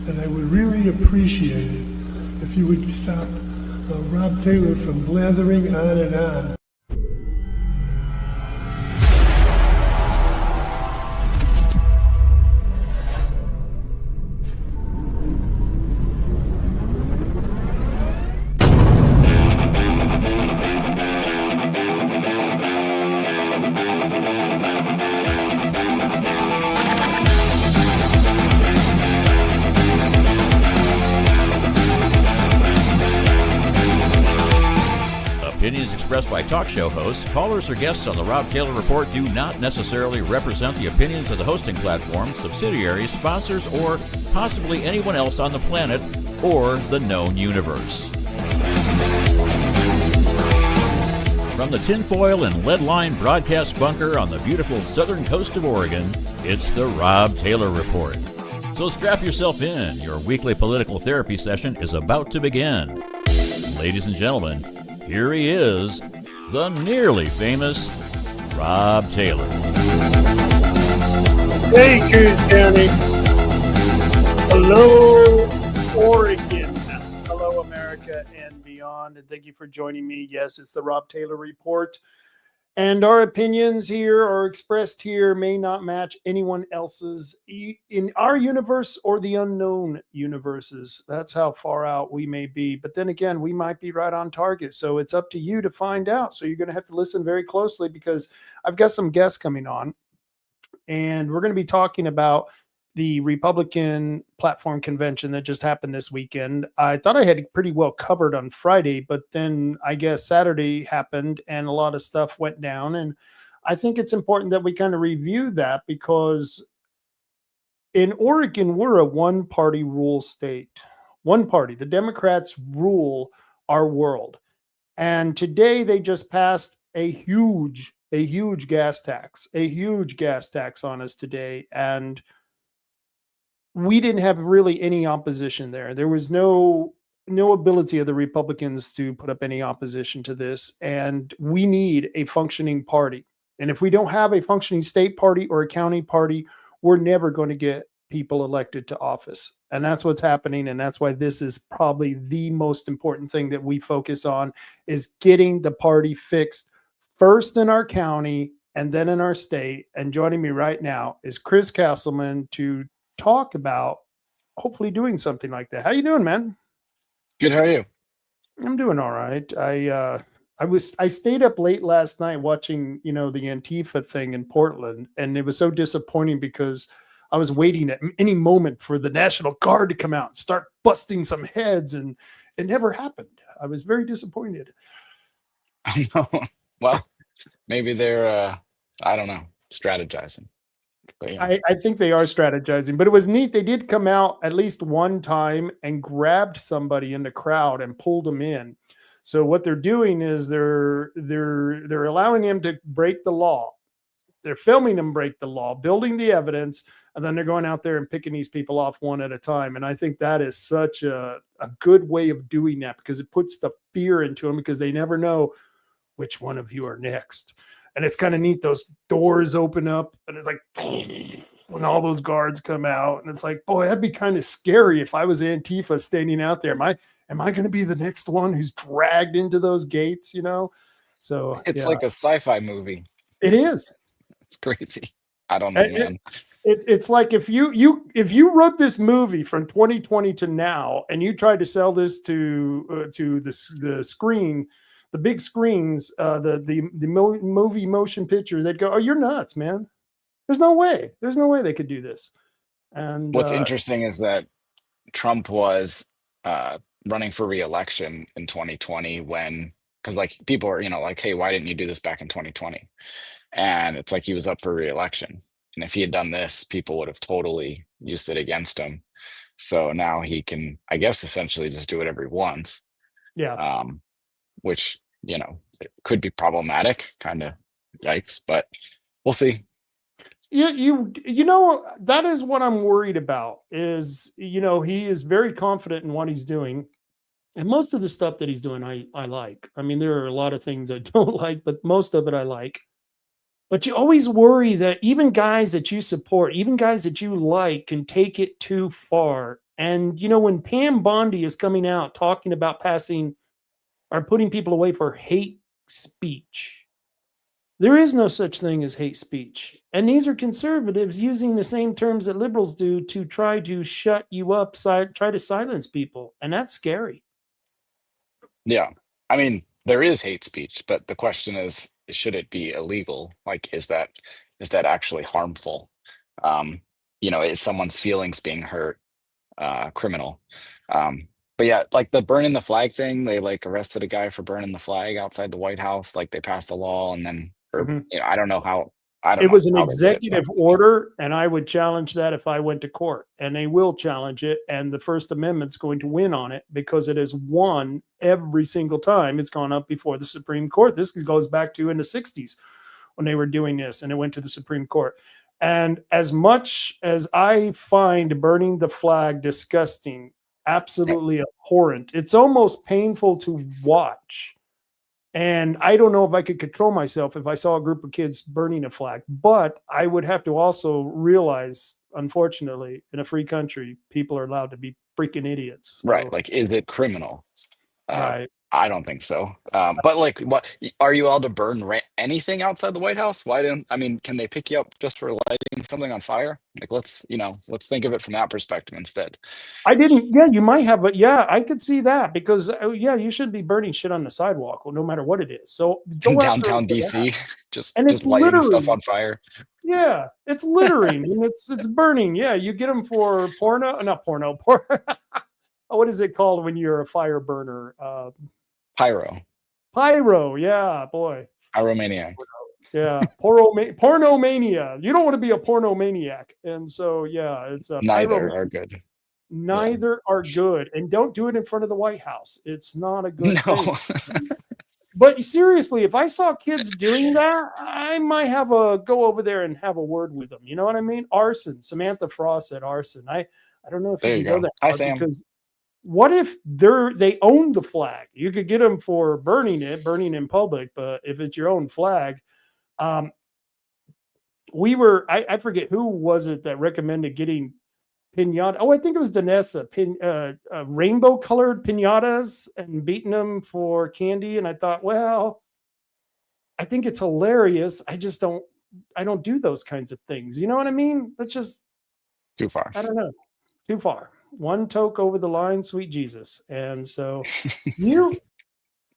and I would really appreciate it if you would stop Rob Taylor from blathering on and on. Opinions expressed by talk show hosts, callers, or guests on the Rob Taylor Report do not necessarily represent the opinions of the hosting platform, subsidiaries, sponsors, or possibly anyone else on the planet or the known universe. From the tinfoil and lead-lined broadcast bunker on the beautiful southern coast of Oregon, it's the Rob Taylor Report. So strap yourself in. Your weekly political therapy session is about to begin. Ladies and gentlemen, here he is, the nearly famous Rob Taylor. Hey, Cruz County. Hello, Oregon. Hello, America and beyond. And thank you for joining me. Yes, it's the Rob Taylor Report. And our opinions here are expressed here may not match anyone else's in our universe or the unknown universes. That's how far out we may be. But then again, we might be right on target. So it's up to you to find out. So you're going to have to listen very closely because I've got some guests coming on. And we're going to be talking about the Republican platform convention that just happened this weekend. I thought I had it pretty well covered on Friday, but then I guess Saturday happened and a lot of stuff went down. And I think it's important that we kind of review that because in Oregon, we're a one-party rule state. One party. The Democrats rule our world. And today they just passed a huge gas tax on us today. And we didn't have really any opposition there. There was no ability of the Republicans to put up any opposition to this. And we need a functioning party. And if we don't have a functioning state party or a county party, we're never going to get people elected to office. And that's what's happening. And that's why this is probably the most important thing that we focus on is getting the party fixed first in our county and then in our state. And joining me right now is Chris Castleman to talk about hopefully doing something like that. How you doing, man? Good. How are you? I'm doing all right. I stayed up late last night watching, the Antifa thing in Portland, and it was so disappointing because I was waiting at any moment for the National Guard to come out and start busting some heads, and it never happened. I was very disappointed. I know. Well, maybe they're I don't know, strategizing. But, yeah. I think they are strategizing, but it was neat. They did come out at least one time and grabbed somebody in the crowd and pulled them in. So what they're doing is they're allowing him to break the law. They're filming them break the law, building the evidence, and then they're going out there and picking these people off one at a time. And I think that is such a good way of doing that because it puts the fear into them because they never know which one of you are next. And it's kind of neat. Those doors open up and it's like when all those guards come out and it's like, boy, that'd be kind of scary if I was Antifa standing out there. Am I going to be the next one who's dragged into those gates, So it's like a sci-fi movie. It is. It's crazy. I don't know, man. It's like if you wrote this movie from 2020 to now and you tried to sell this to the screen, the big screens, the movie motion picture, they'd go, "Oh, you're nuts, man! There's no way they could do this." And what's interesting is that Trump was running for re-election in 2020 because like people are like, hey, why didn't you do this back in 2020? And it's like he was up for re-election, and if he had done this, people would have totally used it against him. So now he can, I guess, essentially just do whatever he wants. Yeah. Which, it could be problematic, kind of yikes, but we'll see. Yeah, that is what I'm worried about is, he is very confident in what he's doing. And most of the stuff that he's doing, I like. I mean, there are a lot of things I don't like, but most of it I like. But you always worry that even guys that you support, even guys that you like can take it too far And, you know, when Pam Bondi is coming out talking about passing or putting people away for hate speech, there is no such thing as hate speech. And these are conservatives using the same terms that liberals do to try to shut you up, try to silence people. And that's scary. Yeah. I mean, there is hate speech, but the question is, should it be illegal? Like, is that actually harmful? Um, is someone's feelings being hurt criminal? Um, but yeah, like the burning the flag thing, they like arrested a guy for burning the flag outside the White House. Like they passed a law and then, or Mhm. I don't know how, I don't It know was an how they did it, but executive order, and I would challenge that if I went to court, and they will challenge it. And the First Amendment's going to win on it because it has won every single time it's gone up before the Supreme Court. This goes back to in the 60s when they were doing this, and it went to the Supreme Court. And as much as I find burning the flag disgusting, absolutely abhorrent, it's almost painful to watch. And I don't know if I could control myself if I saw a group of kids burning a flag, but I would have to also realize, unfortunately, in a free country, people are allowed to be freaking idiots. right. So, Like, is it criminal? Uh, right. I don't think so. But like, what are you allowed to burn anything outside the White House? Why don't I mean, can they pick you up just for lighting something on fire? Like, let's think of it from that perspective instead. I didn't, yeah, you might have, but yeah, I could see that because, yeah, you should be burning shit on the sidewalk, well, no matter what it is. So go after them Downtown for that. DC, just And it's just lighting stuff littering. on fire. Yeah, it's littering and it's burning. Yeah, you get them for porno, not porno, what is it called when you're a fire burner? Pyro. Pyro. Yeah, boy. Pyromaniac. Yeah, pornomania. You don't want to be a pornomaniac. And so, yeah, it's a Neither pyro. are good. Neither are good. And don't do it in front of the White House. It's not a good thing. No. But seriously, if I saw kids doing that, I might have a go over there and have a word with them. You know what I mean? Arson. Samantha Frost said arson. I don't know if you There can you go go. that Hi, far Sam. because what if they own the flag? You could get them for burning in public, but if it's your own flag, I forget who was it that recommended getting pinata. Oh, I think it was Danessa, rainbow colored pinatas and beating them for candy. And I thought, well, I think it's hilarious. I don't do those kinds of things. You know what I mean? That's just, Too far. I don't know, too far. One toke over the line, sweet Jesus. And so you,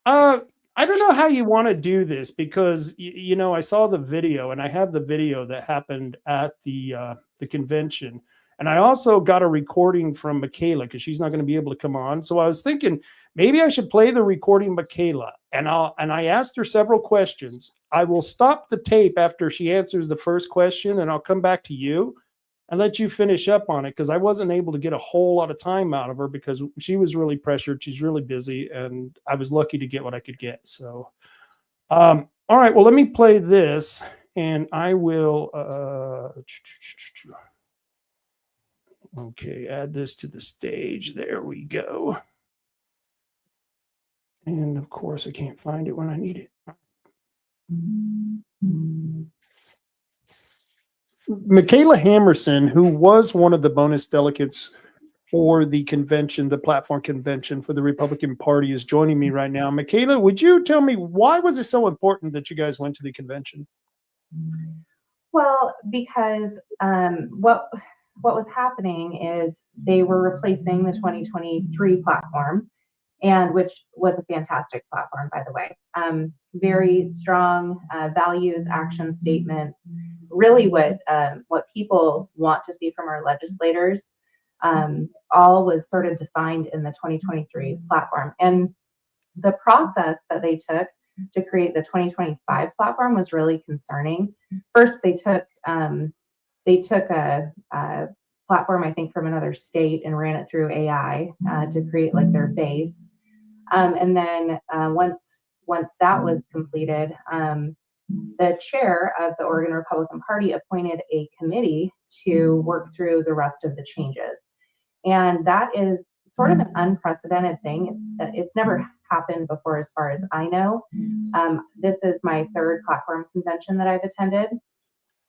I don't know how you want to do this because I saw the video and I have the video that happened at the convention, and I also got a recording from Michaela because she's not going to be able to come on. So I was thinking maybe I should play the recording, Michaela, and I asked her several questions. I will stop the tape after she answers the first question, and I'll come back to you and let you finish up on it because I wasn't able to get a whole lot of time out of her because she was really pressured. She's really busy, and I was lucky to get what I could get. So, all right, well, let me play this, and I will. Okay, add this to the stage. There we go. And of course, I can't find it when I need it. Michaela Hammerson, who was one of the bonus delegates for the convention, the platform convention for the Republican Party, is joining me right now. Michaela, would you tell me why was it so important that you guys went to the convention? Well, because what was happening is they were replacing the 2023 platform, and which was a fantastic platform, by the way. Very strong values, action statement, really what people want to see from our legislators. All was sort of defined in the 2023 platform. And the process that they took to create the 2025 platform was really concerning. First, they took a platform, I think, from another state and ran it through AI to create like their base. And then once that was completed, the chair of the Oregon Republican Party appointed a committee to work through the rest of the changes. And that is sort of an unprecedented thing. It's never happened before, as far as I know. This is my third platform convention that I've attended.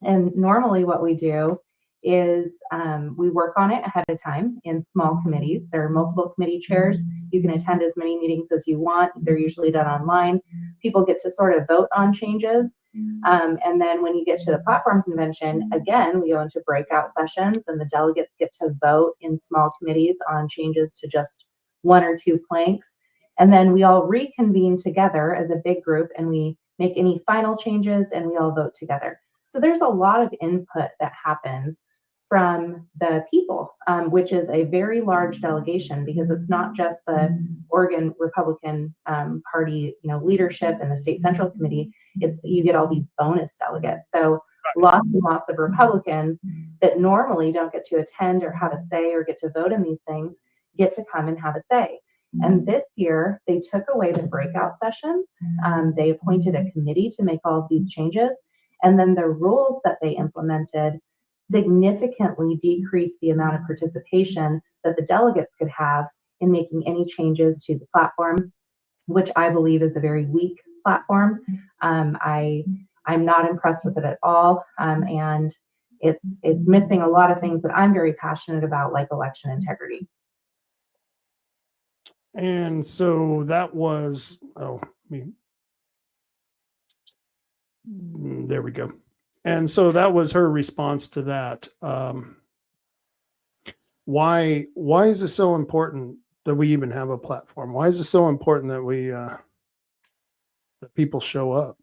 And normally what we do is we work on it ahead of time in small committees. There are multiple committee chairs. You can attend as many meetings as you want. They're usually done online. People get to sort of vote on changes. And then when you get to the platform convention, again, we go into breakout sessions and the delegates get to vote in small committees on changes to just 1 or 2 planks. And then we all reconvene together as a big group and we make any final changes and we all vote together. So there's a lot of input that happens from the people, which is a very large delegation because it's not just the Oregon Republican Party, leadership and the state central committee. It's you get all these bonus delegates. So lots and lots of Republicans that normally don't get to attend or have a say or get to vote in these things get to come and have a say. And this year they took away the breakout sessions. They appointed a committee to make all of these changes. And then the rules that they implemented significantly decreased the amount of participation that the delegates could have in making any changes to the platform, which I believe is a very weak platform. I'm not impressed with it at all. And it's missing a lot of things that I'm very passionate about, like election integrity. And so that was, there we go. And so that was her response to that. Why is it so important that we even have a platform? Why is it so important that we that people show up?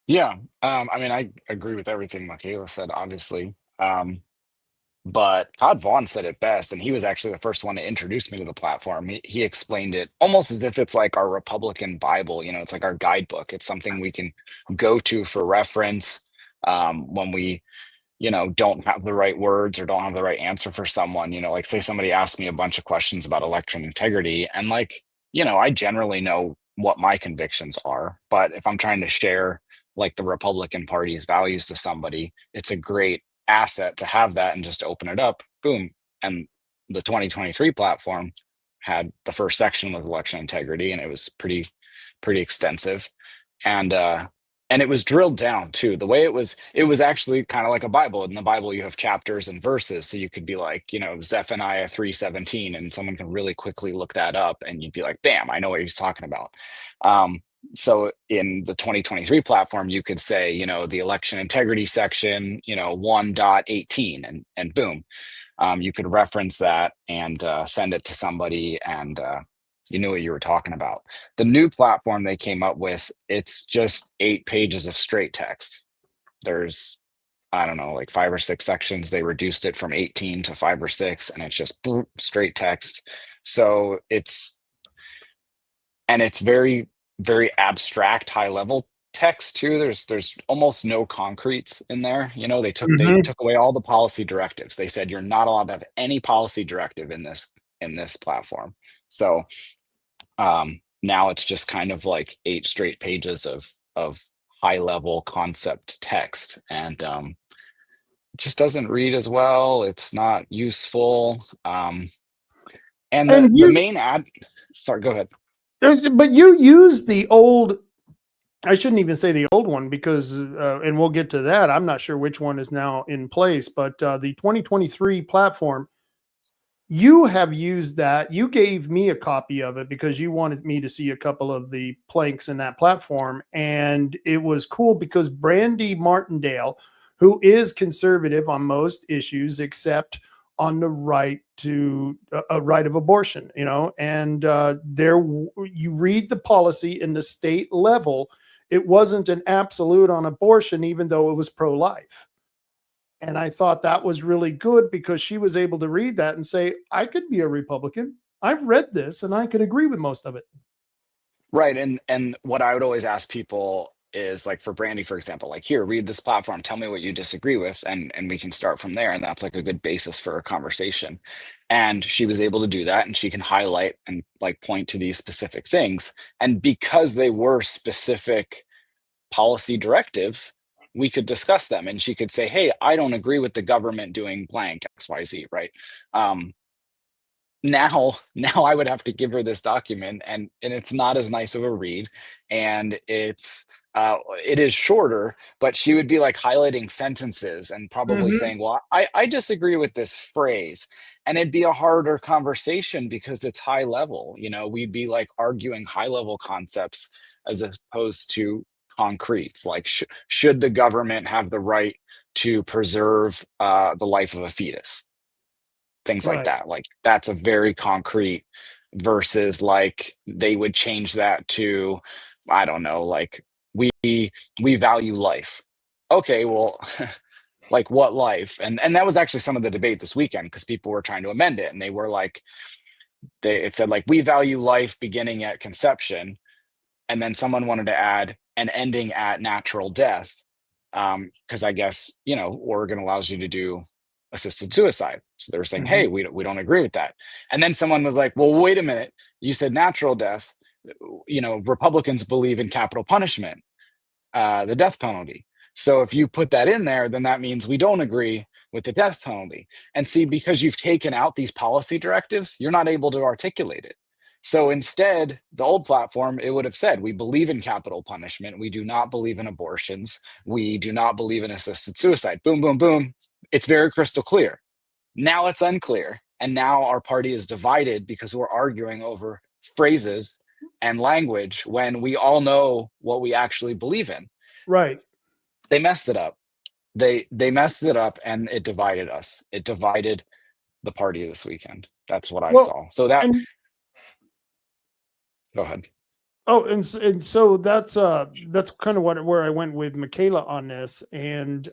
Yeah. I mean, I agree with everything Michaela said, obviously. But Todd Vaughn said it best, and he was actually the first one to introduce me to the platform. He explained it almost as if it's like our Republican Bible. It's like our guidebook. It's something we can go to for reference when we, don't have the right words or don't have the right answer for someone. Like say somebody asked me a bunch of questions about election integrity, and I generally know what my convictions are. But if I'm trying to share like the Republican Party's values to somebody, it's a great asset to have that and just open it up, boom. And the 2023 platform had the first section with election integrity, and it was pretty extensive, and it was drilled down too. The way it was actually kind of like a Bible. In the Bible you have chapters and verses, so you could be like, Zephaniah 3:17, and someone can really quickly look that up and you'd be like, bam, I know what he's talking about. So in the 2023 platform, you could say, the election integrity section, 1.18, and boom, you could reference that and send it to somebody, and you knew what you were talking about. The new platform they came up with, it's just 8 pages of straight text. There's, I don't know, like 5 or 6 sections. They reduced it from 18 to 5 or 6, and it's just straight text. So it's very, very abstract, high level text too. There's almost no concretes in there. They took away all the policy directives. They said you're not allowed to have any policy directive in this platform. So now it's just kind of like 8 straight pages of high level concept text, and it just doesn't read as well. It's not useful. And the main sorry, go ahead. But you use the old, I shouldn't even say the old one because, and we'll get to that. I'm not sure which one is now in place, but the 2023 platform, you have used that. You gave me a copy of it because you wanted me to see a couple of the planks in that platform. And it was cool because Brandy Martindale, who is conservative on most issues except on the right to a right of abortion, and there you read the policy in the state level. It wasn't an absolute on abortion, even though it was pro-life. And I thought that was really good because she was able to read that and say, I could be a Republican. I've read this and I could agree with most of it. Right. And what I would always ask people is, like, for Brandy, for example, like, here, read this platform, tell me what you disagree with, and we can start from there. And that's like a good basis for a conversation. And she was able to do that, and she can highlight and like point to these specific things. And because they were specific policy directives, we could discuss them, and she could say, hey, I don't agree with the government doing blank XYZ, right? Now I would have to give her this document, and it's not as nice of a read, and it's It is shorter, but she would be like highlighting sentences and probably saying, well, I disagree with this phrase. And it'd be a harder conversation because it's high level. You know, we'd be like arguing high level concepts as opposed to concretes. Like, should the government have the right to preserve the life of a fetus? Things like Right. that. Like, that's a very concrete versus like they would change that to, I don't know, like we value life. Okay, well, like what life? And that was actually some of the debate this weekend because people were trying to amend it and they were like, it said like we value life beginning at conception, and then someone wanted to add an ending at natural death, because I guess, you know, Oregon allows you to do assisted suicide. So they were saying, hey, we don't agree with that. And then someone was like, well, wait a minute, you said natural death. You know, Republicans believe in capital punishment, the death penalty. So if you put that in there, then that means we don't agree with the death penalty. And see, because you've taken out these policy directives, you're not able to articulate it. So instead, the old platform, it would have said, we believe in capital punishment. We do not believe in abortions. We do not believe in assisted suicide. Boom, boom, boom. It's very crystal clear. Now it's unclear. And now our party is divided because we're arguing over phrases and language when we all know what we actually believe in. Right. They messed it up. They messed it up and it divided us. It divided the party this weekend. That's what I saw. So that, go ahead. Oh, and so that's kind of where I went with Michaela on this, and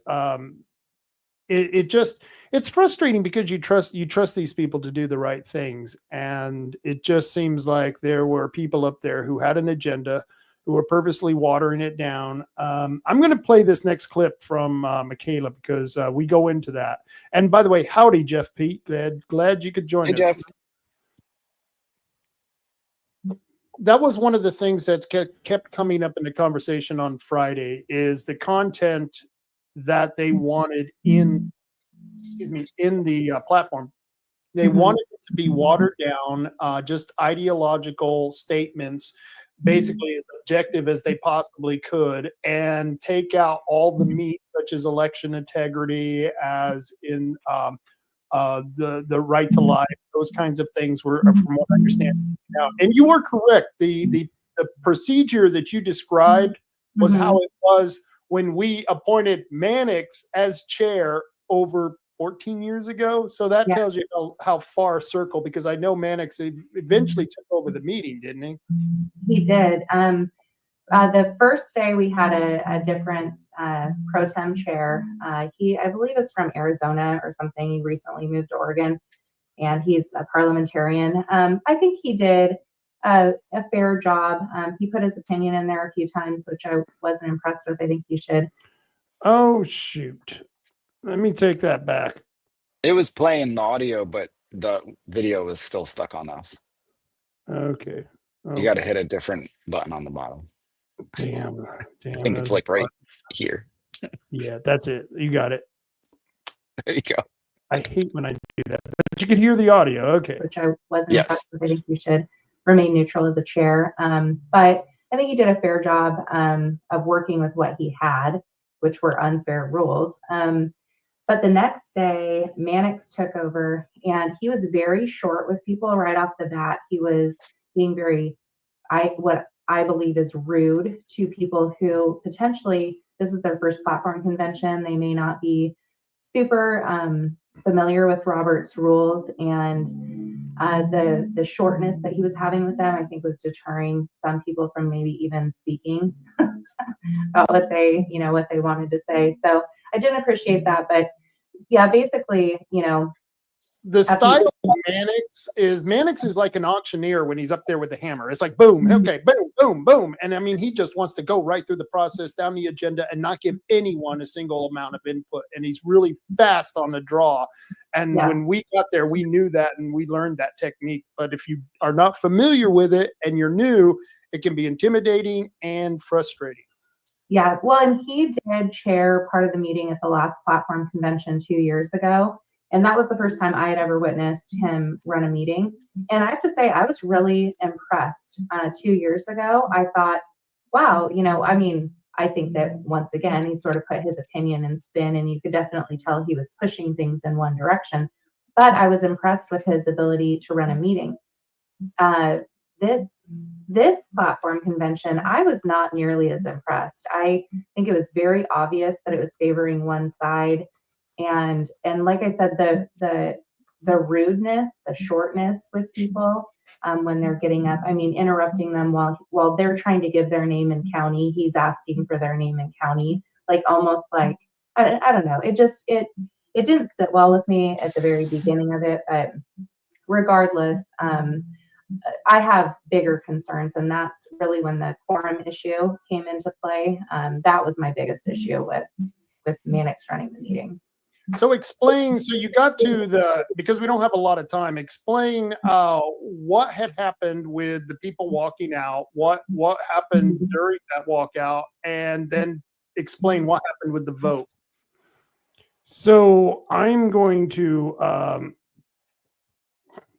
it's frustrating because you trust these people to do the right things, and it just seems like there were people up there who had an agenda, who were purposely watering it down. I'm going to play this next clip from Michaela because we go into that. And by the way, howdy, Jeff Pete. Glad you could join us. Jeff. That was one of the things that's kept coming up in the conversation on Friday is the content that they wanted in the platform. They wanted it to be watered down, just ideological statements, basically as objective as they possibly could, and take out all the meat, such as election integrity, as in the right to life. Those kinds of things were, from what I understand. Now, and you were correct. The procedure that you described was how it was when we appointed Mannix as chair over 14 years ago. So that tells you how far circle, because I know Mannix eventually took over the meeting, didn't he? He did. The first day we had a different pro tem chair. He, I believe, is from Arizona or something. He recently moved to Oregon, and he's a parliamentarian. I think he did a fair job. He put his opinion in there a few times, which I wasn't impressed with. I think he should. Oh, shoot. Let me take that back. It was playing the audio, but the video was still stuck on us. Okay. You got to hit a different button on the bottom. Damn. I think it's like right here. Yeah, that's it. You got it. There you go. I hate when I do that, but you can hear the audio. Okay. Which I wasn't impressed with. I think you should remain neutral as a chair. But I think he did a fair job of working with what he had, which were unfair rules. But the next day, Mannix took over, and he was very short with people right off the bat. He was being very, what I believe is rude to people who potentially, this is their first platform convention. They may not be super familiar with Robert's rules, and the shortness that he was having with them, I think, was deterring some people from maybe even speaking about what they wanted to say. So I didn't appreciate that, but yeah, basically, the style of Mannix is like an auctioneer when he's up there with the hammer. It's like boom, okay, boom, boom, boom. And I mean, he just wants to go right through the process, down the agenda, and not give anyone a single amount of input. And he's really fast on the draw. And when we got there, we knew that and we learned that technique. But if you are not familiar with it and you're new, it can be intimidating and frustrating. Yeah, well, and he did chair part of the meeting at the last platform convention 2 years ago. And that was the first time I had ever witnessed him run a meeting. And I have to say, I was really impressed. 2 years ago, I thought, wow, I mean, I think that once again, he sort of put his opinion and spin, and you could definitely tell he was pushing things in one direction. But I was impressed with his ability to run a meeting. This platform convention, I was not nearly as impressed. I think it was very obvious that it was favoring one side, and like I said, the rudeness, the shortness with people when they're getting up. I mean, interrupting them while they're trying to give their name and county. He's asking for their name and county, like almost like I don't know. It didn't sit well with me at the very beginning of it, but regardless, I have bigger concerns, and that's really when the quorum issue came into play. That was my biggest issue with Mannix running the meeting. So explain, so you got to because we don't have a lot of time, explain what had happened with the people walking out, what happened during that walkout, and then explain what happened with the vote. So I'm going to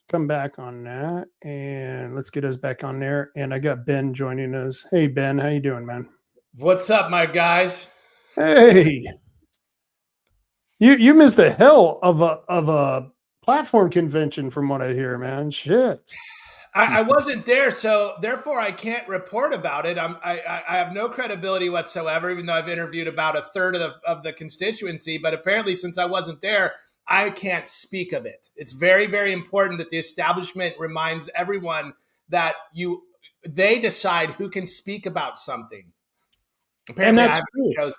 come back on that, and let's get us back on there. And I got Ben joining us. Hey, Ben, how you doing, man? What's up, my guys? Hey, you missed a hell of a platform convention from what I hear, man. Shit. I wasn't there, so therefore I can't report about it. I have no credibility whatsoever, even though I've interviewed about a third of the constituency. But apparently, since I wasn't there, I can't speak of it. It's very, very important that the establishment reminds everyone that they decide who can speak about something. Apparently, I haven't chosen.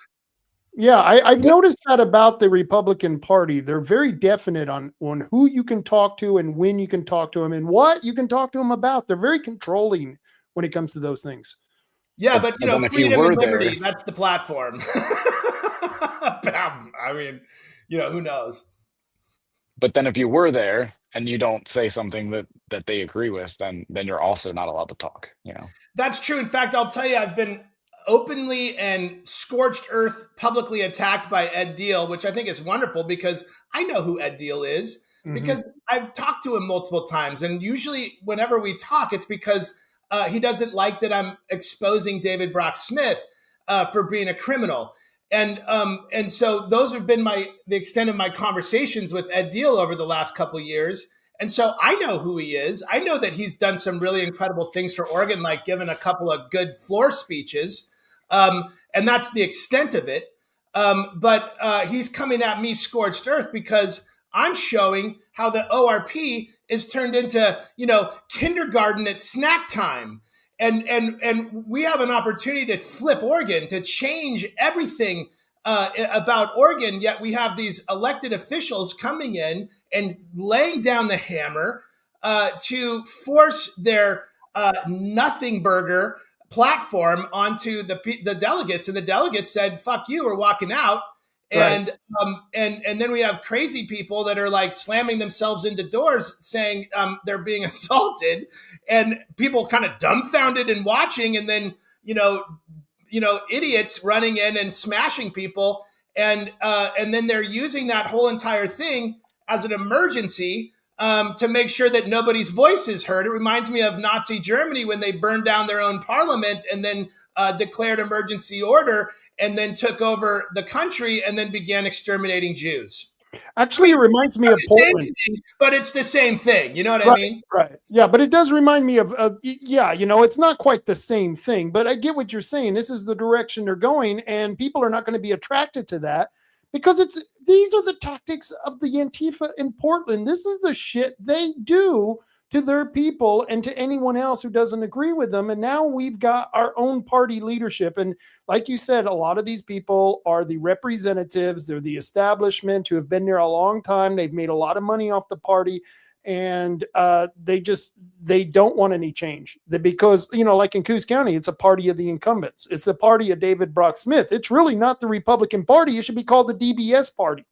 Yeah, I've noticed that about the Republican Party. They're very definite on who you can talk to and when you can talk to them and what you can talk to them about. They're very controlling when it comes to those things. Yeah, but freedom and liberty, that's the platform. I mean, who knows? But then if you were there and you don't say something that they agree with, then you're also not allowed to talk, That's true. In fact, I'll tell you, I've been openly and scorched earth publicly attacked by Edtl, which I think is wonderful because I know who Edtl is because I've talked to him multiple times. And usually whenever we talk, it's because he doesn't like that I'm exposing David Brock Smith for being a criminal. And so those have been the extent of my conversations with Edtl over the last couple of years. And so I know who he is. I know that he's done some really incredible things for Oregon, like given a couple of good floor speeches. And that's the extent of it. But he's coming at me scorched earth because I'm showing how the ORP is turned into, kindergarten at snack time. And we have an opportunity to flip Oregon, to change everything about Oregon. Yet we have these elected officials coming in and laying down the hammer to force their nothing burger platform onto the delegates, and the delegates said, "Fuck you, we're walking out." And and then we have crazy people that are like slamming themselves into doors, saying they're being assaulted, and people kind of dumbfounded and watching, and then idiots running in and smashing people, and then they're using that whole entire thing as an emergency. To make sure that nobody's voice is heard. It reminds me of Nazi Germany when they burned down their own parliament and then declared emergency order and then took over the country and then began exterminating Jews. Actually, it reminds me of Portland. But it's the same thing. You know what I mean? Right. Yeah, but it does remind me of it's not quite the same thing, but I get what you're saying. This is the direction they're going, and people are not going to be attracted to that. Because these are the tactics of the Antifa in Portland. This is the shit they do to their people and to anyone else who doesn't agree with them. And now we've got our own party leadership. And like you said, a lot of these people are the representatives. They're the establishment who have been there a long time. They've made a lot of money off the party. And they don't want any change because, like in Coos County, it's a party of the incumbents. It's the party of David Brock Smith. It's really not the Republican Party. It should be called the DBS Party.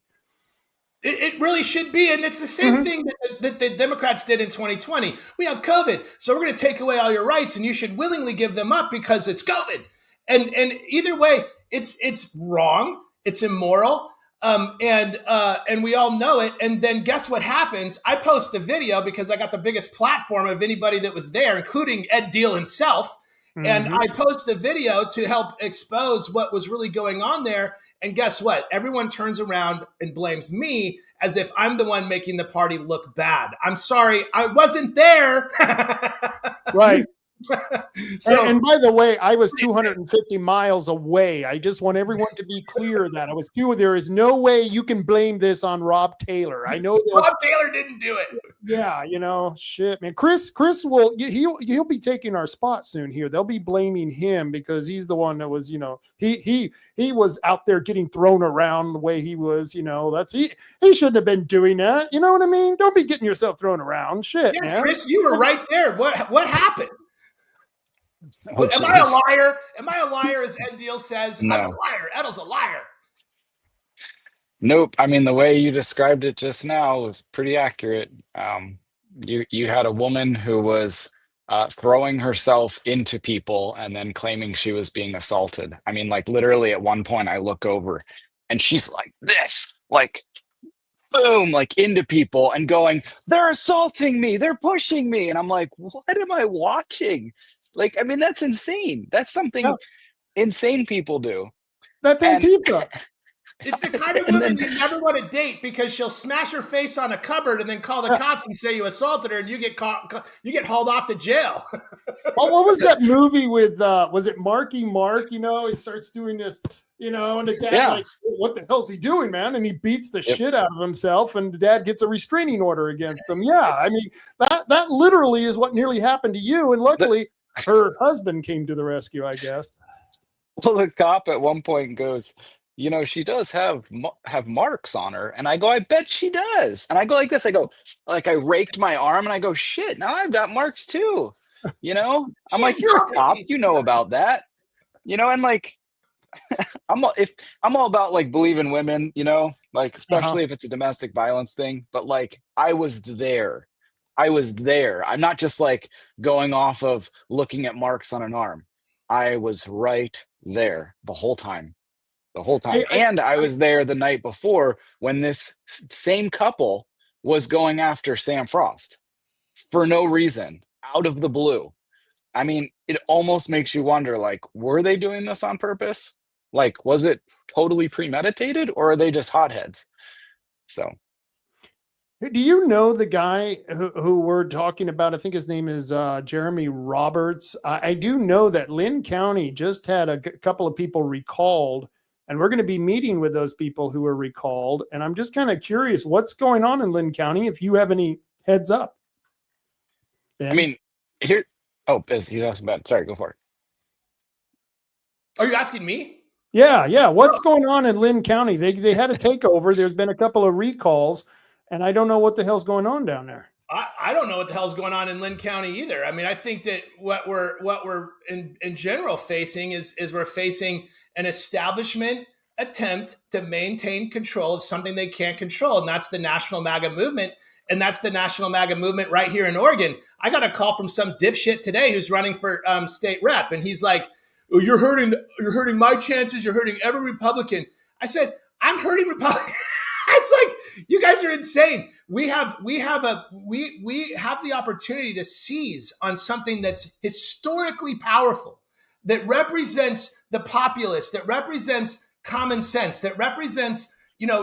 It really should be. And it's the same thing that the Democrats did in 2020. We have COVID, so we're going to take away all your rights and you should willingly give them up because it's COVID. And either way, it's wrong. It's immoral. And we all know it. And then guess what happens? I post the video because I got the biggest platform of anybody that was there, including Edtl himself. And I posted a video to help expose what was really going on there. And guess what? Everyone turns around and blames me as if I'm the one making the party look bad. I'm sorry, I wasn't there. Right. So, and by the way, I was 250 miles away. I just want everyone to be clear that I was there is no way you can blame this on Rob Taylor. I know Rob Taylor didn't do it. Yeah, shit, man. Chris will he'll be taking our spot soon here. They'll be blaming him because he's the one that was, he was out there getting thrown around the way he was, he shouldn't have been doing that. You know what I mean? Don't be getting yourself thrown around. Shit, Yeah, man. Chris, you were right there. What happened? Oh, Am I a liar? Am I a liar, as Edtl says? No. I'm a liar. Edtl's a liar. Nope. I mean, the way you described it just now was pretty accurate. You had a woman who was throwing herself into people and then claiming she was being assaulted. I mean, like literally at one point I look over and she's like this, like boom, like into people and going, they're assaulting me, they're pushing me. And I'm like, what am I watching? Like, I mean, that's insane. That's something insane people do. That's Antifa. It's the kind of woman you never want to date because she'll smash her face on a cupboard and then call the cops and say you assaulted her, and you get hauled off to jail. What was that movie with? Was it Marky Mark? He starts doing this, and the dad's like, "What the hell's he doing, man?" And he beats the shit out of himself, and the dad gets a restraining order against him. Yeah, I mean that literally is what nearly happened to you, and luckily her husband came to the rescue, I guess. Well, the cop at one point goes, she does have marks on her. And I go, I bet she does. And I go like this. I go, like, I raked my arm and I go, shit, now I've got marks too. I'm like, you're a cop. You know about that. And like, I'm all about like believing women, like, especially if it's a domestic violence thing. But like, I was there. I'm not just like going off of looking at marks on an arm. I was right there the whole time. And I was there the night before when this same couple was going after Sam Frost for no reason, out of the blue. I mean, it almost makes you wonder, like, were they doing this on purpose? Like, was it totally premeditated, or are they just hotheads? So. Do you know the guy who we're talking about? I think his name is Jeremy Roberts. I do know that Lynn County just had a couple of people recalled, and we're going to be meeting with those people who were recalled. And I'm just kind of curious what's going on in Lynn County, if you have any heads up. Ben? I mean, here. Oh, he's asking about. Sorry, go for it. Are you asking me? Yeah. What's going on in Lynn County? They had a takeover. There's been a couple of recalls. And I don't know what the hell's going on down there. I don't know what the hell's going on in Lynn County either. I mean, I think that what we're in general facing is we're facing an establishment attempt to maintain control of something they can't control, and that's the national MAGA movement. And that's the national MAGA movement right here in Oregon. I got a call from some dipshit today who's running for state rep, and he's like, oh, "You're hurting my chances. You're hurting every Republican." I said, "I'm hurting Republicans." It's like, you guys are insane. We have the opportunity to seize on something that's historically powerful, that represents the populace, that represents common sense, that represents,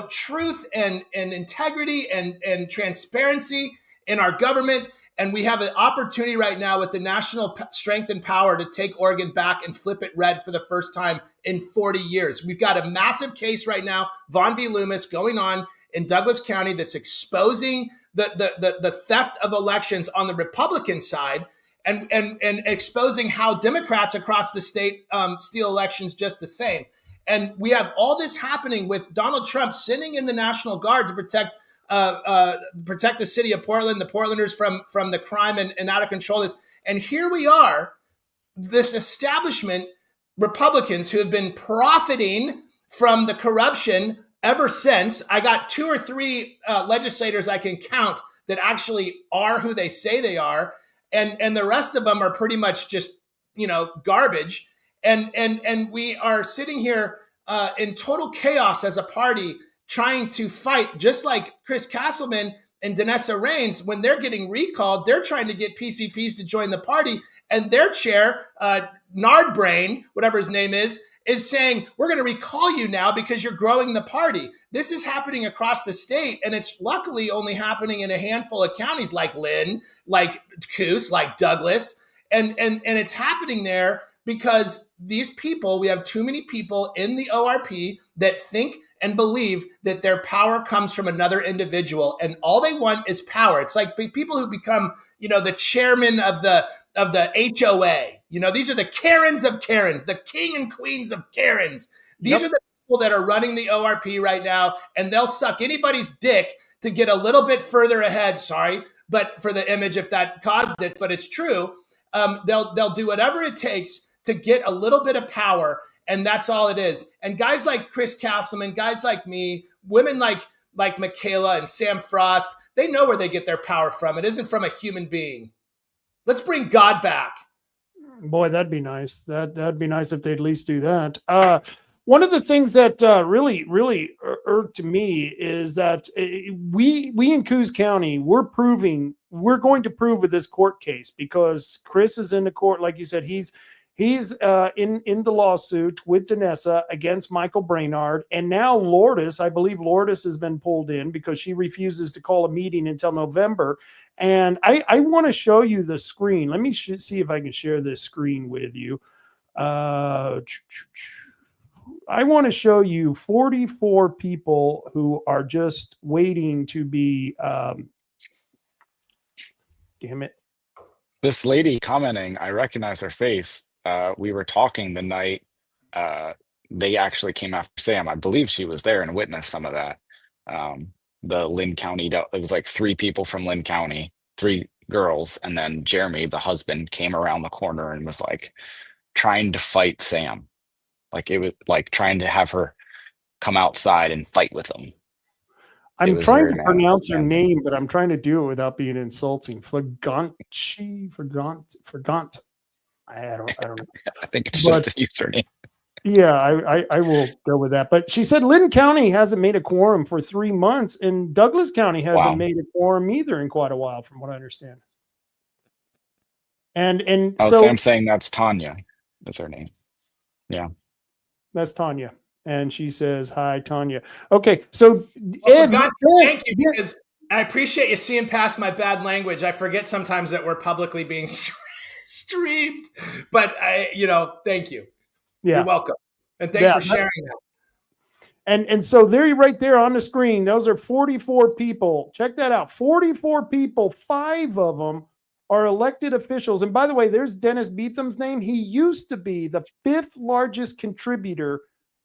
truth and integrity and transparency in our government. And we have an opportunity right now with the national strength and power to take Oregon back and flip it red for the first time in 40 years. We've got a massive case right now, Vaughn v. Loomis, going on in Douglas County that's exposing the theft of elections on the Republican side and exposing how Democrats across the state steal elections just the same. And we have all this happening with Donald Trump sending in the National Guard to protect the city of Portland, the Portlanders from the crime and out of control. And here we are, this establishment, Republicans who have been profiting from the corruption ever since. I got 2 or 3 legislators I can count that actually are who they say they are. And the rest of them are pretty much just, garbage. And we are sitting here in total chaos as a party, trying to fight, just like Chris Castleman and Danessa Reigns, when they're getting recalled, they're trying to get PCPs to join the party. And their chair, Nardbrain, whatever his name is saying, we're going to recall you now because you're growing the party. This is happening across the state, and it's luckily only happening in a handful of counties like Lynn, like Coos, like Douglas. And it's happening there because these people, we have too many people in the ORP that think and believe that their power comes from another individual, and all they want is power. It's like people who become, the chairman of the HOA. These are the Karens of Karens, the king and queens of Karens. These are the people that are running the ORP right now, and they'll suck anybody's dick to get a little bit further ahead. Sorry, but for the image, if that caused it, but it's true. They'll do whatever it takes to get a little bit of power, and that's all it is. And guys like Chris Castleman, guys like me, women like Michaela and Sam Frost, they know where they get their power from. It isn't from a human being. Let's bring God back. Boy, that'd be nice. That'd be nice if they'd at least do that. One of the things that really irked me is that we in Coos County, we're going to prove with this court case, because Chris is in the court, like you said, he's in the lawsuit with Danessa against Michael Brainard, and now Lourdes, I believe Lourdes has been pulled in because she refuses to call a meeting until November. And I want to show you the screen. Let me see if I can share this screen with you. I want to show you 44 people who are just waiting to be, damn it. This lady commenting, I recognize her face. We were talking the night they actually came after Sam. I believe she was there and witnessed some of that. The Lynn County, it was like 3 people from Lynn County, 3 girls, and then Jeremy, the husband, came around the corner and was like trying to fight Sam. Like it was like trying to have her come outside and fight with him. I'm trying to pronounce her name, but I'm trying to do it without being insulting. Fragant. I don't know. I think it's just a username. Yeah, I will go with that. But she said Lynn County hasn't made a quorum for 3 months, and Douglas County hasn't made a quorum either in quite a while, from what I understand. And so I'm saying that's Tanya. That's her name. Yeah, that's Tanya, and she says hi, Tanya. Okay, so Ed, thank you, because I appreciate you seeing past my bad language. I forget sometimes that we're publicly being streamed, but thank you. Yeah. You're welcome. And thanks for sharing that. And so there, right there on the screen, those are 44 people. Check that out. 44 people, 5 of them are elected officials. And by the way, there's Dennis Beetham's name. He used to be the 5th largest contributor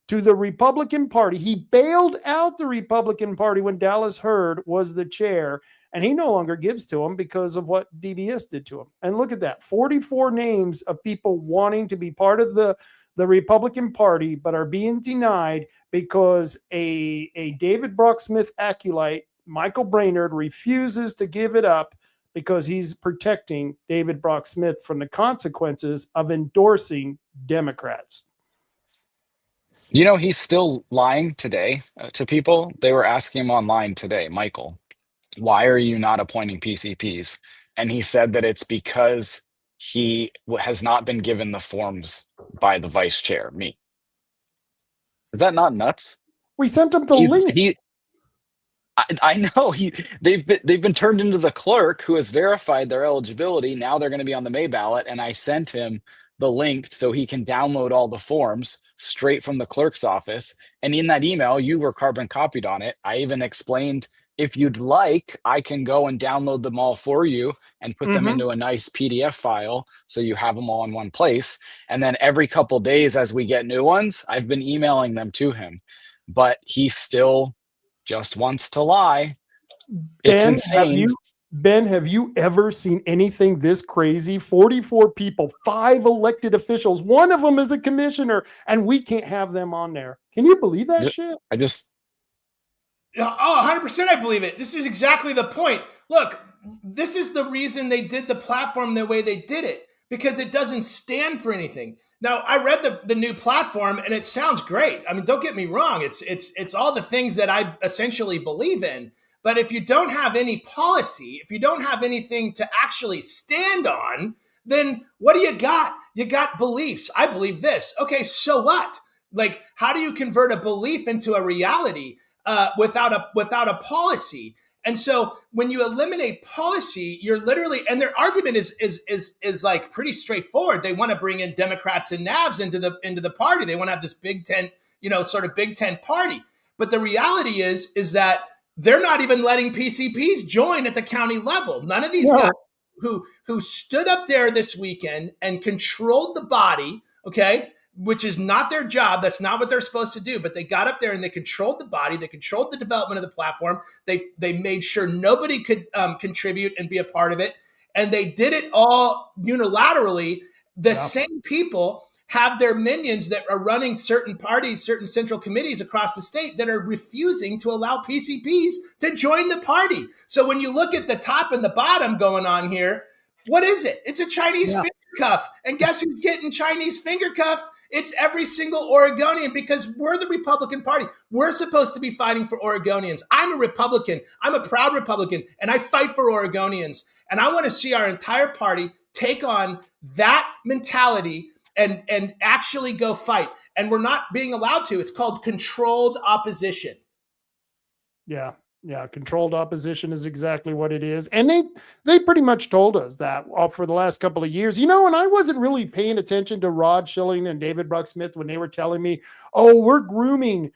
to the Republican Party. He bailed out the Republican Party when Dallas Hurd was the chair, and he no longer gives to him because of what DBS did to him. And look at that, 44 names of people wanting to be part of the Republican Party, but are being denied because a David Brock Smith acolyte, Michael Brainard, refuses to give it up because he's protecting David Brock Smith from the consequences of endorsing Democrats. He's still lying today to people. They were asking him online today, Michael, why are you not appointing PCPs? And he said that it's because he has not been given the forms by the vice chair, me. Is that not nuts? We sent him the link. I know they've been turned into the clerk who has verified their eligibility. Now they're going to be on the May ballot, and I sent him the link so he can download all the forms straight from the clerk's office. And in that email, you were carbon copied on it. I even explained, if you'd like, I can go and download them all for you and put them into a nice PDF file so you have them all in one place. And then every couple of days as we get new ones, I've been emailing them to him. But he still just wants to lie. It's insane. Ben, have you ever seen anything this crazy? 44 people, 5 elected officials. One of them is a commissioner, and we can't have them on there. Can you believe that shit? 100% I believe it. This is exactly the point. Look, this is the reason they did the platform the way they did it, because it doesn't stand for anything. Now, I read the new platform, and it sounds great. I mean, don't get me wrong. It's all the things that I essentially believe in. But if you don't have any policy, if you don't have anything to actually stand on, then what do you got? You got beliefs. I believe this. Okay, so what? Like, how do you convert a belief into a reality without a policy? And so when you eliminate policy, you're literally, and their argument is like pretty straightforward. They want to bring in Democrats and navs into the party. They want to have this Big Tent, sort of Big Tent party. But the reality is that they're not even letting PCPs join at the county level. None of these guys who stood up there this weekend and controlled the body, okay, which is not their job. That's not what they're supposed to do. But they got up there and they controlled the body. They controlled the development of the platform. They made sure nobody could contribute and be a part of it. And they did it all unilaterally. The same people have their minions that are running certain parties, certain central committees across the state that are refusing to allow PCPs to join the party. So when you look at the top and the bottom going on here, what is it? It's a Chinese finger cuff. And guess who's getting Chinese finger cuffed? It's every single Oregonian, because we're the Republican Party. We're supposed to be fighting for Oregonians. I'm a Republican. I'm a proud Republican, and I fight for Oregonians. And I want to see our entire party take on that mentality and actually go fight. And we're not being allowed to. It's called controlled opposition. Yeah. Controlled opposition is exactly what it is. And they pretty much told us that for the last couple of years, and I wasn't really paying attention to Rod Schilling and David Brucksmith when they were telling me, oh, we're grooming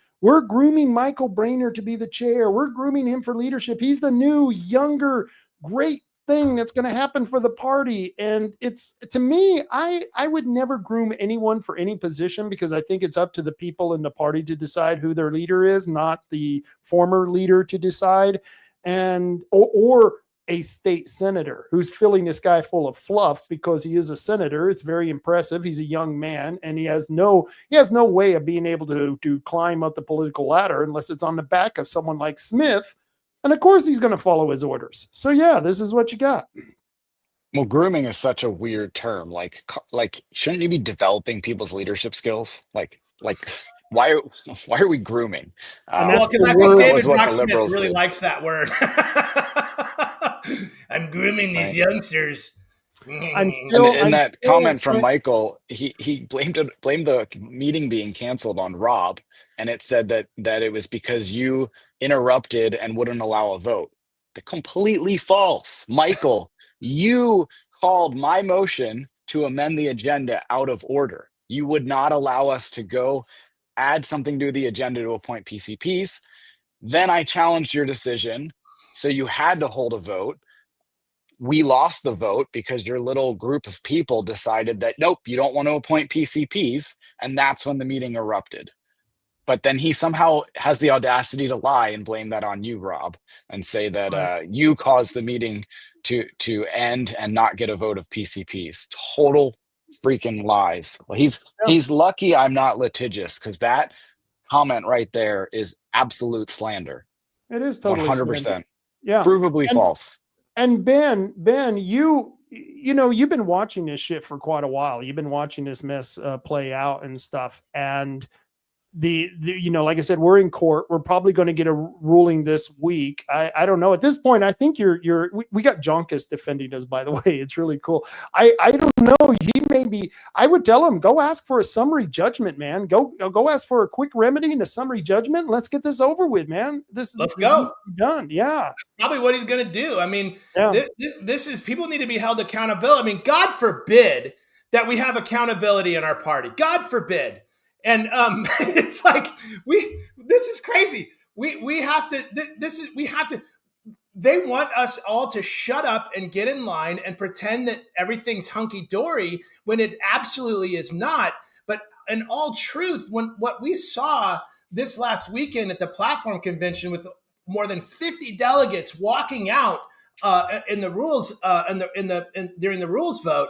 Michael Brainerd to be the chair. We're grooming him for leadership. He's the new, younger, great thing that's going to happen for the party. And it's, to me, I would never groom anyone for any position, because I think it's up to the people in the party to decide who their leader is, not the former leader to decide, and or a state senator who's filling this guy full of fluff because he is a senator. It's very impressive. He's a young man, and he has no way of being able to climb up the political ladder unless it's on the back of someone like Smith. And of course, he's going to follow his orders. So yeah, this is what you got. Well, grooming is such a weird term. Like, shouldn't you be developing people's leadership skills? Like, why are we grooming? Well, because I think David Brucksmith really likes that word. I'm grooming these youngsters. That comment from Michael, he blamed the meeting being canceled on Rob, and it said that it was because you interrupted and wouldn't allow a vote. Completely false. Michael, you called my motion to amend the agenda out of order. You would not allow us to go add something to the agenda to appoint PCPs. Then I challenged your decision, so you had to hold a vote. We lost the vote because your little group of people decided that, nope, you don't want to appoint PCPs. And that's when the meeting erupted. But then he somehow has the audacity to lie and blame that on you, Rob, and say that you caused the meeting to end and not get a vote of PCPs. Total freaking lies. Well, he's lucky I'm not litigious, because that comment right there is absolute slander. It is totally 100%. Slander. Yeah, provably false. And Ben, you've been watching this shit for quite a while. You've been watching this mess play out and stuff. And the like I said, we're in court. We're probably going to get a ruling this week. I don't know. At this point, I think we got Jonkus defending us, by the way. It's really cool. I don't know. I would tell him, go ask for a summary judgment, man. Go ask for a quick remedy and a summary judgment. Let's get this over with, man. Let's go. Needs to be done. Yeah. That's probably what he's going to do. I mean, this is, people need to be held accountable. I mean, God forbid that we have accountability in our party. God forbid. And it's like, this is crazy. We have to, they want us all to shut up and get in line and pretend that everything's hunky-dory when it absolutely is not. But in all truth, what we saw this last weekend at the platform convention with more than 50 delegates walking out in the rules during the rules vote,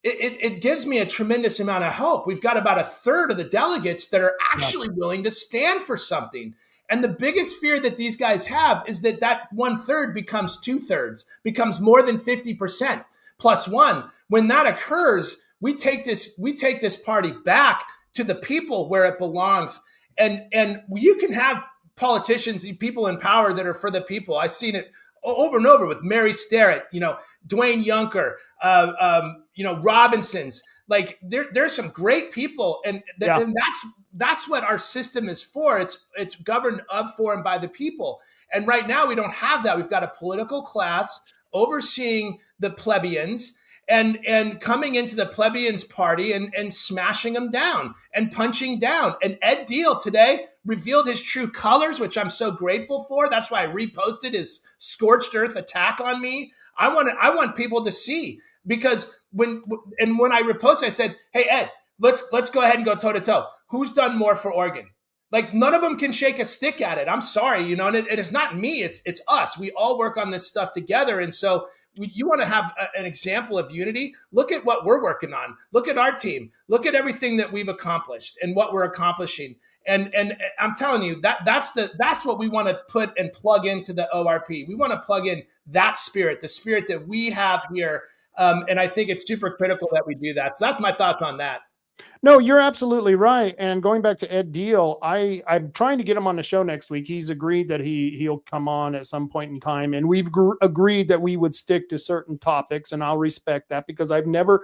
it gives me a tremendous amount of hope. We've got about a third of the delegates that are actually willing to stand for something. And the biggest fear that these guys have is that 1/3 becomes 2/3, becomes more than 50% plus one. When that occurs, we take this party back to the people where it belongs. And you can have politicians, people in power that are for the people. I've seen it over and over with Mary Starrett, Dwayne Yunker, Robinsons. Like there's some great people, and that's what our system is for. It's governed of, for, and by the people. And right now we don't have that. We've got a political class overseeing the plebeians and coming into the plebeians party and smashing them down and punching down. And Edtl today revealed his true colors, which I'm so grateful for. That's why I reposted his scorched earth attack on me. I want people to see, because when I reposted, I said, hey, Ed, let's go ahead and go toe to toe. Who's done more for Oregon? Like, none of them can shake a stick at it. I'm sorry, and it's not me. It's us. We all work on this stuff together. And so you want to have an example of unity? Look at what we're working on. Look at our team. Look at everything that we've accomplished and what we're accomplishing. And I'm telling you, that's what we want to put and plug into the ORP. We want to plug in that spirit, the spirit that we have here. And I think it's super critical that we do that. So that's my thoughts on that. No, you're absolutely right. And going back to Edtl, I'm trying to get him on the show next week. He's agreed that he'll come on at some point in time, and we've agreed that we would stick to certain topics, and I'll respect that, because I've never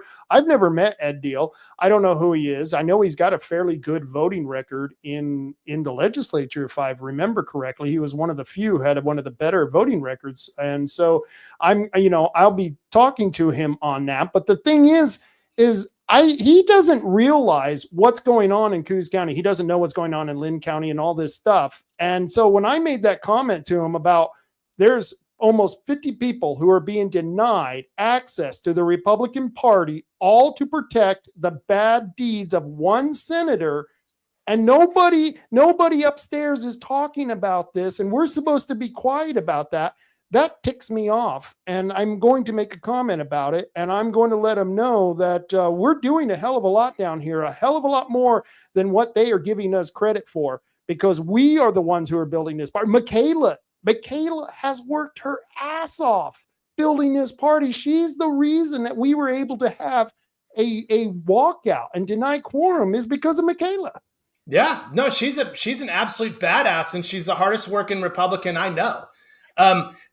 met Edtl. I don't know who he is. I know he's got a fairly good voting record in the legislature, if I remember correctly. He was one of the few who had one of the better voting records, and so I'll be talking to him on that. But the thing is he doesn't realize what's going on in Coos County. He doesn't know what's going on in Lynn County and all this stuff. And so when I made that comment to him about there's almost 50 people who are being denied access to the Republican Party, all to protect the bad deeds of one senator, and nobody upstairs is talking about this, and we're supposed to be quiet about that. That ticks me off, and I'm going to make a comment about it, and I'm going to let them know that we're doing a hell of a lot down here, a hell of a lot more than what they are giving us credit for, because we are the ones who are building this party. Michaela has worked her ass off building this party. She's the reason that we were able to have a walkout and deny quorum, is because of Michaela. Yeah, no, she's an absolute badass, and she's the hardest working Republican I know.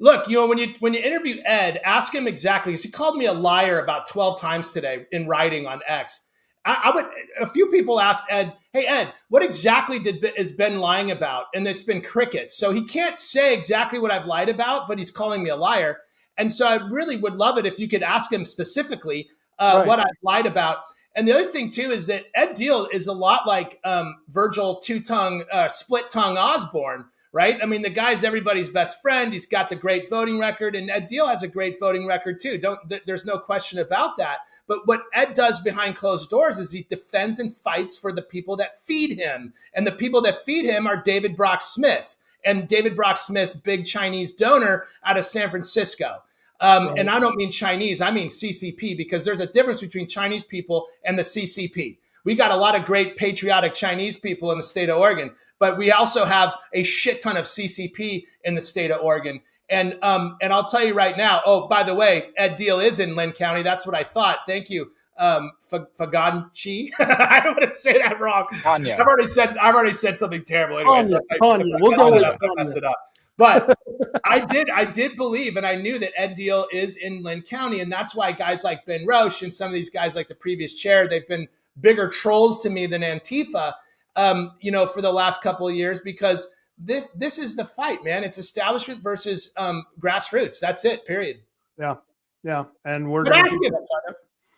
Look, when you interview Ed, ask him exactly, because he called me a liar about 12 times today in writing on X. A few people asked Ed, hey, Ed, what exactly is Ben lying about? And it's been crickets. So he can't say exactly what I've lied about, but he's calling me a liar. And so I really would love it if you could ask him specifically what I've lied about. And the other thing, too, is that Edtl is a lot like Virgil Split Tongue Osborne. Right? I mean, the guy's everybody's best friend. He's got the great voting record, and Edtl has a great voting record too. There's no question about that. But what Ed does behind closed doors is he defends and fights for the people that feed him. And the people that feed him are David Brock Smith, and David Brock Smith's big Chinese donor out of San Francisco. And I don't mean Chinese, I mean CCP, because there's a difference between Chinese people and the CCP. We got a lot of great patriotic Chinese people in the state of Oregon, but we also have a shit ton of CCP in the state of Oregon. And I'll tell you right now, oh, by the way, Edtl is in Lynn County. That's what I thought. Thank you. Faganchi. I don't want to say that wrong. Tanya. I've already said something terrible anyway. Tanya. We'll go with Tanya. Mess it up. But I did believe, and I knew that Edtl is in Lynn County. And that's why guys like Ben Roche and some of these guys like the previous chair, they've been bigger trolls to me than Antifa, for the last couple of years, because this is the fight, man. It's establishment versus grassroots. That's it, period. Yeah. And we're going to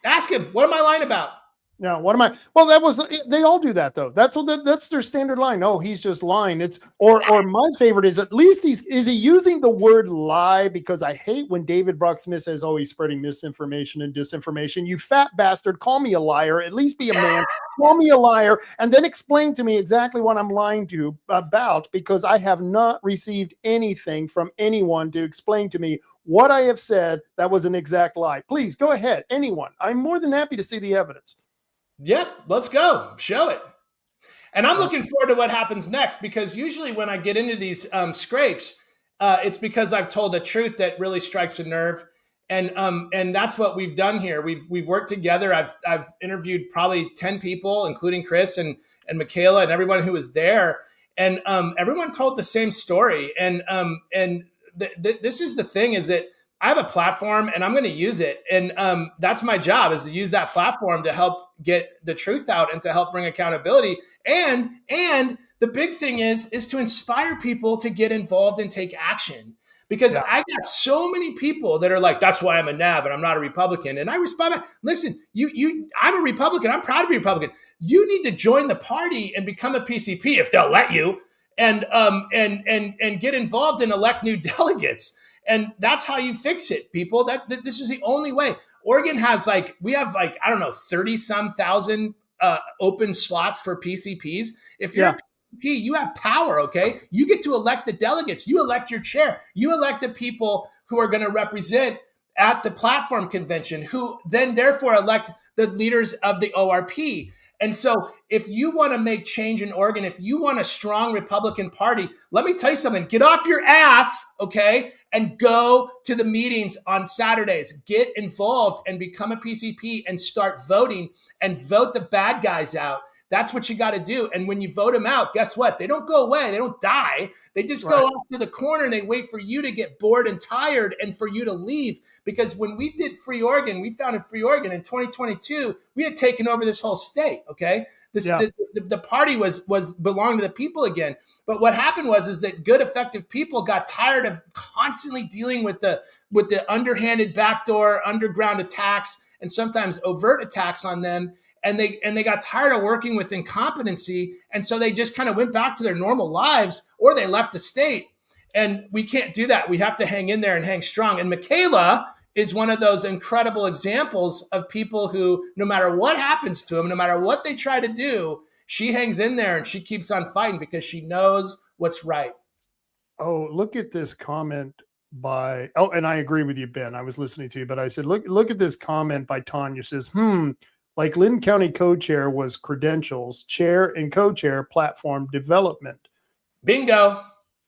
ask him, what am I lying about? Yeah, what am I? Well, they all do that though. That's their standard line. Oh, he's just lying. Or my favorite is, at least is he using the word lie? Because I hate when David Brock Smith says, oh, he's spreading misinformation and disinformation. You fat bastard, call me a liar. At least be a man. Call me a liar, and then explain to me exactly what I'm lying to about, because I have not received anything from anyone to explain to me what I have said that was an exact lie. Please go ahead, anyone. I'm more than happy to see the evidence. Yep, let's go. Show it. And I'm looking forward to what happens next, because usually when I get into these scrapes, it's because I've told the truth that really strikes a nerve. And that's what we've done here. We've worked together. I've interviewed probably 10 people, including Chris and Michaela and everyone who was there. And everyone told the same story. And this is the thing, is that I have a platform and I'm going to use it. And that's my job, is to use that platform to help get the truth out and to help bring accountability. And the big thing is to inspire people to get involved and take action. Because I got so many people that are like, that's why I'm a NAV and I'm not a Republican. And I respond back, listen, I'm a Republican. I'm proud to be a Republican. You need to join the party and become a PCP if they'll let you, and get involved and elect new delegates. And that's how you fix it, people. That this is the only way. Oregon has we have 30 some thousand open slots for PCPs. If you're a PCP, you have power, okay? You get to elect the delegates. You elect your chair. You elect the people who are going to represent at the platform convention, who then therefore elect the leaders of the ORP. And so if you want to make change in Oregon, if you want a strong Republican Party, let me tell you something. Get off your ass, okay, and go to the meetings on Saturdays. Get involved and become a PCP and start voting and vote the bad guys out. That's what you got to do. And when you vote them out, guess what? They don't go away. They don't die. They just go off to the corner and they wait for you to get bored and tired and for you to leave. Because when we did Free Oregon, we founded Free Oregon in 2022, we had taken over this whole state, okay? The party was belonged to the people again. But what happened is that good, effective people got tired of constantly dealing with the underhanded, backdoor, underground attacks and sometimes overt attacks on them. And they got tired of working with incompetency. And so they just kind of went back to their normal lives, or they left the state. And we can't do that. We have to hang in there and hang strong. And Michaela is one of those incredible examples of people who, no matter what happens to them, no matter what they try to do, she hangs in there and she keeps on fighting because she knows what's right. Oh, look at this comment and I agree with you, Ben. I was listening to you, but I said, look at this comment by Tanya. Says, like Lynn County co-chair was credentials, chair and co-chair platform development. Bingo.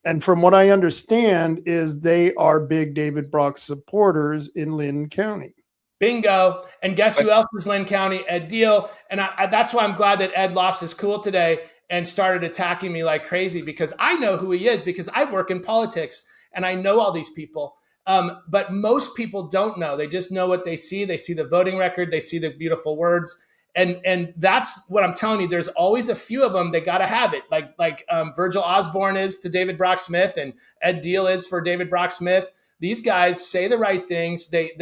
And from what I understand is they are big David Brock supporters in Lynn County. Bingo. And guess who else is Lynn County? Edtl. And that's why I'm glad that Ed lost his cool today and started attacking me like crazy, because I know who he is, because I work in politics and I know all these people. But most people don't know. They just know what they see. They see the voting record. They see the beautiful words. And that's what I'm telling you. There's always a few of them. They got to have it. Like Virgil Osborne is to David Brock Smith, and Edtl is for David Brock Smith. These guys say the right things. They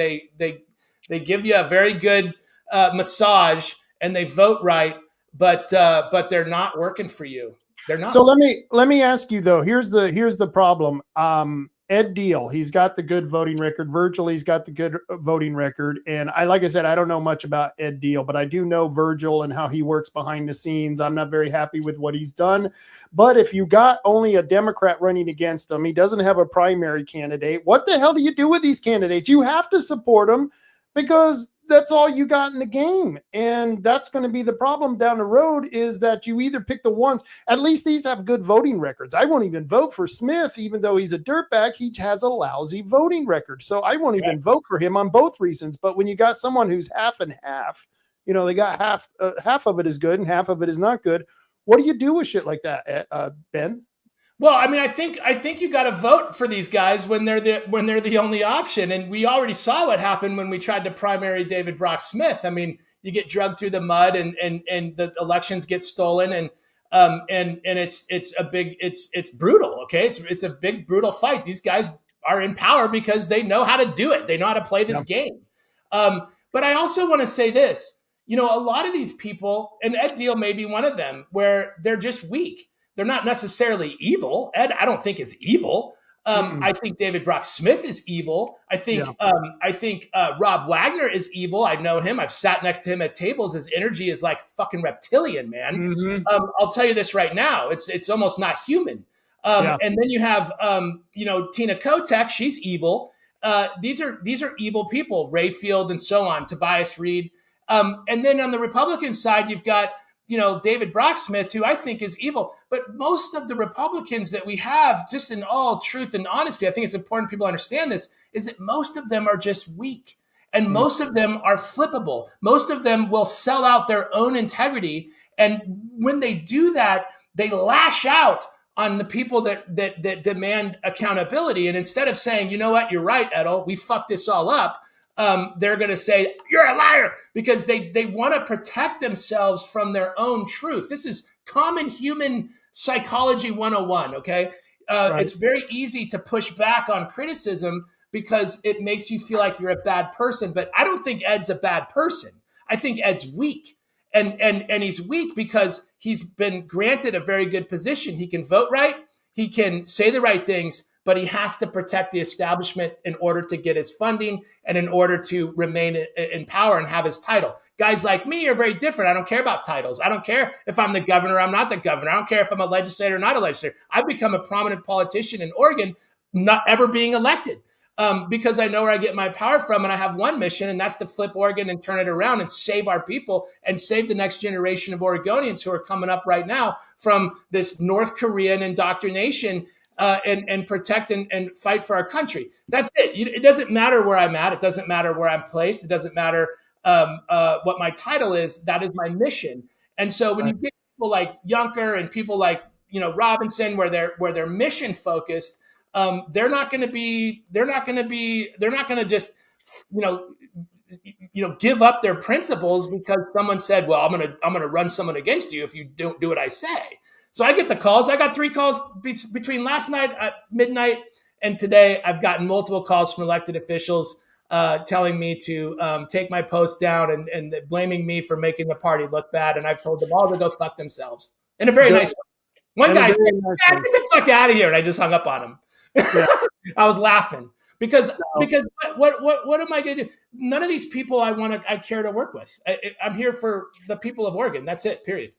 give you a very good massage, and they vote right, but they're not working for you. They're not. So let me ask you though. Here's the problem. Edtl, he's got the good voting record. Virgil, he's got the good voting record. And like I said, I don't know much about Edtl, but I do know Virgil and how he works behind the scenes. I'm not very happy with what he's done. But if you got only a Democrat running against him, he doesn't have a primary candidate. What the hell do you do with these candidates? You have to support them, because that's all you got in the game. And that's going to be the problem down the road, is that you either pick the ones, at least these have good voting records. I won't even vote for Smith, even though he's a dirtbag. He has a lousy voting record. So I won't even vote for him on both reasons. But when you got someone who's half and half, they got half of it is good and half of it is not good. What do you do with shit like that, Ben? Well, I mean, I think you got to vote for these guys when they're the only option. And we already saw what happened when we tried to primary David Brock Smith. I mean, you get drugged through the mud, and the elections get stolen, and it's brutal. Okay, it's a big brutal fight. These guys are in power because they know how to do it. They know how to play this game. But I also want to say this. A lot of these people, and Edtl may be one of them, where they're just weak. They're not necessarily evil. Ed, I don't think, is evil. I think David Brock Smith is evil. I think Rob Wagner is evil. I know him. I've sat next to him at tables. His energy is like fucking reptilian, man. Mm-hmm. I'll tell you this right now. It's almost not human. And then you have Tina Kotek. She's evil. These are evil people. Rayfield and so on. Tobias Reed. And then on the Republican side, you've got David Brock Smith, who I think is evil. But most of the Republicans that we have, just in all truth and honesty, I think it's important people understand this, is that most of them are just weak. And most of them are flippable. Most of them will sell out their own integrity. And when they do that, they lash out on the people that demand accountability. And instead of saying, you know what, you're right, Edtl, we fucked this all up, they're going to say, you're a liar, because they want to protect themselves from their own truth. This is common human psychology 101, okay? Right. It's very easy to push back on criticism because it makes you feel like you're a bad person. But I don't think Ed's a bad person. I think Ed's weak. And he's weak because he's been granted a very good position. He can vote right. He can say the right things, but he has to protect the establishment in order to get his funding and in order to remain in power and have his title. Guys like me are very different. I don't care about titles. I don't care if I'm the governor or I'm not the governor. I don't care if I'm a legislator or not a legislator. I've become a prominent politician in Oregon, not ever being elected. Because I know where I get my power from, and I have one mission, and that's to flip Oregon and turn it around and save our people and save the next generation of Oregonians who are coming up right now from this North Korean indoctrination, and protect and fight for our country. That's it. It doesn't matter where I'm at. It doesn't matter where I'm placed. It doesn't matter what my title is. That is my mission. And so when you get people like Yunker and people like Robinson, where they're mission focused, they're not going to just give up their principles because someone said, well, I'm going to run someone against you if you don't do what I say. So I get the calls. I got 3 calls between last night at midnight and today. I've gotten multiple calls from elected officials telling me to take my post down and blaming me for making the party look bad. And I've told them all to go fuck themselves in a very nice way. One guy said, get the fuck out of here. And I just hung up on him. Yeah. I was laughing because what am I going to do? None of these people I care to work with. I'm here for the people of Oregon. That's it, period.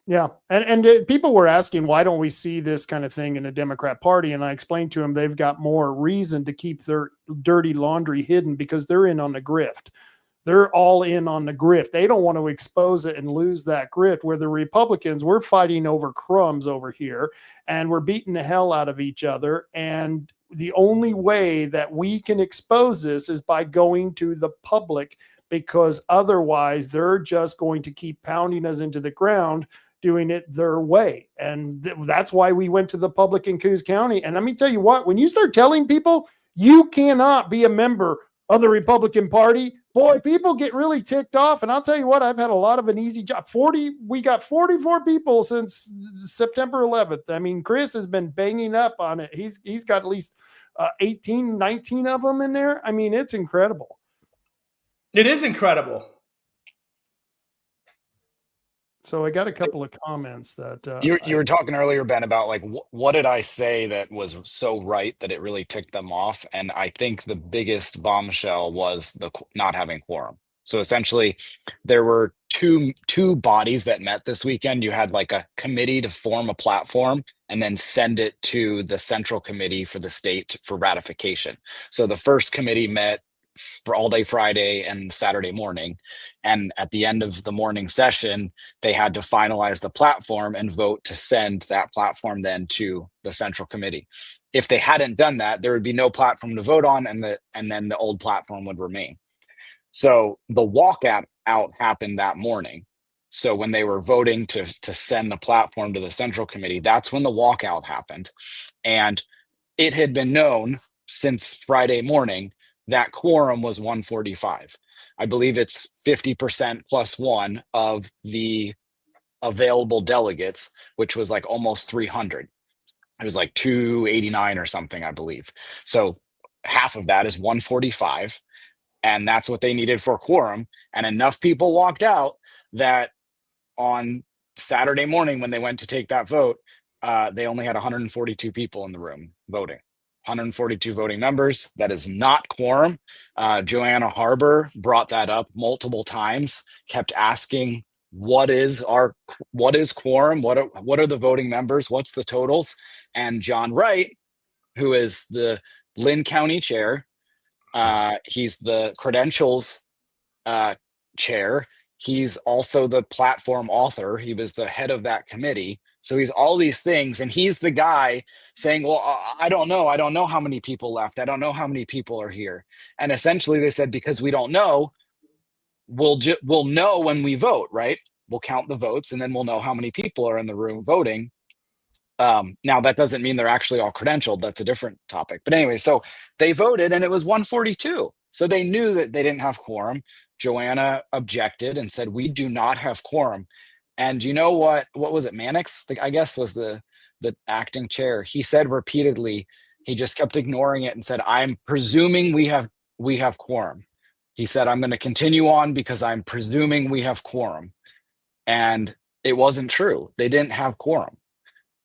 Yeah. And people were asking, why don't we see this kind of thing in the Democrat Party? And I explained to them, they've got more reason to keep their dirty laundry hidden because they're in on the grift. They're all in on the grift. They don't want to expose it and lose that grift. Where the Republicans, we're fighting over crumbs over here, and we're beating the hell out of each other. And the only way that we can expose this is by going to the public, because otherwise they're just going to keep pounding us into the ground, doing it their way. And that's why we went to the public in Coos County. And let me tell you what, when you start telling people you cannot be a member of the Republican Party, boy, people get really ticked off. And I'll tell you what, I've had a lot of an easy job. We got 44 people since September 11th. I mean, Chris has been banging up on it. He's got at least 18, 19 of them in there. I mean, it's incredible. It is incredible. So I got a couple of comments that you were talking earlier, Ben, about like what did I say that was so right that it really ticked them off? And I think the biggest bombshell was the not having quorum. So essentially, there were two bodies that met this weekend. You had like a committee to form a platform and then send it to the central committee for the state for ratification. So the first committee met for all day Friday and Saturday morning. And at the end of the morning session, they had to finalize the platform and vote to send that platform then to the central committee. If they hadn't done that, there would be no platform to vote on, and then the old platform would remain. So the walkout happened that morning. So when they were voting to send the platform to the central committee, that's when the walkout happened. And it had been known since Friday morning that quorum was 145. I believe it's 50% plus one of the available delegates, which was like almost 300. It was like 289 or something, I believe. So half of that is 145. And that's what they needed for quorum. And enough people walked out that on Saturday morning, when they went to take that vote, they only had 142 people in the room voting. 142 voting members. That is not quorum. Joanna Harbor brought that up multiple times, kept asking, what is quorum? What are the voting members? What's the totals? And John Wright, who is the Lynn County chair, he's the credentials chair. He's also the platform author. He was the head of that committee. So he's all these things. And he's the guy saying, well, I don't know. I don't know how many people left. I don't know how many people are here. And essentially they said, because we don't know, we'll know when we vote, right? We'll count the votes and then we'll know how many people are in the room voting. Now that doesn't mean they're actually all credentialed. That's a different topic. But anyway, so they voted and it was 142. So they knew that they didn't have quorum. Joanna objected and said, we do not have quorum. And you know what was it? Mannix, I guess, was the acting chair. He said repeatedly, he just kept ignoring it and said, I'm presuming we have quorum. He said, I'm going to continue on because I'm presuming we have quorum. And it wasn't true. They didn't have quorum.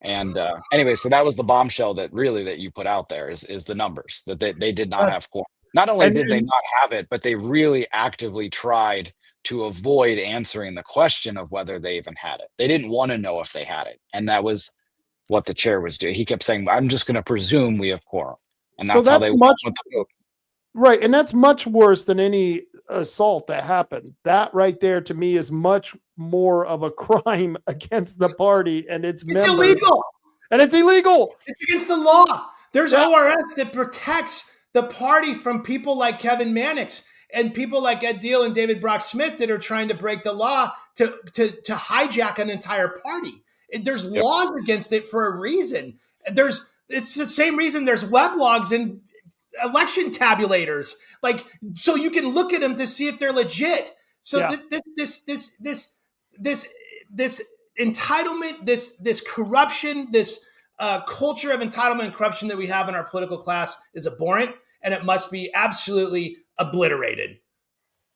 And anyway, so that was the bombshell that you put out there is the numbers that they did not have quorum. Not only did they not have it, but they really actively tried to avoid answering the question of whether they even had it. They didn't want to know if they had it. And that was what the chair was doing. He kept saying, I'm just going to presume we have quorum. And that's how they went with the vote. Right. And that's much worse than any assault that happened. That right there to me is much more of a crime against the party and its members. It's illegal. And it's illegal. It's against the law. There's ORS that protects the party from people like Kevin Mannix and people like Edtl and David Brock Smith that are trying to break the law to hijack an entire party. There's laws against it for a reason. It's the same reason there's weblogs and election tabulators, like, so you can look at them to see if they're legit. So this entitlement, this corruption, this culture of entitlement and corruption that we have in our political class is abhorrent, and it must be absolutely obliterated.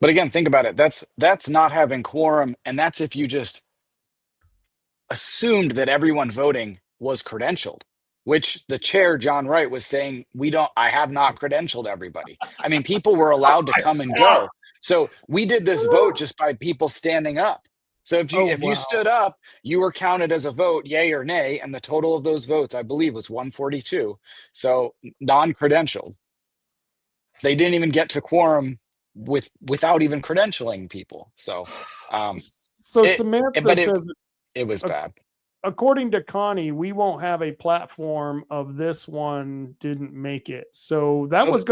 But again, think about it. That's not having quorum, and that's if you just assumed that everyone voting was credentialed, which the chair, John Wright, was saying, I have not credentialed everybody. I mean, people were allowed to come and go. So we did this vote just by people standing up. So if you stood up, you were counted as a vote, yay or nay, and the total of those votes, I believe, was 142. So non-credentialed. They didn't even get to quorum without even credentialing people. So Samantha says it was bad. According to Connie, we won't have a platform of this one didn't make it. So that was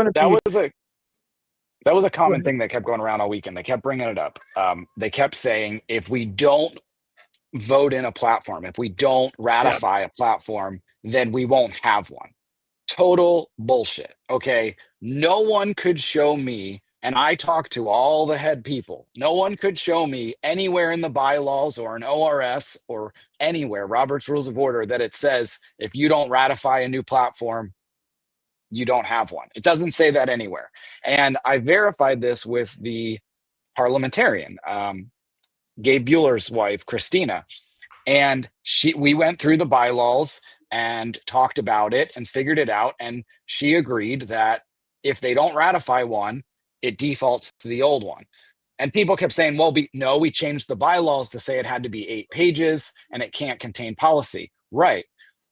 a common thing that kept going around all weekend. They kept bringing it up. They kept saying, if we don't vote in a platform, if we don't ratify a platform, then we won't have one. Total bullshit. Okay. No one could show me, and I talked to all the head people, no one could show me anywhere in the bylaws or an ORS or anywhere, Robert's Rules of Order, that it says if you don't ratify a new platform, you don't have one. It doesn't say that anywhere. And I verified this with the parliamentarian, Gabe Bueller's wife, Christina. And we went through the bylaws and talked about it and figured it out. And she agreed that if they don't ratify one, it defaults to the old one. And people kept saying, well, we changed the bylaws to say it had to be 8 pages and it can't contain policy. Right.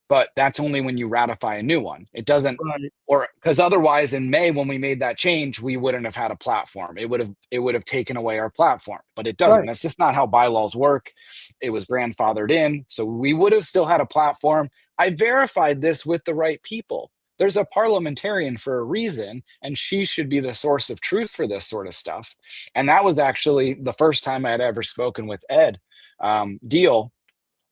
But that's only when you ratify a new one. It doesn't, or because otherwise in May, when we made that change, we wouldn't have had a platform. It would have taken away our platform, but it doesn't. That's just not how bylaws work. It was grandfathered in. So we would have still had a platform. I verified this with the right people. There's a parliamentarian for a reason, and she should be the source of truth for this sort of stuff. And that was actually the first time I had ever spoken with Edtl.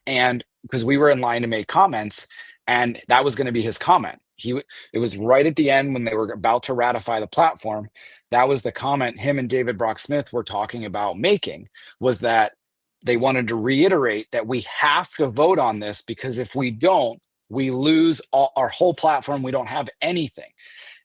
And because we were in line to make comments, and that was going to be his comment. It was right at the end when they were about to ratify the platform. That was the comment him and David Brock Smith were talking about making, was that they wanted to reiterate that we have to vote on this, because if we don't, we lose our whole platform. We don't have anything.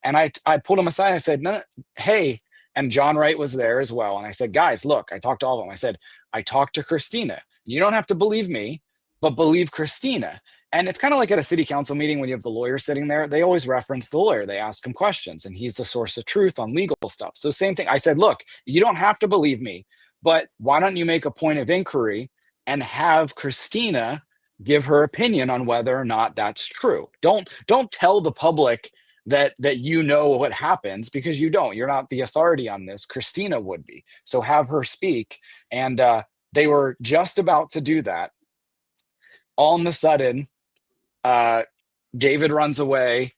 And I pulled him aside. I said, no, hey, and John Wright was there as well. And I said, guys, look, I talked to all of them. I said, I talked to Christina. You don't have to believe me, but believe Christina. And it's kind of like at a city council meeting when you have the lawyer sitting there, they always reference the lawyer. They ask him questions and he's the source of truth on legal stuff. So same thing. I said, look, you don't have to believe me, but why don't you make a point of inquiry and have Christina give her opinion on whether or not that's true. Don't tell the public that you know what happens, because you don't. You're not the authority on this. Christina would be. So have her speak. And they were just about to do that. All of a sudden, David runs away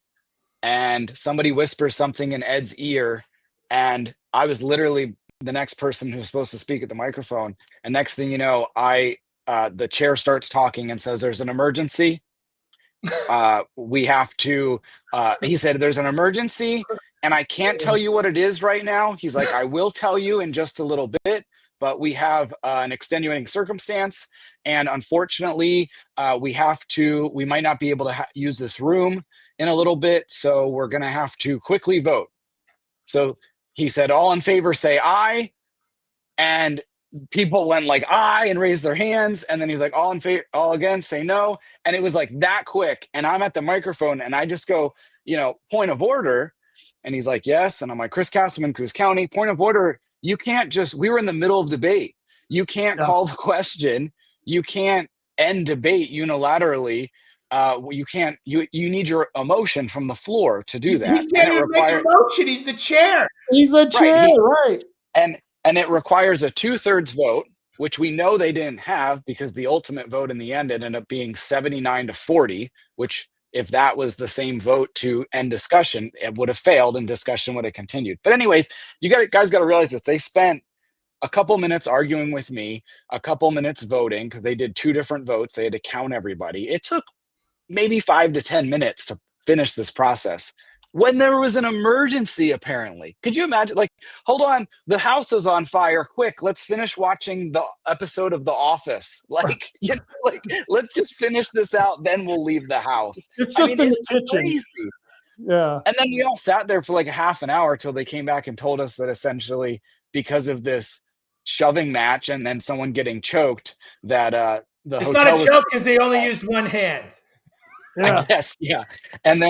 and somebody whispers something in Ed's ear. And I was literally the next person who was supposed to speak at the microphone. And next thing you know, the chair starts talking and says, there's an emergency. We have to, he said, there's an emergency and I can't tell you what it is right now. He's like, I will tell you in just a little bit, but we have an extenuating circumstance. And unfortunately, we might not be able to use this room in a little bit. So we're going to have to quickly vote. So he said, all in favor, say aye. And people went like aye and raised their hands, and then he's like all in favor, all against, say no. And it was like that quick, and I'm at the microphone and I just go, point of order. And he's like, yes. And I'm like, Chris Castleman, Coos County, point of order. You can't we were in the middle of debate. You can't call the question. You can't end debate unilaterally. You can't, you need your emotion from the floor to do that. He can't even make a motion. He's the chair. He's a chair, right? And it requires a 2/3 vote, which we know they didn't have because the ultimate vote in the end ended up being 79-40, which if that was the same vote to end discussion, it would have failed and discussion would have continued. But anyways, guys got to realize this. They spent a couple minutes arguing with me, a couple minutes voting because they did 2 different votes. They had to count everybody. It took maybe 5 to 10 minutes to finish this process. When there was an emergency, apparently. Could you imagine? Like, hold on, the house is on fire. Quick, let's finish watching the episode of The Office. Like, let's just finish this out, then we'll leave the house. It's just in the kitchen. Crazy. Yeah. And then we all sat there for like a half an hour till they came back and told us that essentially because of this shoving match and then someone getting choked, that it's not a choke because they only used one hand. Yeah. I guess, yeah. And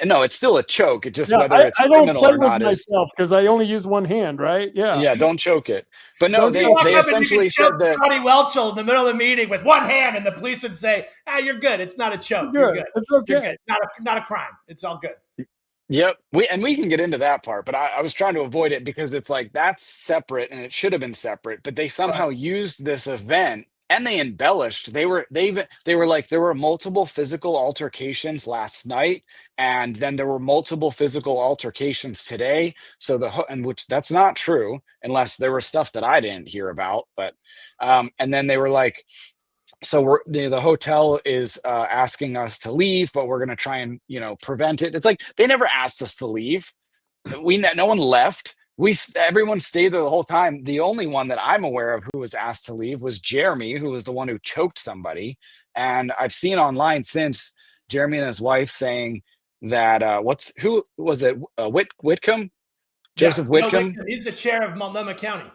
no, it's still a choke. It just whether it's criminal or not is myself because I only use one hand, right? Yeah. Yeah, don't choke it. But no, they essentially said that Johnny Welchel in the middle of the meeting with one hand, and the police would say, "You're good. It's not a choke. You're good. It's okay. You're good. Not a crime. It's all good." Yep. We can get into that part, but I was trying to avoid it because it's like that's separate and it should have been separate, but they somehow used this event and they embellished. They were like, there were multiple physical altercations last night, and then there were multiple physical altercations today. So which that's not true unless there was stuff that I didn't hear about. But and then they were like, so the hotel is asking us to leave, but we're going to try and prevent it. It's like they never asked us to leave. No one left. Everyone stayed there the whole time. The only one that I'm aware of who was asked to leave was Jeremy, who was the one who choked somebody. And I've seen online since Jeremy and his wife saying that who was it? Whitcomb, Joseph Whitcomb. He's the chair of Multnomah County.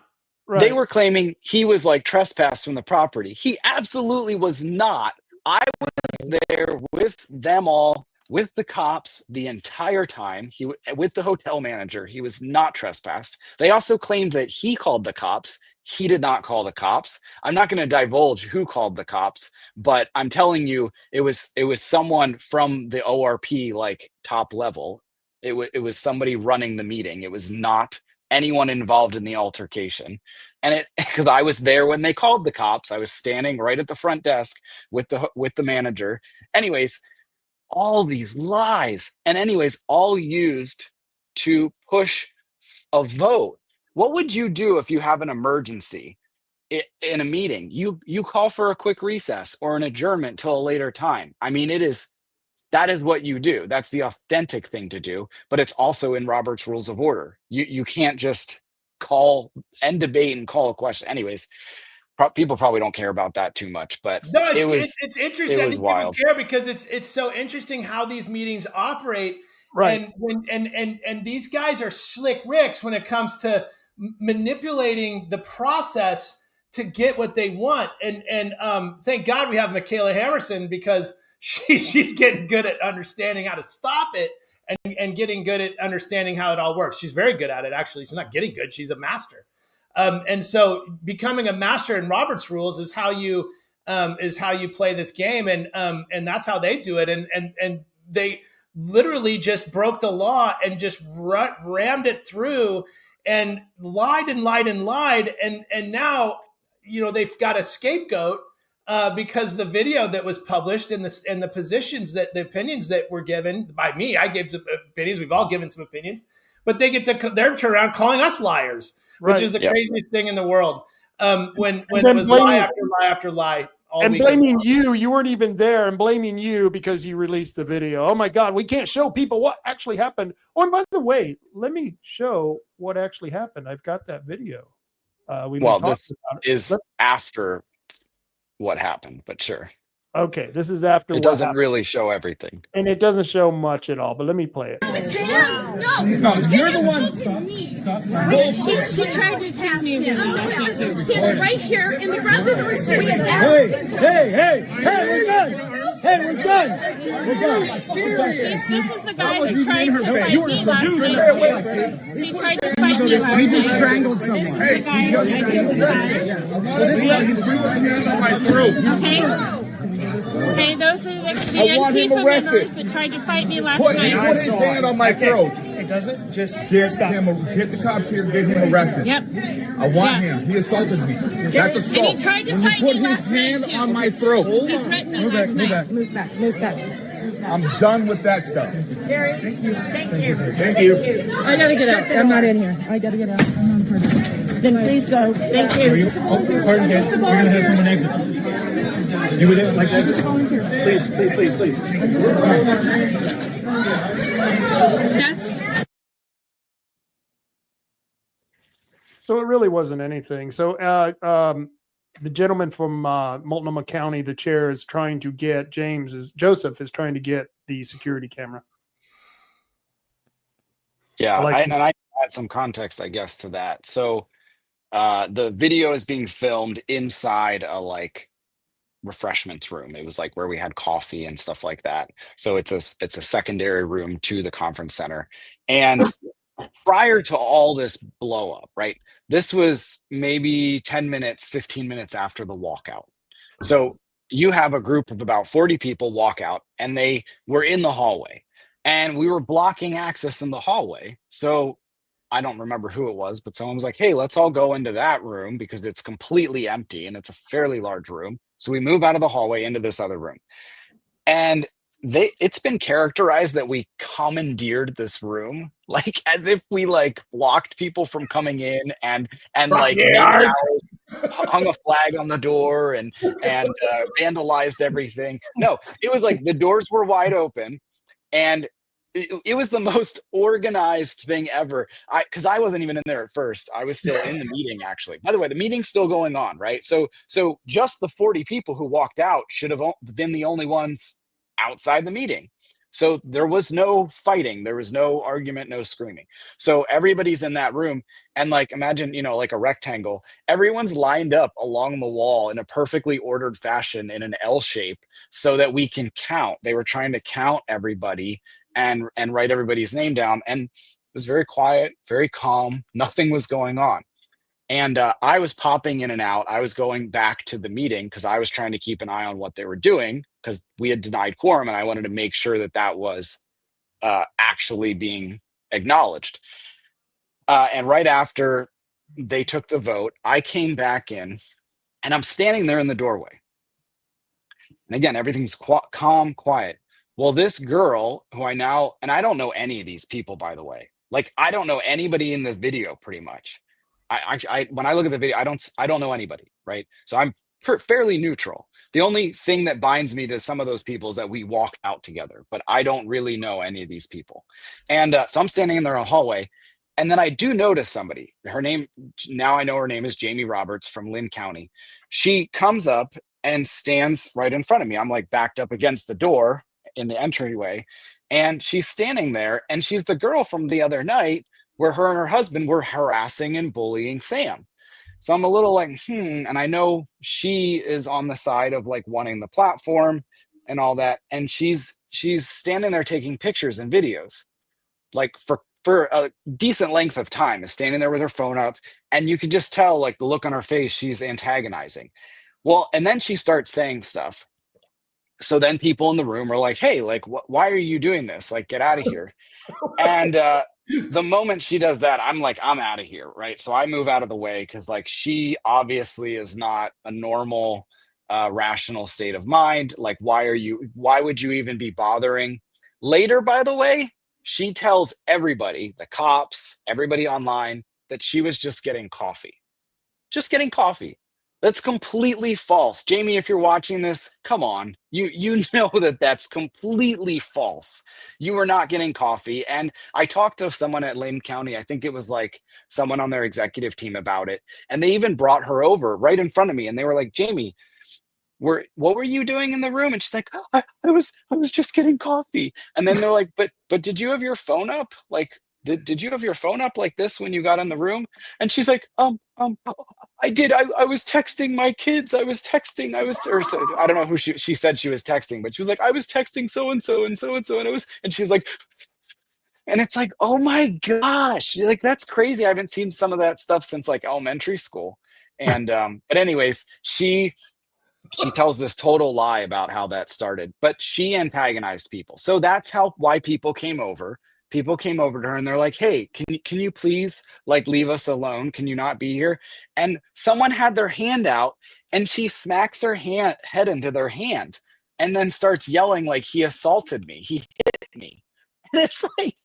Right. They were claiming he was like trespassed from the property. He absolutely was not. I was there with them all, with the cops the entire time. With the hotel manager. He was not trespassed. They also claimed that he called the cops. He did not call the cops. I'm not going to divulge who called the cops, but I'm telling you, it was someone from the ORP, like top level. It was somebody running the meeting. It was not anyone involved in the altercation. And because I was there when they called the cops. I was standing right at the front desk with the manager. Anyways, all these lies, and anyways, all used to push a vote. What would you do if you have an emergency in a meeting? You call for a quick recess or an adjournment till a later time. I mean, that is what you do. That's the authentic thing to do, but it's also in Robert's Rules of Order. You can't just end debate and call a question. Anyways, people probably don't care about that too much, but no, it's interesting. It was wild. People care because it's so interesting how these meetings operate. Right. And these guys are slick ricks when it comes to manipulating the process to get what they want. And thank God we have Michaela Hammerson, because she's getting good at understanding how to stop it and getting good at understanding how it all works. She's very good at it, actually. She's not getting good. She's a master. And so becoming a master in Robert's Rules is how you play this game. And that's how they do it. And they literally just broke the law and just rammed it through and lied. And now, they've got a scapegoat because the video that was published and the opinions that were given by me. I gave some opinions. We've all given some opinions, but they're turning around calling us liars, which is the craziest thing in the world. When it was lie after lie after lie all And weekend blaming long. you weren't even there, and blaming you because you released the video. Oh my God, we can't show people what actually happened. Oh, and by the way, let me show what actually happened. I've got that video. We've been Well, talking this about it. is after what happened, but sure. Okay, this is after It what doesn't happened. really show everything. And it doesn't show much at all, but let me play it. No, you're the one. Wait, she tried to accuse me of being standing right here in the ground. Hey, we're done. Hey, we're done. We're done. This is the guy who tried to fight me last night. He tried to fight me last night. He just strangled someone. This is the guy who On my throat. Okay, those are the I want him Antifa arrested. members that tried to fight me last Put night. his hand on my throat. It doesn't just Get the cops here, get him arrested. Yep. I want Yeah. him. He assaulted me. That's assault. And he tried to When fight you put me his last night, hand too. on my throat. He threatened me last night. Move back. I'm done with that stuff. Gary, thank you. Thank you. I gotta get out. I'm not in here. I gotta get out. I'm not part of it. Then please go. Thank you. Pardon, guys. We're gonna have someone exit. You would like that? Please. That's So it really wasn't anything. So the gentleman from Multnomah County, the chair, is trying to get Joseph is trying to get the security camera. Yeah, I like and I add some context, I guess, to that. So the video is being filmed inside a refreshments room. It was like where we had coffee and stuff like that. So it's a secondary room to the conference center. And prior to all this blow up, right? This was maybe 10 minutes, 15 minutes after the walkout. So you have a group of about 40 people walk out, and they were in the hallway, and we were blocking access in the hallway. So I don't remember who it was, but someone was like, hey, let's all go into that room because it's completely empty and it's a fairly large room. So we move out of the hallway into this other room. And it's been characterized that we commandeered this room, like as if we blocked people from coming in and made ours, hung a flag on the door and vandalized everything. No, it was like the doors were wide open, and it was the most organized thing ever. Because I wasn't even in there at first. I was still in the meeting, actually. By the way, the meeting's still going on, right? So just the 40 people who walked out should have been the only ones outside the meeting. So there was no fighting, there was no argument, no screaming. So everybody's in that room, and imagine, like a rectangle, everyone's lined up along the wall in a perfectly ordered fashion in an L shape so that we can count. They were trying to count everybody and write everybody's name down, and it was very quiet, very calm, nothing was going on. And I was popping in and out. I was going back to the meeting because I was trying to keep an eye on what they were doing, because we had denied quorum, and I wanted to make sure that was actually being acknowledged. And right after they took the vote, I came back in, and I'm standing there in the doorway. And again, everything's calm, quiet. Well, this girl who and I don't know any of these people, by the way. I don't know anybody in the video pretty much. I when I look at the video, I don't know anybody, right? So I'm fairly neutral. The only thing that binds me to some of those people is that we walked out together, but I don't really know any of these people. And so I'm standing in there in a hallway, and then I do notice somebody. Her name, now I know her name is Jamie Roberts from Lynn County. She comes up and stands right in front of me. I'm backed up against the door in the entryway, and she's standing there, and she's the girl from the other night where her and her husband were harassing and bullying Sam. So I'm a little and I know she is on the side of wanting the platform and all that. And she's standing there taking pictures and videos, for a decent length of time, is standing there with her phone up. And you could just tell, the look on her face, she's antagonizing. Well, and then she starts saying stuff. So then people in the room are like, hey, why are you doing this? Get out of here. And the moment she does that, I'm out of here, right? So I move out of the way because she obviously is not a normal, rational state of mind. Why would you even be bothering? Later, by the way, she tells everybody, the cops, everybody online, that she was just getting coffee. Just getting coffee. That's completely false. Jamie, if you're watching this, come on. You know that that's completely false. You were not getting coffee. And I talked to someone at Lane County, I think it was like someone on their executive team about it. And they even brought her over right in front of me. And they were like, Jamie, what were you doing in the room? And she's like, oh, I was just getting coffee. And then they're like, but did you have your phone up? Like, did you have your phone up like this when you got in the room? And she's like, I did. I was texting my kids. I don't know who she said she was texting, but she was like, I was texting so and so and so and so, and she's like, and it's like, oh my gosh, like that's crazy. I haven't seen some of that stuff since like elementary school. And but anyways, she tells this total lie about how that started, but she antagonized people. So that's why people came over. People came over to her and they're like, hey, can you please like leave us alone? Can you not be here? And someone had their hand out and she smacks her head into their hand and then starts yelling like he assaulted me. He hit me. And it's like,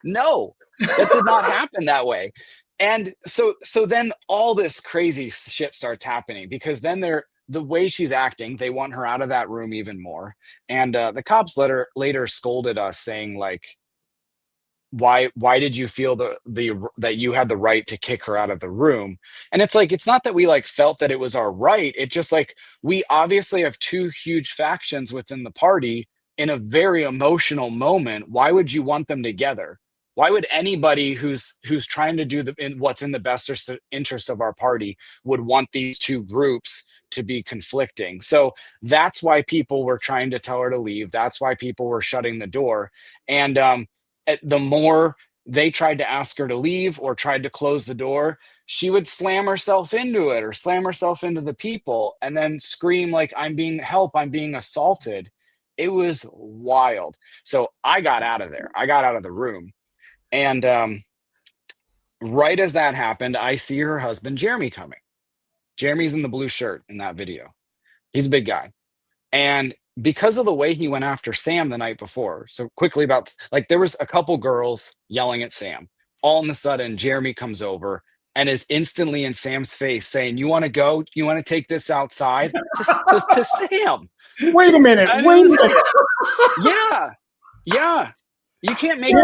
no, that did not happen that way. And so then all this crazy shit starts happening because then the way she's acting, they want her out of that room even more. And the cops later scolded us saying like, why did you feel that you had the right to kick her out of the room? And it's like, it's not that we like felt that it was our right. It just like, we obviously have two huge factions within the party in a very emotional moment. Why would you want them together? Why would anybody who's trying to do what's in the best interest of our party would want these two groups to be conflicting? So that's why people were trying to tell her to leave. That's why people were shutting the door. And the more they tried to ask her to leave or tried to close the door, she would slam herself into it or slam herself into the people and then scream like, I'm being assaulted. It was wild. So I got out of there. I got out of the room. And right as that happened, I see her husband, Jeremy, coming. Jeremy's in the blue shirt in that video. He's a big guy. And because of the way he went after Sam the night before, so quickly there was a couple girls yelling at Sam. All of a sudden, Jeremy comes over and is instantly in Sam's face saying, you want to go? You want to take this outside? to Sam. Wait a minute. Yeah. You can't make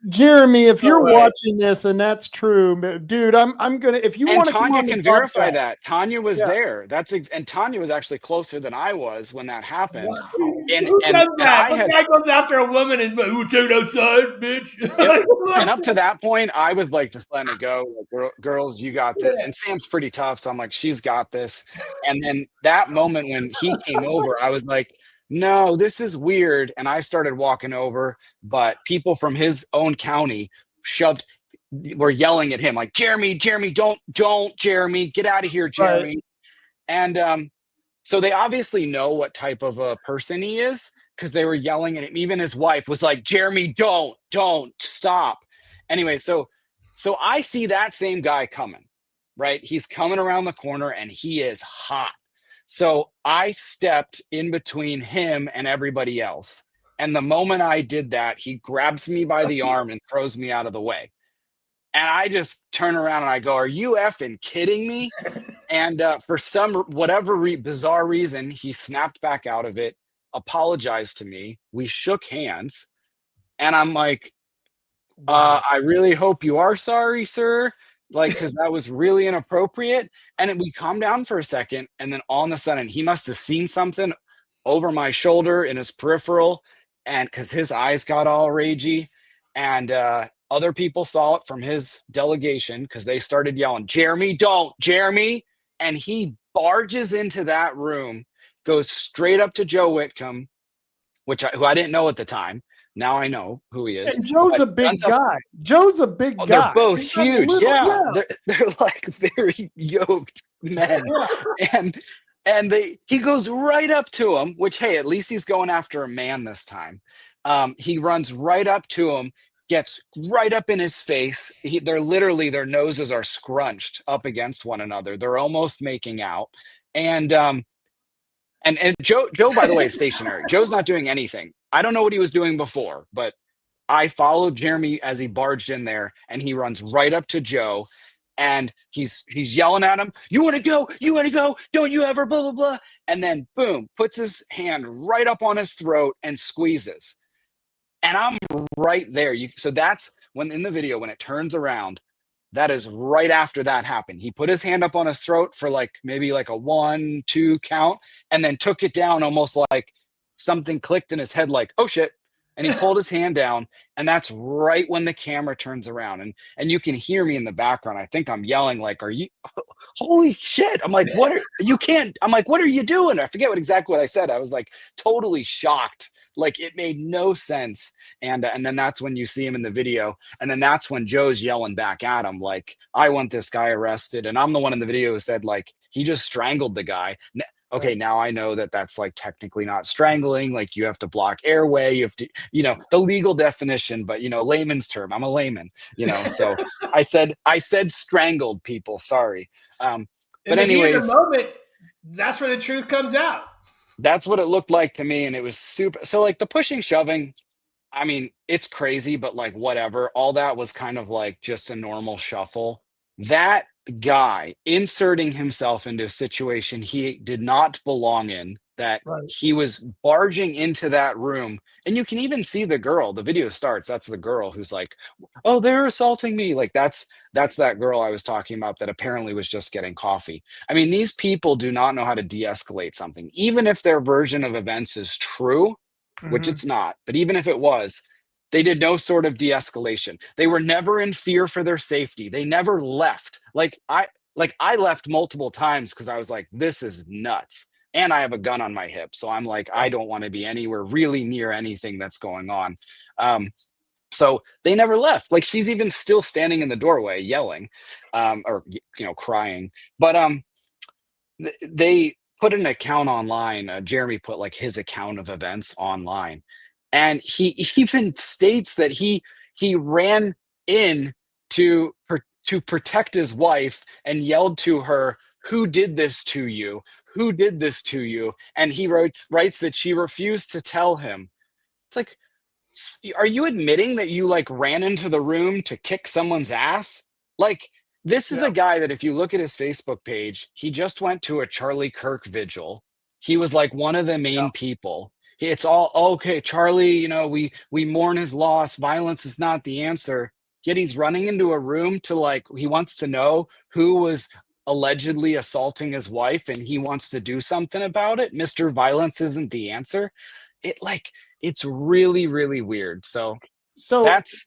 Jeremy, if you're watching this and that's true, dude, I'm gonna. If you want to, Tanya can verify that. Tanya was there. And Tanya was actually closer than I was when that happened. Wow. And guy goes after a woman and we'll take it outside, bitch. Yep. And up to that point, I was like, just letting it go. Like, girls, you got this. And Sam's pretty tough, so I'm like, she's got this. And then that moment when he came over, I was like, no, this is weird. And I started walking over, but people from his own county were yelling at him like, Jeremy, don't, Jeremy, get out of here, Jeremy. Right. And so they obviously know what type of a person he is because they were yelling at him. Even his wife was like, Jeremy, don't stop. Anyway, so I see that same guy coming, right? He's coming around the corner and he is hot. So I stepped in between him and everybody else. And the moment I did that, he grabs me by the arm and throws me out of the way. And I just turn around and I go, are you effing kidding me? And for some bizarre reason, he snapped back out of it, apologized to me. We shook hands. And I'm like, I really hope you are sorry, sir. Like, because that was really inappropriate. And we calmed down for a second. And then all of a sudden, he must have seen something over my shoulder in his peripheral. And because his eyes got all ragey. And other people saw it from his delegation because they started yelling, Jeremy, don't, Jeremy. And he barges into that room, goes straight up to Joe Whitcomb, who I didn't know at the time. Now I know who he is. And Joe's a big guy. Joe's a big guy. They're both huge. Yeah. They're like very yoked men. And he goes right up to him, which, hey, at least he's going after a man this time. He runs right up to him, gets right up in his face. Their noses are scrunched up against one another. They're almost making out. And Joe, by the way, is stationary. Joe's not doing anything. I don't know what he was doing before, but I followed Jeremy as he barged in there, and he runs right up to Joe, and he's yelling at him, you want to go, don't you ever, blah blah blah, and then boom, puts his hand right up on his throat and squeezes, and I'm right there. So that's when in the video, when it turns around, that is right after that happened. He put his hand up on his throat for like maybe like a 1-2 count, and then took it down almost like something clicked in his head, like, oh shit. And he pulled his hand down, and that's right when the camera turns around. And you can hear me in the background. I think I'm yelling, like, are you, holy shit. I'm like, I'm like, what are you doing? I forget exactly what I said. I was like totally shocked. Like it made no sense. And then that's when you see him in the video. And then that's when Joe's yelling back at him, like, I want this guy arrested. And I'm the one in the video who said, like, he just strangled the guy. Okay, now I know that that's like technically not strangling. Like you have to block airway. You have to, the legal definition, but layman's term. I'm a layman, So I said strangled people. Sorry. But anyways, the moment, that's where the truth comes out. That's what it looked like to me, and it was super. So like the pushing, shoving, I mean, it's crazy, but like whatever. All that was kind of like just a normal shuffle. That guy inserting himself into a situation he did not belong in, that he was barging into that room, and you can even see the girl. The video starts, that's the girl who's like, oh, they're assaulting me. Like that's that girl I was talking about that apparently was just getting coffee. I mean, these people do not know how to de-escalate something, even if their version of events is true, which it's not, but even if it was, they did no sort of de-escalation. They were never in fear for their safety. They never left. Like I left multiple times because I was like, this is nuts. And I have a gun on my hip. So I'm like, I don't want to be anywhere really near anything that's going on. So they never left. Like she's even still standing in the doorway yelling, or crying. But they put an account online. Jeremy put like his account of events online. And he even states that he ran in to protect his wife and yelled to her, who did this to you? Who did this to you? And he writes that she refused to tell him. It's like, are you admitting that you like ran into the room to kick someone's ass? Like, this is a guy that if you look at his Facebook page, he just went to a Charlie Kirk vigil. He was like one of the main people. It's all okay, Charlie, we mourn his loss. Violence is not the answer. Yet he's running into a room to like, he wants to know who was allegedly assaulting his wife and he wants to do something about it. Mr. Violence isn't the answer. It's really, really weird. So that's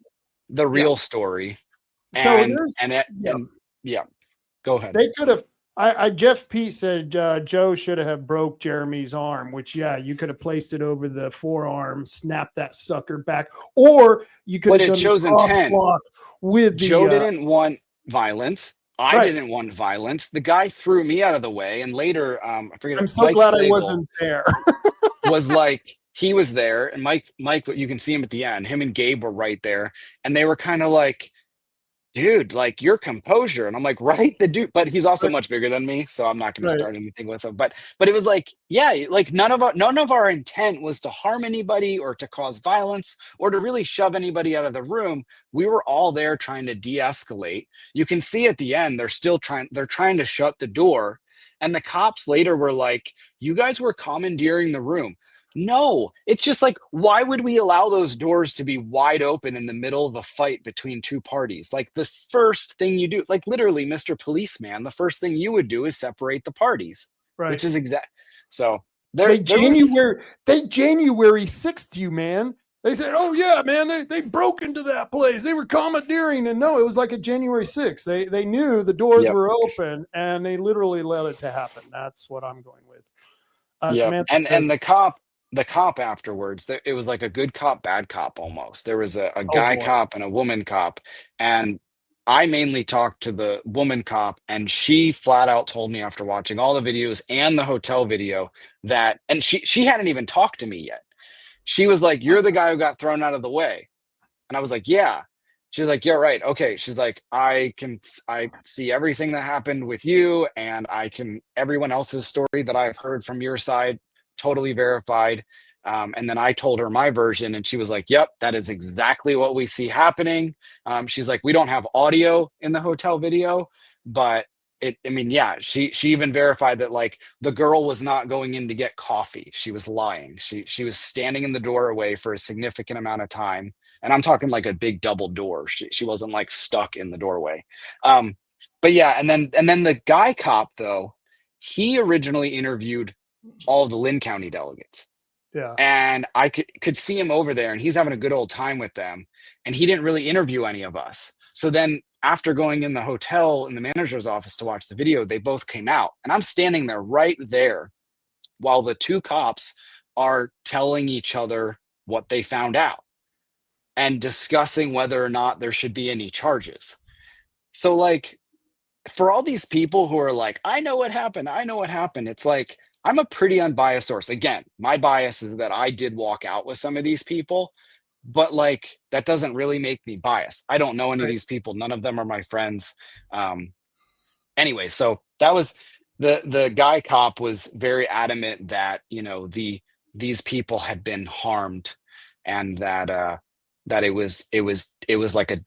the real story. Go ahead. They could have. Jeff P said Joe should have broke Jeremy's arm, which you could have placed it over the forearm, snapped that sucker back, or you could. But it shows intent. With Joe didn't want violence. I didn't want violence. The guy threw me out of the way, and later, I forget. I'm so glad I wasn't there. Was like he was there, and Mike, you can see him at the end. Him and Gabe were right there, and they were kind of like, dude, like your composure. And I'm like, right, the dude, but he's also much bigger than me, so I'm not going to start anything with him. But it was like, like none of our intent was to harm anybody or to cause violence or to really shove anybody out of the room. We were all there trying to de-escalate. You can see at the end, they're trying to shut the door. And the cops later were like, you guys were commandeering the room. No, it's just like, why would we allow those doors to be wide open in the middle of a fight between two parties? Like the first thing you do, like literally, Mr. Policeman, the first thing you would do is separate the parties, which is exact. So they January 6th you, man. They said, oh yeah, man, they broke into that place. They were commandeering. And no, it was like a January 6th. They knew the doors were open and they literally let it to happen. That's what I'm going with. And the cop afterwards, it was like a good cop, bad cop almost. There was a guy cop and a woman cop. And I mainly talked to the woman cop, and she flat out told me after watching all the videos and the hotel video that, and she hadn't even talked to me yet. She was like, you're the guy who got thrown out of the way. And I was like, yeah. She's like, yeah, right. Okay. She's like, I see everything that happened with you, and everyone else's story that I've heard from your side, totally verified. And then I told her my version, and she was like, yep, that is exactly what we see happening. She's like, we don't have audio in the hotel video, but she even verified that like the girl was not going in to get coffee. She was lying. She was standing in the doorway for a significant amount of time. And I'm talking like a big double door. She wasn't like stuck in the doorway. But yeah, and then the guy cop though, he originally interviewed all of the Lynn County delegates. Yeah. And I could see him over there, and he's having a good old time with them. And he didn't really interview any of us. So then after going in the hotel in the manager's office to watch the video, they both came out. And I'm standing there right there while the two cops are telling each other what they found out and discussing whether or not there should be any charges. So like, for all these people who are like, I know what happened, it's like, I'm a pretty unbiased source. Again, my bias is that I did walk out with some of these people, but like, that doesn't really make me biased. I don't know any of these people. None of them are my friends. Anyway, so that was the guy cop was very adamant that, you know, these people had been harmed, and that it was like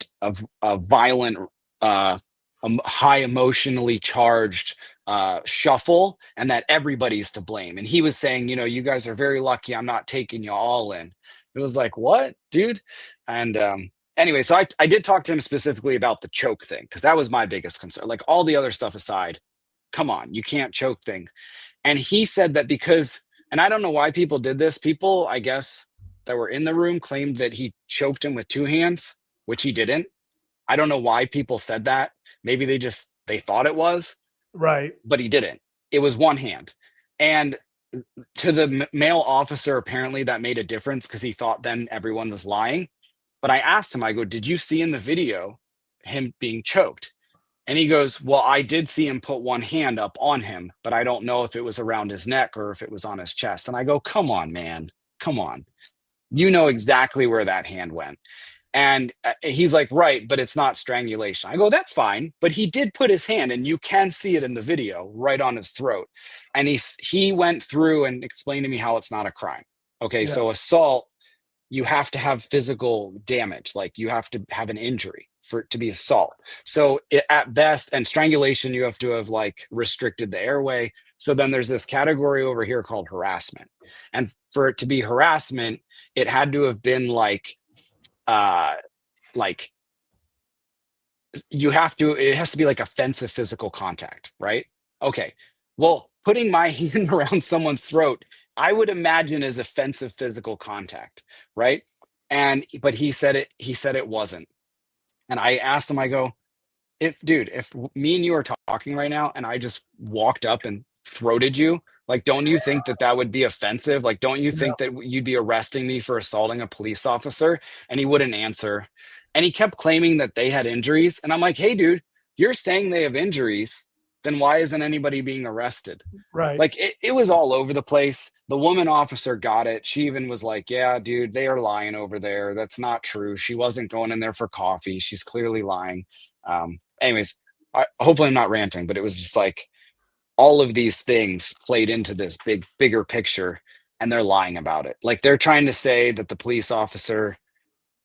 a violent, high emotionally charged shuffle, and that everybody's to blame. And he was saying, you know, you guys are very lucky I'm not taking you all in. It was like, what, dude? And anyway, so I did talk to him specifically about the choke thing, because that was my biggest concern. Like, all the other stuff aside, come on, you can't choke things. And he said that because, and I don't know why people did this, people, I guess, that were in the room claimed that he choked him with two hands, which he didn't. I don't know why people said that. Maybe they thought it was. Right. But he didn't. It was one hand. And to the male officer, apparently that made a difference, because he thought then everyone was lying. But I asked him, I go, did you see in the video him being choked? And he goes, well, I did see him put one hand up on him, but I don't know if it was around his neck or if it was on his chest. And I go, come on, man. Come on. You know exactly where that hand went. And he's like, right, but it's not strangulation. I go, that's fine. But he did put his hand, and you can see it in the video, right on his throat. And he went through and explained to me how it's not a crime. Okay, so assault, you have to have physical damage. Like, you have to have an injury for it to be assault. So at best, and strangulation, you have to have like restricted the airway. So then there's this category over here called harassment. And for it to be harassment, it had to have been like it has to be like offensive physical contact, right? Okay. Well, putting my hand around someone's throat, I would imagine is offensive physical contact, right? But he said it wasn't. And I asked him, I go, if me and you are talking right now and I just walked up and throated you, like, don't you think that would be offensive? Like, don't you think that you'd be arresting me for assaulting a police officer? And he wouldn't answer. And he kept claiming that they had injuries. And I'm like, hey, dude, you're saying they have injuries. Then why isn't anybody being arrested? Right. Like, it was all over the place. The woman officer got it. She even was like, yeah, dude, they are lying over there. That's not true. She wasn't going in there for coffee. She's clearly lying. Anyways, hopefully I'm not ranting, but it was just like, all of these things played into this bigger picture, and they're lying about it. Like, they're trying to say that the police officer,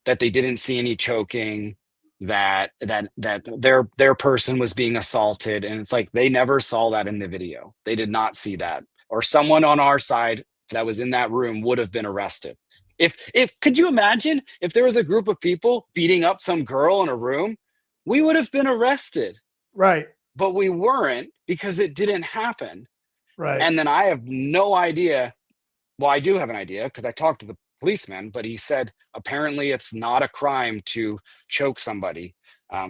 that they didn't see any choking, that their person was being assaulted. And it's like, they never saw that in the video. They did not see that. Or someone on our side that was in that room would have been arrested. If could you imagine if there was a group of people beating up some girl in a room, we would have been arrested. Right. But we weren't, because it didn't happen. Right. And then I have no idea. Well, I do have an idea, because I talked to the policeman, but he said apparently it's not a crime to choke somebody.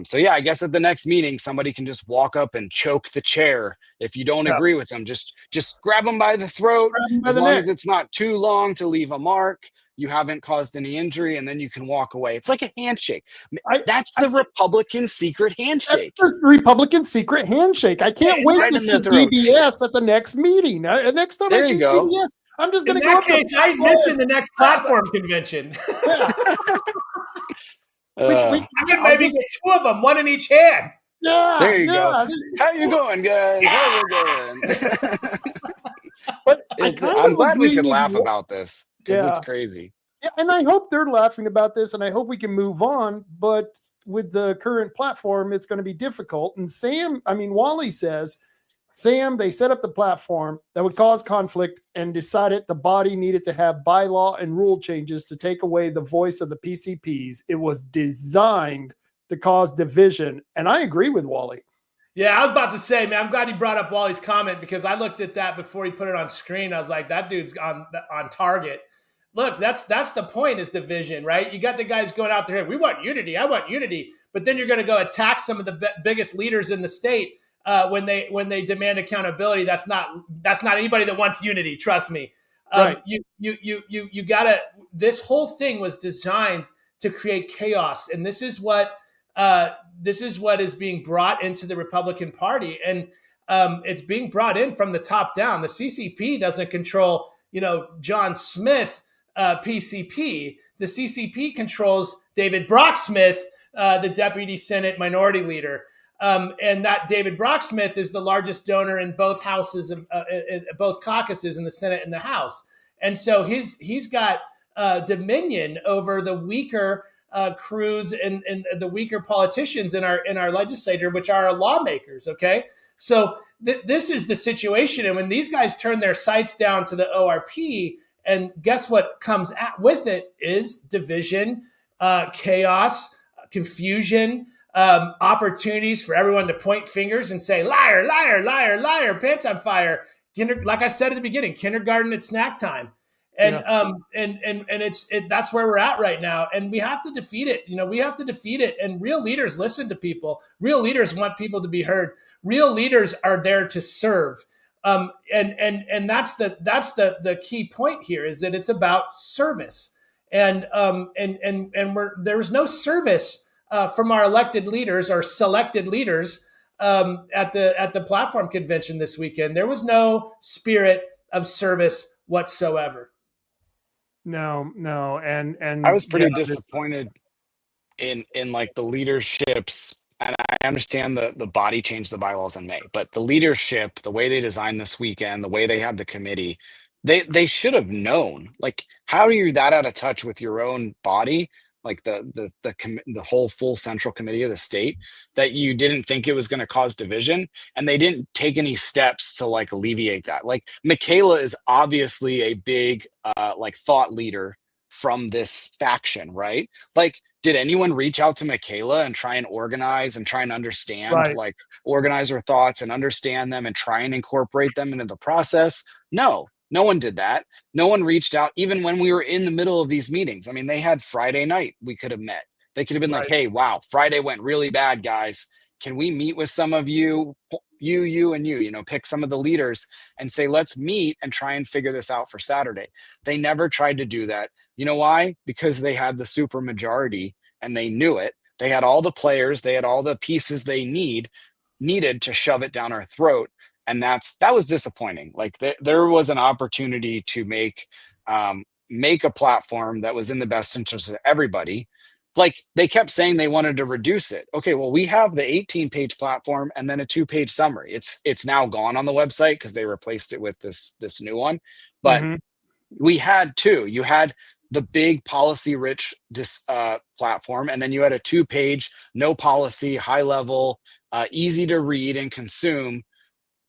So yeah, I guess at the next meeting, somebody can just walk up and choke the chair. If you don't agree with them, just grab them by the throat, as long as it's not too long to leave a mark. You haven't caused any injury, and then you can walk away. It's like a handshake. That's the Republican secret handshake. That's the Republican secret handshake. I can't wait right to see BBS at the next meeting. Next time I see BBS, I'm just going to go. In that case, I mention the next platform convention. I can maybe get two of them, one in each hand. Yeah, there you go. How you going, guys? How you going? But I'm glad we could laugh about this. because it's Yeah. crazy. Yeah, and I hope they're laughing about this, and I hope we can move on. But with the current platform, it's going to be difficult. And Wally says, Sam, they set up the platform that would cause conflict and decided the body needed to have bylaw and rule changes to take away the voice of the PCPs. It was designed to cause division. And I agree with Wally. Yeah, I was about to say, man, I'm glad you brought up Wally's comment, because I looked at that before he put it on screen. I was like, that dude's on target. Look, that's the point, is division, right? You got the guys going out there, we want unity, I want unity, but then you're going to go attack some of the biggest leaders in the state when they demand accountability. That's not anybody that wants unity. Trust me. Right. You gotta. This whole thing was designed to create chaos, and this is what is being brought into the Republican Party, and it's being brought in from the top down. The CCP doesn't control, John Smith, PCP. The CCP controls David Brocksmith, the Deputy Senate Minority Leader. And that David Brocksmith is the largest donor in both houses, both caucuses in the Senate and the House. And so he's got dominion over the weaker crews and the weaker politicians in our legislature, which are our lawmakers. Okay, so this is the situation. And when these guys turn their sights down to the ORP, and guess what comes with it is division, chaos, confusion. Opportunities for everyone to point fingers and say, liar, liar, liar, liar, pants on fire. Like I said at the beginning, kindergarten at snack time. And that's where we're at right now. And we have to defeat it. We have to defeat it. And real leaders listen to people. Real leaders want people to be heard. Real leaders are there to serve. And that's the key point here, is that it's about service. And there's no service from our elected leaders or selected leaders at the platform convention this weekend. There was no spirit of service whatsoever. No, and I was pretty disappointed in like the leaderships, and I understand the body changed the bylaws in May, but the leadership, the way they designed this weekend, the way they had the committee, they should have known. Like, how are you that out of touch with your own body? Like the whole full central committee of the state, that you didn't think it was going to cause division, and they didn't take any steps to like alleviate that. Like, Michaela is obviously a big like thought leader from this faction, right? Like, did anyone reach out to Michaela and try and organize and try and understand, Right. like organize her thoughts and understand them and try and incorporate them into the process? No one did that. No one reached out, even when we were in the middle of these meetings. I mean, they had Friday night. We could have met. They could have been like, hey, wow, Friday went really bad, guys. Can we meet with some of you, and you, pick some of the leaders and say, let's meet and try and figure this out for Saturday. They never tried to do that. You know why? Because they had the super majority and they knew it. They had all the players. They had all the pieces they needed to shove it down our throat. And that was disappointing. Like, there was an opportunity to make a platform that was in the best interest of everybody. Like, they kept saying they wanted to reduce it. Okay, well, we have the 18-page platform and then a 2-page summary. It's now gone on the website because they replaced it with this new one. But we had two. You had the big policy-rich platform, and then you had a 2-page, no policy, high-level, easy to read and consume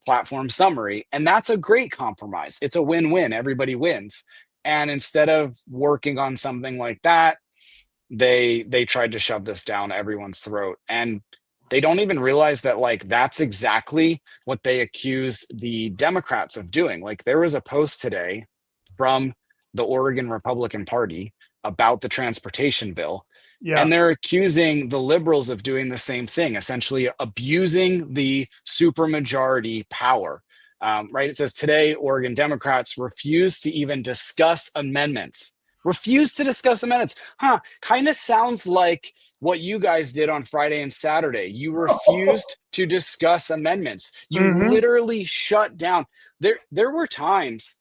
platform summary. And that's a great compromise. It's a win-win. Everybody wins. And instead of working on something like that, they tried to shove this down everyone's throat. And they don't even realize that, like, that's exactly what they accuse the Democrats of doing. Like, there was a post today from the Oregon Republican Party about the transportation bill. Yeah. And they're accusing the liberals of doing the same thing, essentially abusing the supermajority power. Right? It says today, Oregon Democrats refuse to even discuss amendments. Refuse to discuss amendments. Kind of sounds like what you guys did on Friday and Saturday. You refused to discuss amendments. You literally shut down. There were times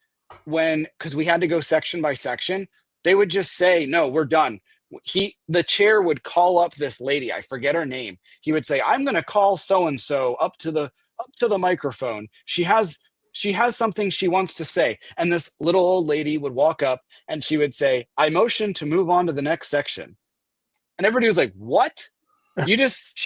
when, because we had to go section by section, they would just say, no, we're done. The chair would call up this lady, I forget her name. He would say, I'm going to call so-and-so up to the microphone. She has she has something she wants to say. And this little old lady would walk up and she would say, I motion to move on to the next section. And everybody was like, what? She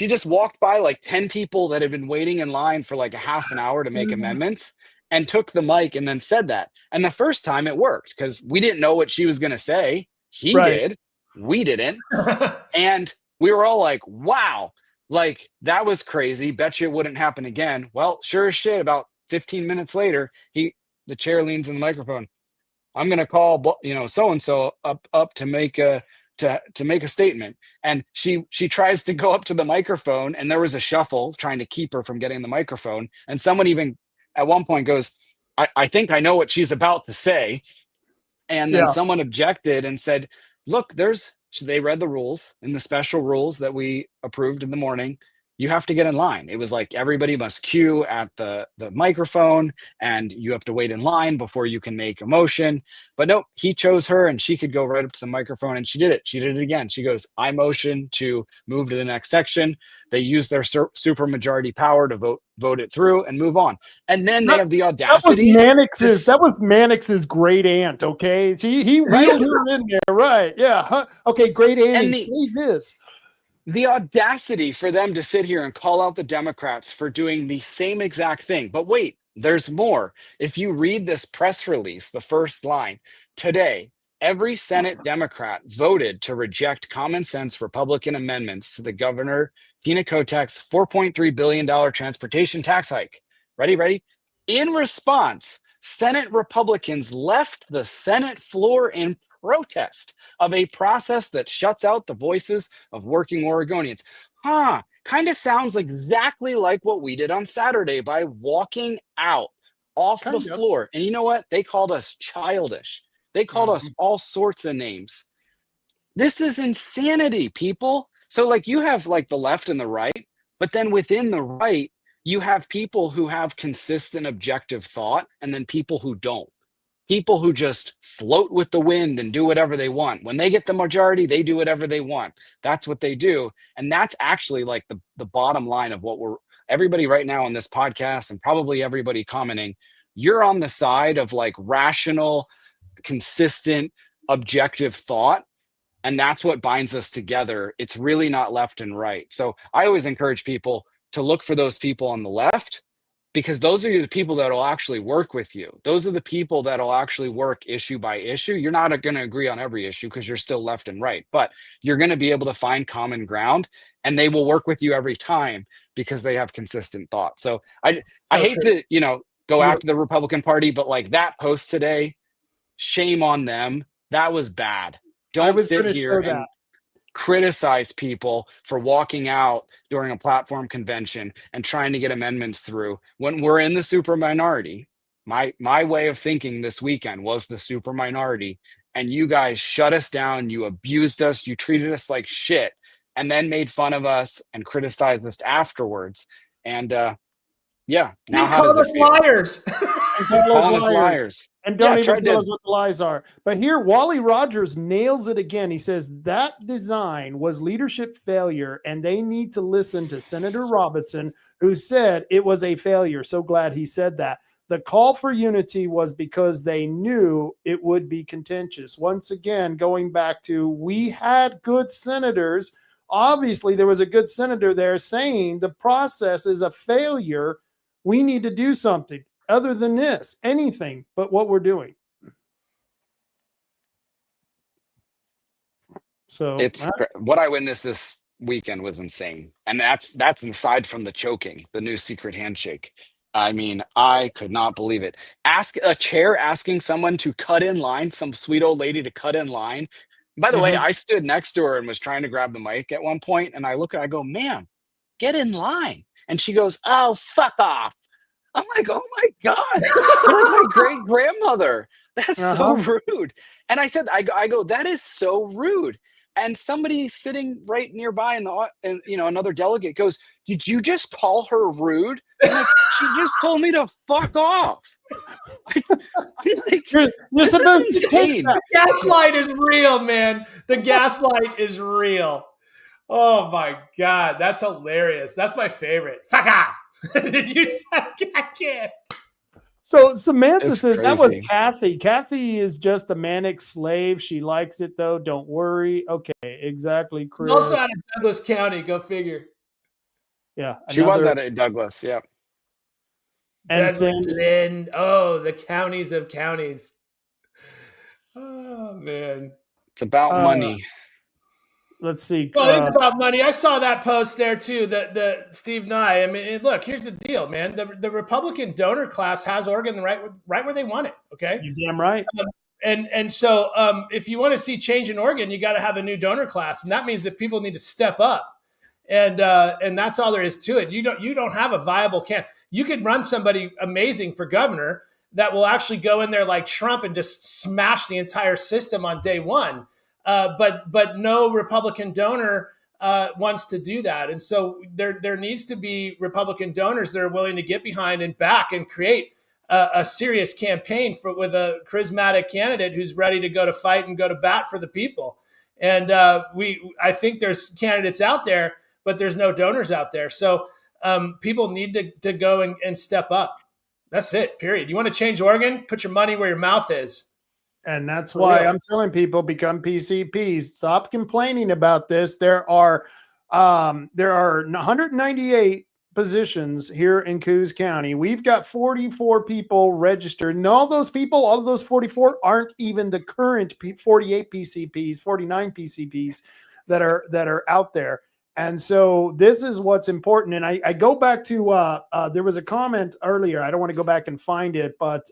just walked by like 10 people that had been waiting in line for like a half an hour to make amendments and took the mic and then said that. And the first time it worked because we didn't know what she was going to say. He did. We didn't. And we were all like, wow, like that was crazy. Bet you it wouldn't happen again. Well, sure as shit, about 15 minutes later, the chair leans in the microphone. I'm going to call, so-and-so up to make a statement. And she tries to go up to the microphone, and there was a shuffle trying to keep her from getting the microphone. And someone even at one point goes, I think I know what she's about to say. And then someone objected and said, look, they read the rules in the special rules that we approved in the morning. You have to get in line. It was like everybody must queue at the microphone and you have to wait in line before you can make a motion. But nope, he chose her and she could go right up to the microphone and she did it. She did it again. She goes, I motion to move to the next section. They use their super majority power to vote it through and move on. And then they have the audacity. That was Mannix's great aunt. Okay. He wheeled her in there. Right. Yeah. Okay. Great Annie, say this. The audacity for them to sit here and call out the Democrats for doing the same exact thing. But wait, there's more. If you read this press release, the first line, today, every Senate Democrat voted to reject common sense Republican amendments to the Governor Tina Kotek's $4.3 billion transportation tax hike. Ready? In response, Senate Republicans left the Senate floor in protest of a process that shuts out the voices of working Oregonians. Kind of sounds exactly like what we did on Saturday by walking out off the floor. And you know what? They called us childish. They called us all sorts of names. This is insanity, people. So like you have like the left and the right, but then within the right, you have people who have consistent objective thought and then people who don't. People who just float with the wind and do whatever they want. When they get the majority, they do whatever they want. That's what they do. And that's actually like the bottom line of what everybody right now on this podcast and probably everybody commenting, you're on the side of like rational, consistent, objective thought. And that's what binds us together. It's really not left and right. So I always encourage people to look for those people on the left, because those are the people that will actually work with you. Those are the people that will actually work issue by issue. You're not going to agree on every issue because you're still left and right, but you're going to be able to find common ground and they will work with you every time because they have consistent thought. So I hate to, go after the Republican Party, but like that post today, shame on them. That was bad. Don't sit here and criticize people for walking out during a platform convention and trying to get amendments through when we're in the super minority. My way of thinking this weekend was the super minority, and you guys shut us down. You abused us. You treated us like shit and then made fun of us and criticized us afterwards. And now call us liars. And call us liars. And don't even tell us what the lies are. But here, Wally Rogers nails it again. He says that design was leadership failure, and they need to listen to Senator Robinson, who said it was a failure. So glad he said that. The call for unity was because they knew it would be contentious. Once again, going back to we had good senators. Obviously, there was a good senator there saying the process is a failure. We need to do something. Other than this, anything but what we're doing. So it's what I witnessed this weekend was insane. And that's aside from the choking, the new secret handshake. I mean, I could not believe it. Ask a chair asking someone to cut in line, some sweet old lady to cut in line. By the way, I stood next to her and was trying to grab the mic at one point, and I look at her, I go, ma'am, get in line. And she goes, oh, fuck off. I'm like, oh my God, you're like my great grandmother. That's so rude. And I said, I go, that is so rude. And somebody sitting right nearby and another delegate goes, did you just call her rude? I'm like, she just told me to fuck off. I'm like, you're supposed to take that. The gaslight is real, man. The gaslight is real. Oh my God, that's hilarious. That's my favorite. Fuck off. You said I can't. So Samantha It's says that was crazy. Kathy. Kathy is just a manic slave. She likes it though. Don't worry. Okay, exactly, She's also Chris. out of Douglas County. Go figure. Yeah, She was another. at Douglas. Yeah. And Douglas, Sam, Lynn. Oh, the counties of counties. Oh man. It's about uh, money. let's see. Well, it is about money. I saw that post there too. The Steve Nye. I mean, look, here's the deal, man. The Republican donor class has Oregon right where they want it. Okay. You're damn right. And so if you want to see change in Oregon, you got to have a new donor class, and that means that people need to step up. And that's all there is to it. You don't have a viable can. You could run somebody amazing for governor that will actually go in there like Trump and just smash the entire system on day one. But no Republican donor wants to do that, and so there needs to be Republican donors that are willing to get behind and back and create a serious campaign with a charismatic candidate who's ready to go to fight and go to bat for the people. And I think there's candidates out there, but there's no donors out there. So people need to go and step up. That's it, period. You want to change Oregon? Put your money where your mouth is. And that's why I'm telling people become PCPs. Stop complaining about this. There are 198 positions here in Coos County. We've got 44 people registered, and all of those 44 aren't even the current 48 PCPs, 49 PCPs that are out there. And so this is what's important. And I go back to, there was a comment earlier. I don't want to go back and find it, but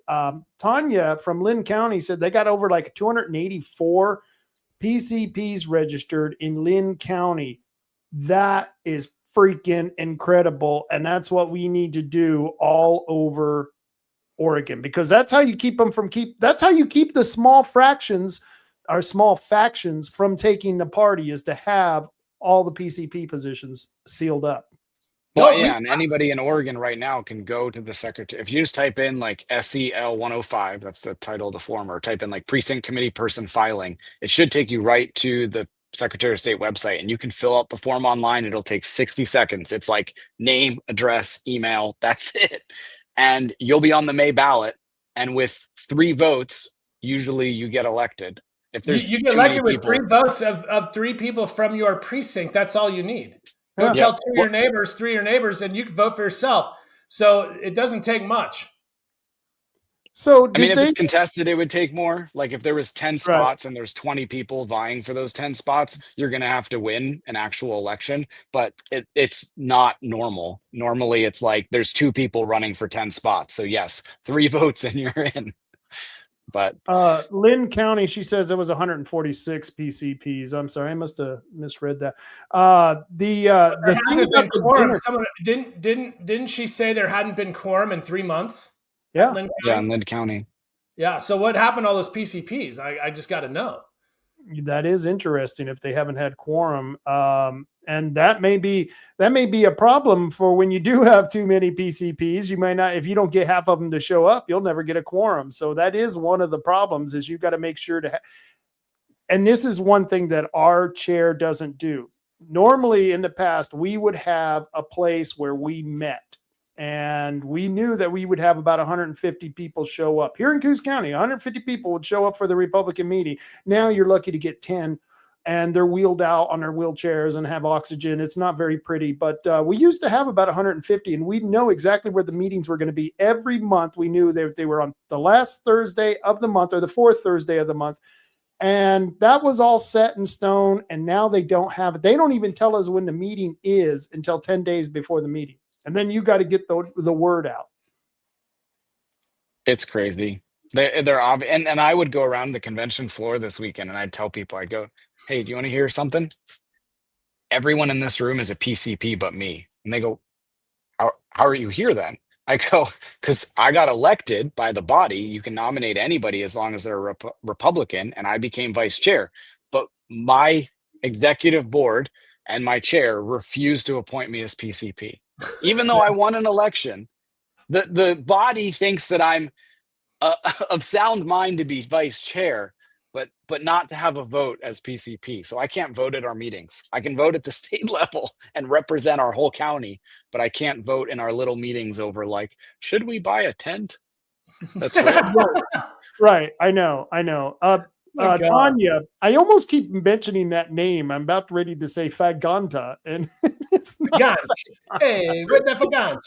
Tanya from Lynn County said they got over like 284 PCPs registered in Lynn County. That is freaking incredible. And that's what we need to do all over Oregon, because that's how you keep that's how you keep the small factions from taking the party, is to have all the PCP positions sealed up. Well, yeah, and anybody in Oregon right now can go to the secretary. If you just type in like SEL 105, that's the title of the form, or type in like precinct committee person filing, it should take you right to the Secretary of State website, and you can fill out the form online. It'll take 60 seconds. It's like name, address, email. That's it. And you'll be on the May ballot. And with 3 votes, usually you get elected. If there's you get elected with 3 votes of 3 people from your precinct, that's all you need. Go tell 3 of your neighbors, and you can vote for yourself. So it doesn't take much. So I mean, if it's contested, it would take more. Like if there was 10 spots and there's 20 people vying for those 10 spots, you're going to have to win an actual election. But it's not normal. Normally, it's like there's 2 people running for 10 spots. So yes, 3 votes and you're in. But Lynn County, she says it was 146 PCPs. I'm sorry, I must have misread that. The thing about quorum, didn't she say there hadn't been quorum in 3 months? Yeah, in Lynn County. Yeah. So what happened to all those PCPs? I just got to know. That is interesting if they haven't had quorum. And that may be a problem for when you do have too many PCPs. You might not, if you don't get half of them to show up, you'll never get a quorum. So that is one of the problems, is you've got to make sure to and this is one thing that our chair doesn't do. Normally in the past, we would have a place where we met, and we knew that we would have about 150 people show up. Here in Coos County, 150 people would show up for the Republican meeting. Now you're lucky to get 10. And they're wheeled out on their wheelchairs and have oxygen. It's not very pretty, but we used to have about 150, and we know exactly where the meetings were going to be. Every month we knew that they were on the last Thursday of the month or the 4th Thursday of the month. And that was all set in stone. And now they don't have it. They don't even tell us when the meeting is until 10 days before the meeting. And then you got to get the word out. It's crazy. They're obvious. And I would go around the convention floor this weekend and I'd tell people, I'd go, hey, do you want to hear something? Everyone in this room is a PCP but me. And they go, how are you here then? I go, because I got elected by the body. You can nominate anybody as long as they're a Republican, and I became vice chair. But my executive board and my chair refused to appoint me as PCP. Even though I won an election, the body thinks that I'm of sound mind to be vice chair, but not to have a vote as PCP. So I can't vote at our meetings. I can vote at the state level and represent our whole county, but I can't vote in our little meetings over like, should we buy a tent? That's weird. Right. I know. My God. Tanya, I almost keep mentioning that name. I'm about ready to say Faganta, and it's not Ganch. Hey, what the Ganch?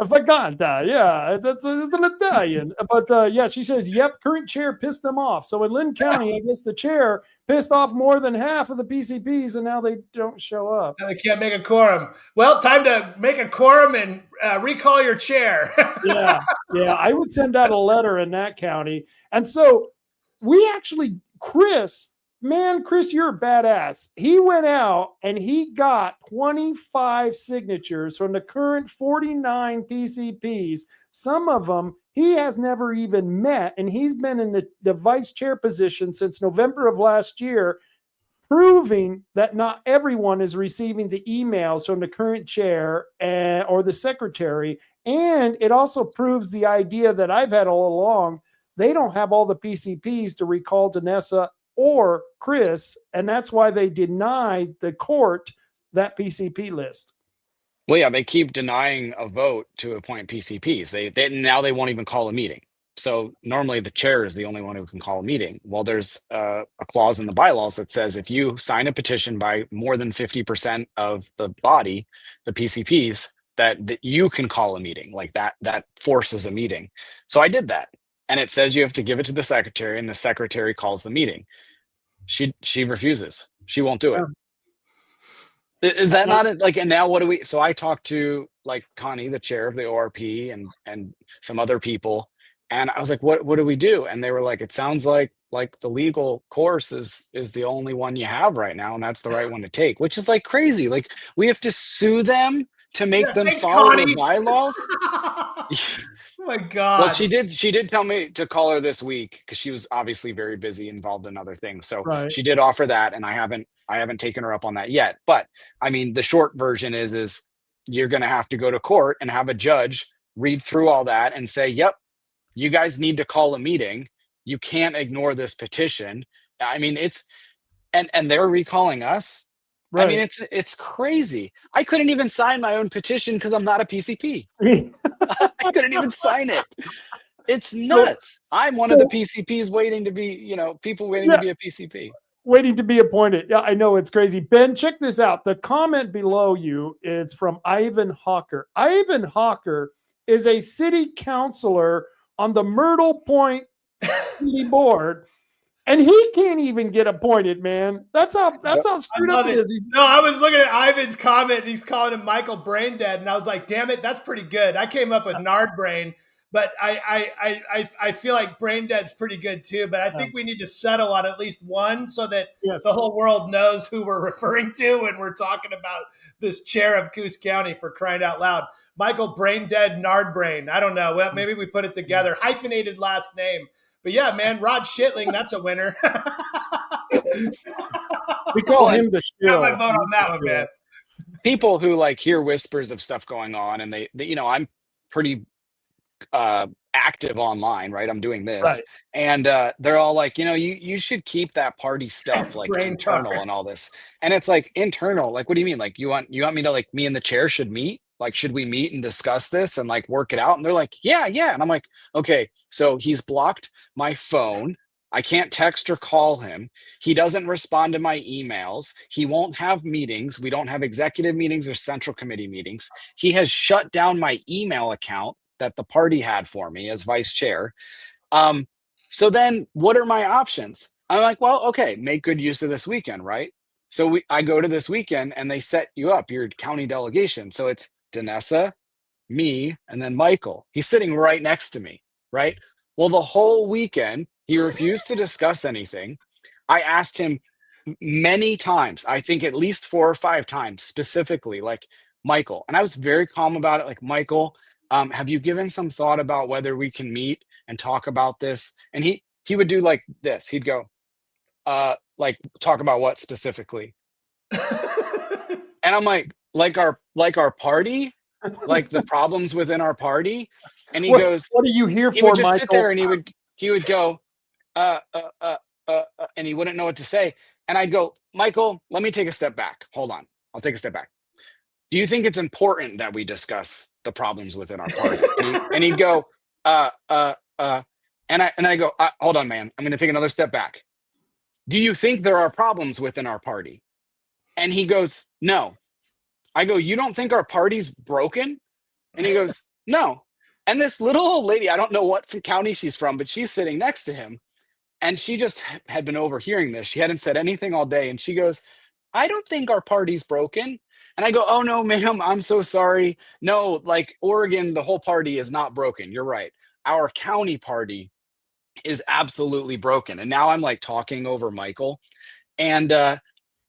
Faganta. Yeah, it's an Italian. But yeah, she says, yep, current chair pissed them off. So in Lynn County, I guess the chair pissed off more than half of the PCPs, and now they don't show up. They can't make a quorum. Well, time to make a quorum and recall your chair. Yeah, I would send out a letter in that county. And so we actually, Chris, you're a badass. He went out and he got 25 signatures from the current 49 PCPs. Some of them he has never even met, and he's been in the vice chair position since November of last year, proving that not everyone is receiving the emails from the current chair or the secretary. And it also proves the idea that I've had all along. They don't have all the PCPs to recall Danessa or Chris, and that's why they denied the court that PCP list. Well, yeah, they keep denying a vote to appoint PCPs. They won't even call a meeting. So normally the chair is the only one who can call a meeting. Well, there's a clause in the bylaws that says if you sign a petition by more than 50% of the body, the PCPs, that you can call a meeting. Like that forces a meeting. So I did that. And it says you have to give it to the secretary, and the secretary calls the meeting. She refuses. She won't do it. Is that not it? Like, and now what do we? So I talked to like Connie, the chair of the ORP, and some other people, and I was like, what do we do? And they were like, it sounds like the legal course is the only one you have right now, and that's the right one to take, which is like crazy. Like we have to sue them to make them follow the bylaws. Oh my God. Well, she did tell me to call her this week because she was obviously very busy, involved in other things. So she did offer that, and I haven't taken her up on that yet. But I mean, the short version is you're going to have to go to court and have a judge read through all that and say, yep, you guys need to call a meeting. You can't ignore this petition. I mean, and they're recalling us. Right. I mean, it's crazy. I couldn't even sign my own petition because I'm not a PCP. I couldn't even sign it. It's nuts. I'm one of the PCPs waiting to be, people waiting to be a PCP. Waiting to be appointed. Yeah, I know, it's crazy. Ben, check this out. The comment below you is from Ivan Hawker. Ivan Hawker is a city councilor on the Myrtle Point City Board. And he can't even get appointed, man. That's how screwed up it is. No, I was looking at Ivan's comment. And he's calling him Michael Brain Dead, and I was like, "Damn it, that's pretty good." I came up with Nard Brain, but I feel like Brain Dead's pretty good too. But I think we need to settle on at least one so that the whole world knows who we're referring to when we're talking about this chair of Coos County, for crying out loud. Michael Brain Dead Nard Brain. I don't know. Well, maybe we put it together. Hyphenated last name. But yeah, man, Rod Shitling, that's a winner. We call him the shill. Got my vote on that one, man. People who like hear whispers of stuff going on, and they I'm pretty active online, right? I'm doing this, right. And they're all like, you should keep that party stuff like internal and all this. And it's like internal. Like, what do you mean? Like, you want me to me and the chair should meet? Like, should we meet and discuss this and like work it out? And they're like, yeah. And I'm like, okay, so he's blocked my phone. I can't text or call him. He doesn't respond to my emails. He won't have meetings. We don't have executive meetings or central committee meetings. He has shut down my email account that the party had for me as vice chair. So then what are my options? I'm like, well, okay, make good use of this weekend, right? So I go to this weekend and they set you up, your county delegation. So it's Danessa, me, and then Michael. He's sitting right next to me, right? Well, the whole weekend, he refused to discuss anything. I asked him many times, I think at least 4 or 5 times, specifically, like, Michael, and I was very calm about it. Like, Michael, have you given some thought about whether we can meet and talk about this? And he would do like this. He'd go, like, talk about what specifically? And I'm like our party, like the problems within our party. And he goes, "What are you here for?" He would just Michael? sit there and he would go, and he wouldn't know what to say. And I'd go, Michael, let me take a step back. Hold on, I'll take a step back. Do you think it's important that we discuss the problems within our party? And he'd go, and I go, hold on, man. I'm going to take another step back. Do you think there are problems within our party? And he goes, no. I go, you don't think our party's broken? And he goes, no. And this little old lady, I don't know what county she's from, but she's sitting next to him. And she just had been overhearing this. She hadn't said anything all day. And she goes, I don't think our party's broken. And I go, oh, no, ma'am, I'm so sorry. No, like Oregon, the whole party is not broken. You're right. Our county party is absolutely broken. And now I'm like talking over Michael. And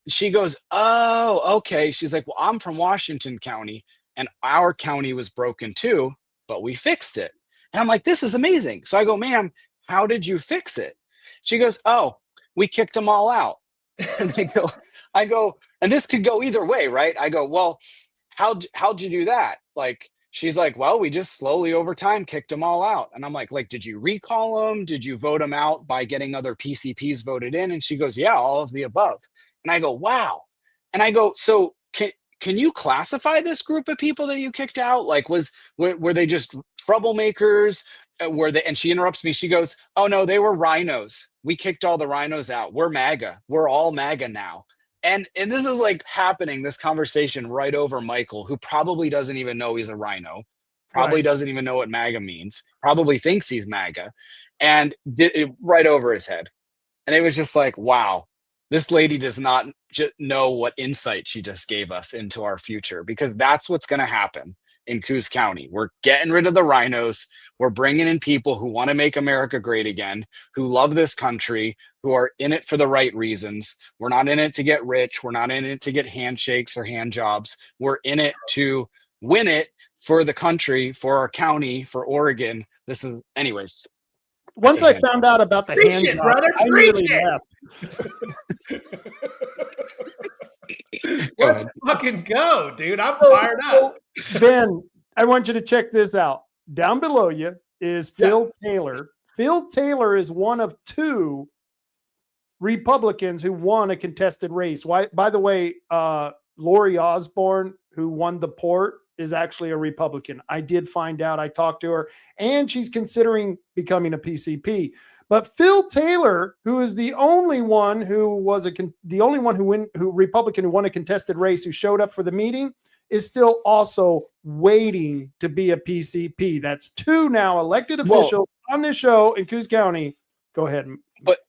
she goes, oh, okay. She's like, well, I'm from Washington County and our county was broken too, but we fixed it. And I'm like, this is amazing. So I go, ma'am, how did you fix it? She goes, oh, we kicked them all out. And I go, and this could go either way, right? I go, well, how'd you do that? Like, she's like, well, we just slowly over time kicked them all out. And I'm like, did you recall them? Did you vote them out by getting other PCPs voted in? And she goes, yeah, all of the above. And I go, wow. And I go, so can you classify this group of people that you kicked out? Like, were they just troublemakers? Were they? And she interrupts me. She goes, oh no, they were rhinos. We kicked all the rhinos out. We're MAGA. We're all MAGA now. And this is like happening, this conversation right over Michael, who probably doesn't even know he's a rhino, probably doesn't even know what MAGA means, probably thinks he's MAGA, and did it right over his head. And it was just like, wow, this lady does not know what insight she just gave us into our future, because that's what's going to happen in Coos County. We're getting rid of the rhinos. We're bringing in people who want to make America great again, who love this country, who are in it for the right reasons. We're not in it to get rich. We're not in it to get handshakes or hand jobs. We're in it to win it for the country, for our county, for Oregon. This is, anyways. Once I found out about the Preach hand it, jobs, brother. I Preach really it. left. Let's fucking go, dude. I'm fired up. Ben, I want you to check this out. Down below you is Phil Taylor. Phil Taylor is one of two Republicans who won a contested race. Why? By the way, Lori Osborne, who won the port, is actually a Republican. I did find out. I talked to her, and she's considering becoming a PCP. But Phil Taylor, who is the only one who was Republican who won a contested race, who showed up for the meeting, is still also waiting to be a PCP. That's two now elected officials on this show in Coos County. Go ahead.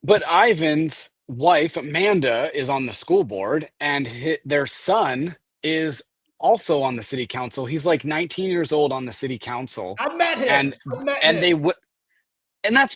But Ivan's wife, Amanda, is on the school board, and their son is also on the city council. He's like 19 years old on the city council. I met him. And that's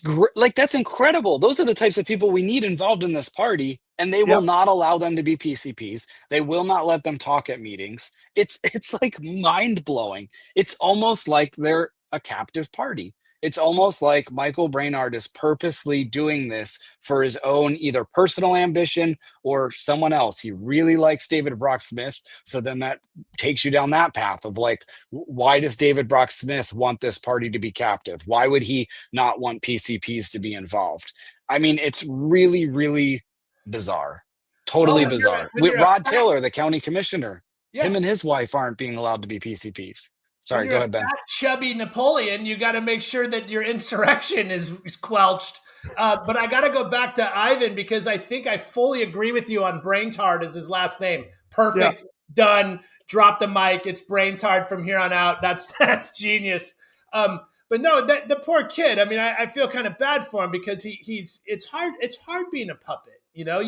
that's incredible. Those are the types of people we need involved in this party, and they will not allow them to be PCPs. They will not let them talk at meetings. It's like mind-blowing. It's almost like they're a captive party. It's almost like Michael Brainard is purposely doing this for his own either personal ambition or someone else. He really likes David Brock Smith. So then that takes you down that path of like, why does David Brock Smith want this party to be captive? Why would he not want PCPs to be involved? I mean, it's really, really bizarre. Totally bizarre. Rod Taylor, the county commissioner, him and his wife aren't being allowed to be PCPs. Sorry, go ahead, Ben. Fat, chubby Napoleon, you got to make sure that your insurrection is quelched. But I got to go back to Ivan, because I think I fully agree with you on Braintard as his last name. Perfect, done, drop the mic. It's Braintard from here on out. That's genius. But no, the poor kid. I mean, I feel kind of bad for him, because it's hard being a puppet. You know,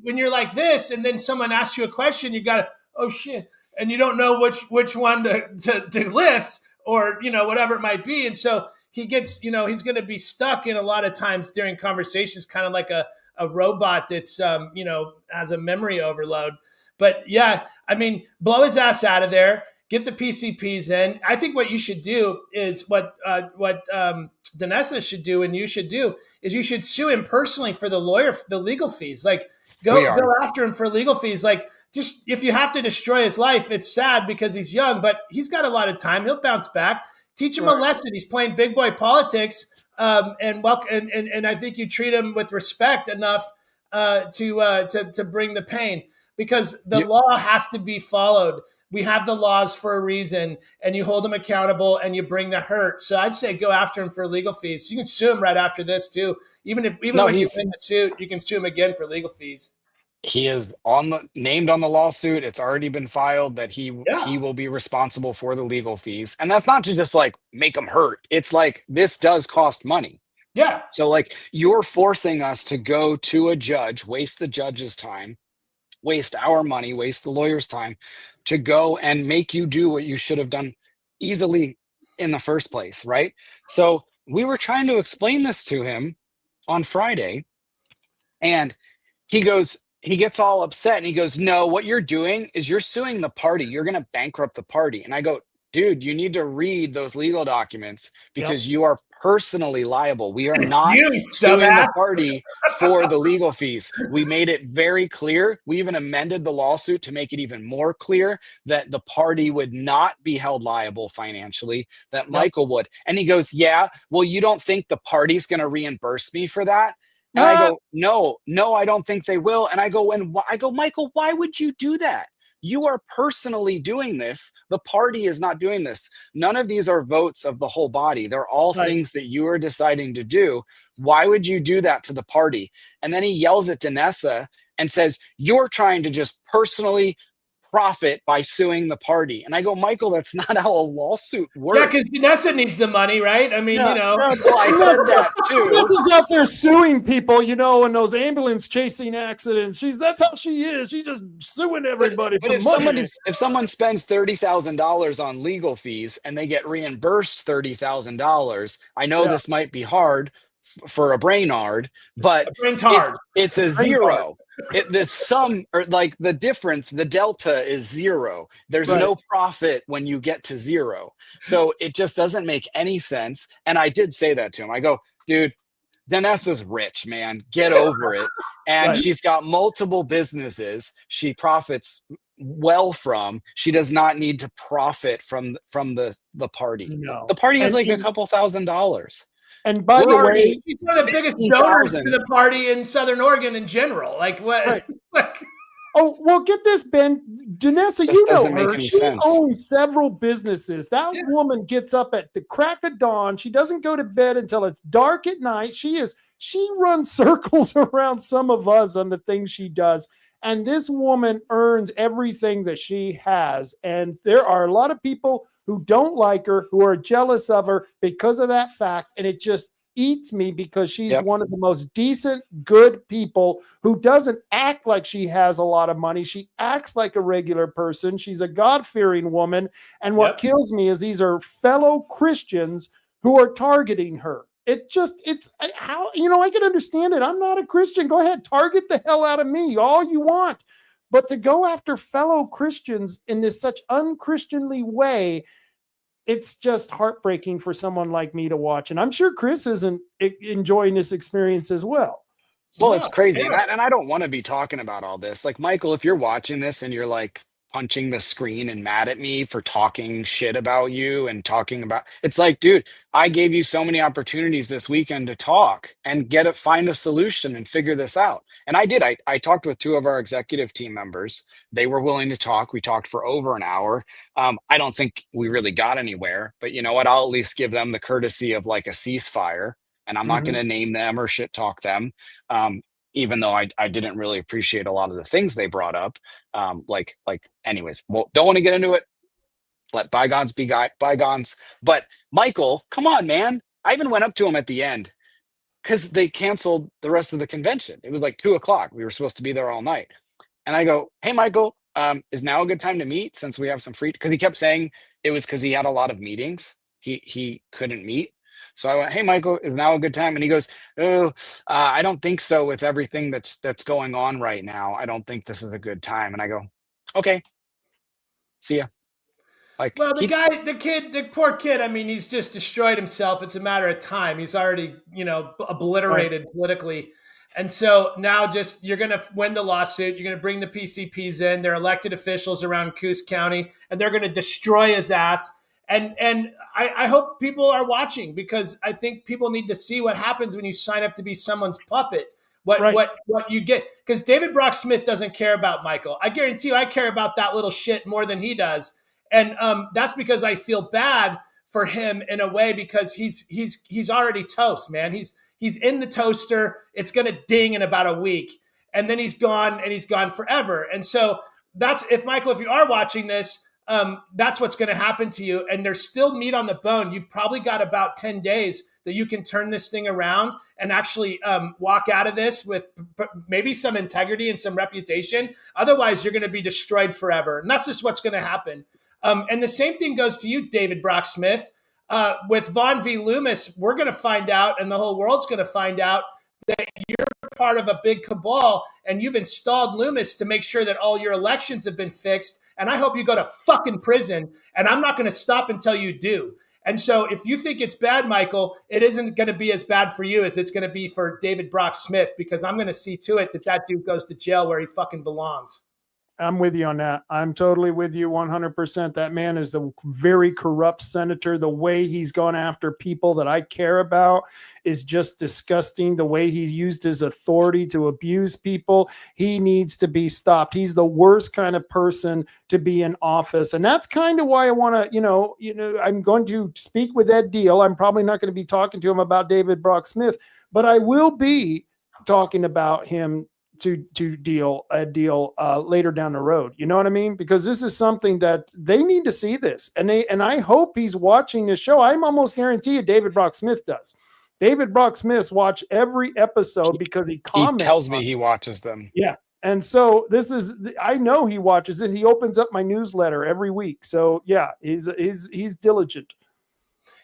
when you're like this, and then someone asks you a question, you got to, oh shit. And you don't know which one to lift, or, you know, whatever it might be. And so he gets, you know, he's going to be stuck in a lot of times during conversations, kind of like a robot that's, you know, has a memory overload. But yeah, I mean, blow his ass out of there, get the PCPs in. I think what you should do is what Danessa should do, and you should do, is you should sue him personally for the legal fees. Like go after him for legal fees. Like, just if you have to destroy his life, it's sad because he's young, but he's got a lot of time. He'll bounce back. Teach him a lesson. He's playing big boy politics, and I think you treat him with respect enough to bring the pain, because the law has to be followed. we have the laws for a reason, and you hold him accountable and you bring the hurt. So I'd say go after him for legal fees. You can sue him right after this too. Even when you win the suit, you can sue him again for legal fees. He is named on the lawsuit. It's already been filed that he will be responsible for the legal fees. And that's not to just like make him hurt. It's like, this does cost money. Yeah. So like, you're forcing us to go to a judge, waste the judge's time, waste our money, waste the lawyer's time to go and make you do what you should have done easily in the first place. Right. So we were trying to explain this to him on Friday, and he gets all upset and he goes, no, what you're doing is you're suing the party. You're going to bankrupt the party. And I go, dude, you need to read those legal documents because you are personally liable. We are not suing the party for the legal fees. We made it very clear. We even amended the lawsuit to make it even more clear that the party would not be held liable financially, that Michael would. And he goes, yeah, well, you don't think the party's going to reimburse me for that? And I go, no, I don't think they will. And I go, Michael, why would you do that? You are personally doing this. The party is not doing this. None of these are votes of the whole body. They're all things that you are deciding to do. Why would you do that to the party? And then he yells at Danessa and says, you're trying to just personally profit by suing the party. And I go, Michael, that's not how a lawsuit works. Yeah, because Danessa needs the money, right? I mean, Yeah, well, yeah, I said that too. This is out there suing people, in those ambulance chasing accidents. That's how she is. She's just suing everybody But for money. if someone spends $30,000 on legal fees and they get reimbursed $30,000, I know this might be hard for a brainard, but it's a zero. The sum, or like the difference, the delta is zero. There's no profit when you get to zero. So it just doesn't make any sense. And I did say that to him. I go, dude, Danessa's rich, man. Get over it. And she's got multiple businesses she profits well from. She does not need to profit from the party. No. The party is like a couple $1,000s. And by the way, she's one of the biggest donors to the party in Southern Oregon in general. Like what? Oh, well, get this, Ben. Danessa, you know her. She sense. owns several businesses. That woman gets up at the crack of dawn. She doesn't go to bed until it's dark at night. She runs circles around some of us on the things she does. And this woman earns everything that she has. And there are a lot of people who don't like her, who are jealous of her because of that fact. And it just eats me because she's one of the most decent, good people who doesn't act like she has a lot of money. She acts like a regular person. She's a God-fearing woman. And what kills me is these are fellow Christians who are targeting her. I can understand it. I'm not a Christian. Go ahead, target the hell out of me, all you want. But to go after fellow Christians in this such unchristianly way, it's just heartbreaking for someone like me to watch. And I'm sure Chris isn't enjoying this experience as well. Well, it's crazy. And I don't want to be talking about all this. Like, Michael, if you're watching this and you're like punching the screen and mad at me for talking shit about you and talking about, it's like, dude, I gave you so many opportunities this weekend to talk and find a solution and figure this out. And I did. I talked with two of our executive team members. They were willing to talk. We talked for over an hour. I don't think we really got anywhere, but you know what? I'll at least give them the courtesy of like a ceasefire, and I'm not going to name them or shit talk them. Even though I didn't really appreciate a lot of the things they brought up. Anyways, well, don't want to get into it. Let bygones be bygones. But Michael, come on, man. I even went up to him at the end because they canceled the rest of the convention. It was like 2:00. We were supposed to be there all night. And I go, hey, Michael, is now a good time to meet since we have some free? Because he kept saying it was because he had a lot of meetings. He couldn't meet. So I went, hey, Michael, is now a good time? And he goes, I don't think so with everything that's going on right now. I don't think this is a good time. And I go, okay, see ya. Well, the poor kid, I mean, he's just destroyed himself. It's a matter of time. He's already, obliterated politically. And so now you're going to win the lawsuit. You're going to bring the PCPs in. They're elected officials around Coos County, and they're going to destroy his ass. And I hope people are watching, because I think people need to see what happens when you sign up to be someone's puppet. what you get, because David Brock Smith doesn't care about Michael. I guarantee you, I care about that little shit more than he does, and that's because I feel bad for him in a way, because he's already toast, man. He's in the toaster. It's gonna ding in about a week, and then he's gone, and he's gone forever. And so that's, if Michael, if you are watching this, that's what's going to happen to you. And there's still meat on the bone. You've probably got about 10 days that you can turn this thing around and actually walk out of this with maybe some integrity and some reputation. Otherwise, you're going to be destroyed forever. And that's just what's going to happen. And the same thing goes to you, David Brock Smith. With Vaughn v. Loomis, we're going to find out, and the whole world's going to find out, that you're part of a big cabal, and you've installed Loomis to make sure that all your elections have been fixed. And I hope you go to fucking prison, and I'm not going to stop until you do. And so if you think it's bad, Michael, it isn't going to be as bad for you as it's going to be for David Brock Smith, because I'm going to see to it that that dude goes to jail where he fucking belongs. I'm with you on that. I'm totally with you 100%. That man is the very corrupt senator. The way he's gone after people that I care about is just disgusting. The way he's used his authority to abuse people, he needs to be stopped. He's the worst kind of person to be in office. And that's kind of why I want to, I'm going to speak with Edtl. I'm probably not going to be talking to him about David Brock Smith, but I will be talking about him to deal later down the road. You know what I mean? Because this is something that they need to see this. And I hope he's watching this show. I'm almost guaranteed David Brock Smith does. David Brock Smith watch every episode because he comments. He tells me he watches them. Yeah. And so I know he watches it. He opens up my newsletter every week. So yeah, he's diligent.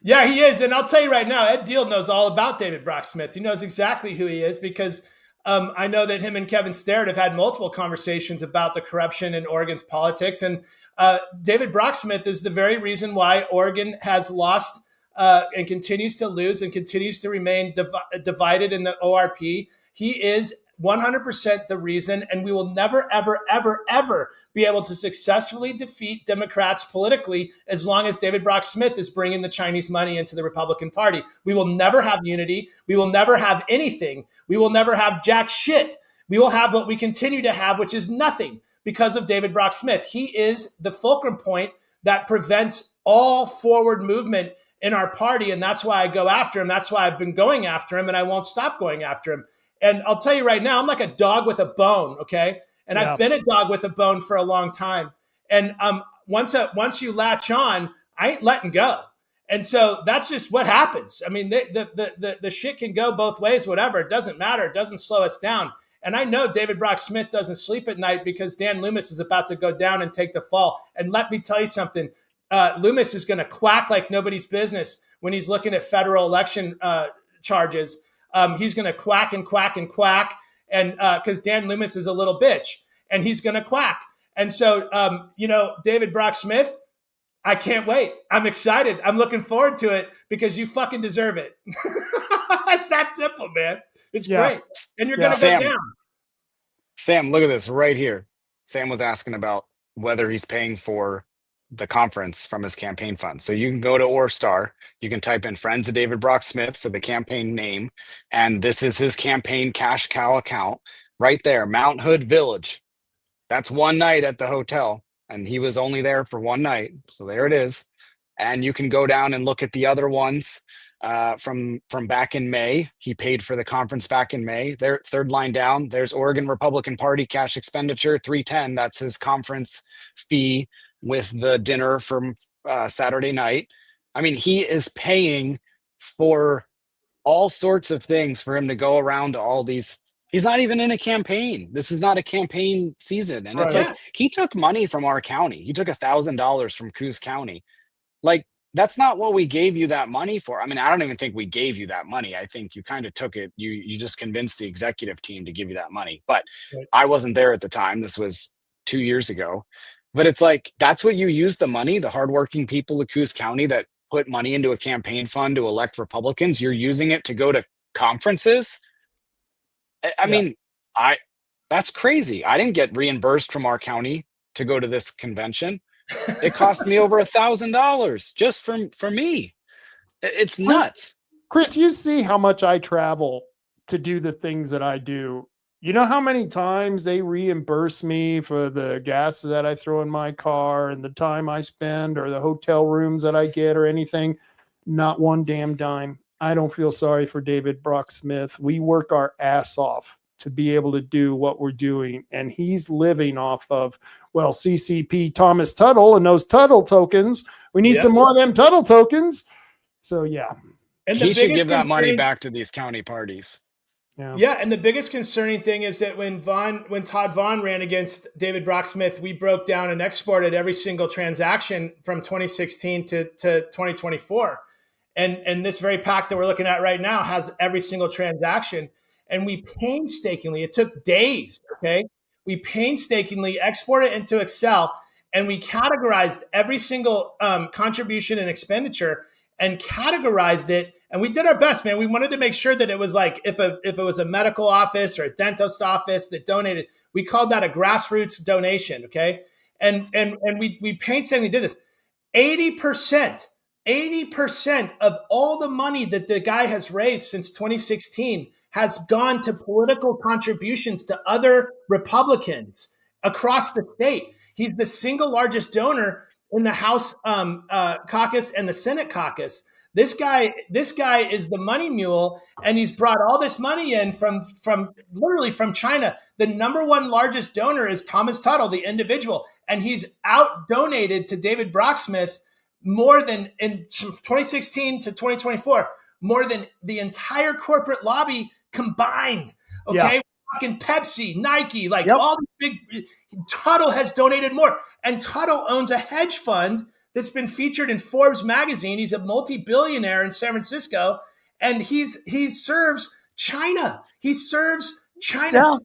Yeah, he is. And I'll tell you right now, Edtl knows all about David Brock Smith. He knows exactly who he is, because I know that him and Kevin Starrett have had multiple conversations about the corruption in Oregon's politics. And David Brock Smith is the very reason why Oregon has lost and continues to lose and continues to remain divided in the ORP. He is 100% the reason, and we will never, ever, ever, ever be able to successfully defeat Democrats politically as long as David Brock Smith is bringing the Chinese money into the Republican Party. We will never have unity. We will never have anything. We will never have jack shit. We will have what we continue to have, which is nothing, because of David Brock Smith. He is the fulcrum point that prevents all forward movement in our party, and that's why I go after him. That's why I've been going after him, and I won't stop going after him. And I'll tell you right now, I'm like a dog with a bone, okay? And I've been a dog with a bone for a long time. And once you latch on, I ain't letting go. And so that's just what happens. I mean, the shit can go both ways, whatever. It doesn't matter. It doesn't slow us down. And I know David Brock Smith doesn't sleep at night because Dan Loomis is about to go down and take the fall. And let me tell you something. Loomis is going to quack like nobody's business when he's looking at federal election charges. He's going to quack and quack and quack, and because Dan Loomis is a little bitch, and he's going to quack. And so, David Brock Smith, I can't wait. I'm excited. I'm looking forward to it because you fucking deserve it. It's that simple, man. It's great. And you're going to go down. Sam, look at this right here. Sam was asking about whether he's paying for the conference from his campaign fund. So you can go to Orstar, you can type in Friends of David Brock Smith for the campaign name, and this is his campaign cash cow account right there, Mount Hood Village. That's one night at the hotel, and he was only there for one night. So there it is. And you can go down and look at the other ones from back in May. He paid for the conference back in May. There, third line down, there's Oregon Republican Party cash expenditure, $310. That's his conference fee with the dinner from Saturday night. I mean, he is paying for all sorts of things for him to go around to all these. He's not even in a campaign. This is not a campaign season. And it's like, he took money from our county. He took $1,000 from Coos County. Like, that's not what we gave you that money for. I mean, I don't even think we gave you that money. I think you kind of took it. You just convinced the executive team to give you that money. But I wasn't there at the time. This was 2 years ago. But it's like, that's what you use the money, the hardworking people of Coos County that put money into a campaign fund to elect Republicans. You're using it to go to conferences. I mean, that's crazy. I didn't get reimbursed from our county to go to this convention. It cost me over $1,000 just for me. It's nuts. Chris, you see how much I travel to do the things that I do. You know how many times they reimburse me for the gas that I throw in my car and the time I spend or the hotel rooms that I get or anything? Not one damn dime. I don't feel sorry for David Brock Smith. We work our ass off to be able to do what we're doing. And he's living off of, well, CCP Thomas Tuttle and those Tuttle tokens. We need some more of them Tuttle tokens. So, yeah. And he should give that money back to these county parties. Yeah, and the biggest concerning thing is that when Todd Vaughn ran against David Brock Smith, we broke down and exported every single transaction from 2016 to 2024. And this very pack that we're looking at right now has every single transaction. And we painstakingly, it took days, okay? We painstakingly exported it into Excel, and we categorized every single contribution and expenditure and categorized it. And we did our best, man. We wanted to make sure that it was like, if it was a medical office or a dentist office that donated, we called that a grassroots donation, okay? And we painstakingly did this. 80% of all the money that the guy has raised since 2016 has gone to political contributions to other Republicans across the state. He's the single largest donor in the House caucus and the Senate caucus. This guy is the money mule, and he's brought all this money in from literally from China. The number one largest donor is Thomas Tuttle, the individual, and he's out donated to David Brock Smith more than in 2016 to 2024, more than the entire corporate lobby combined. Okay. Fucking Pepsi, Nike, like all these big, Tuttle has donated more. And Tuttle owns a hedge fund that's been featured in Forbes magazine. He's a multi-billionaire in San Francisco, and he serves China. He serves China. Yeah.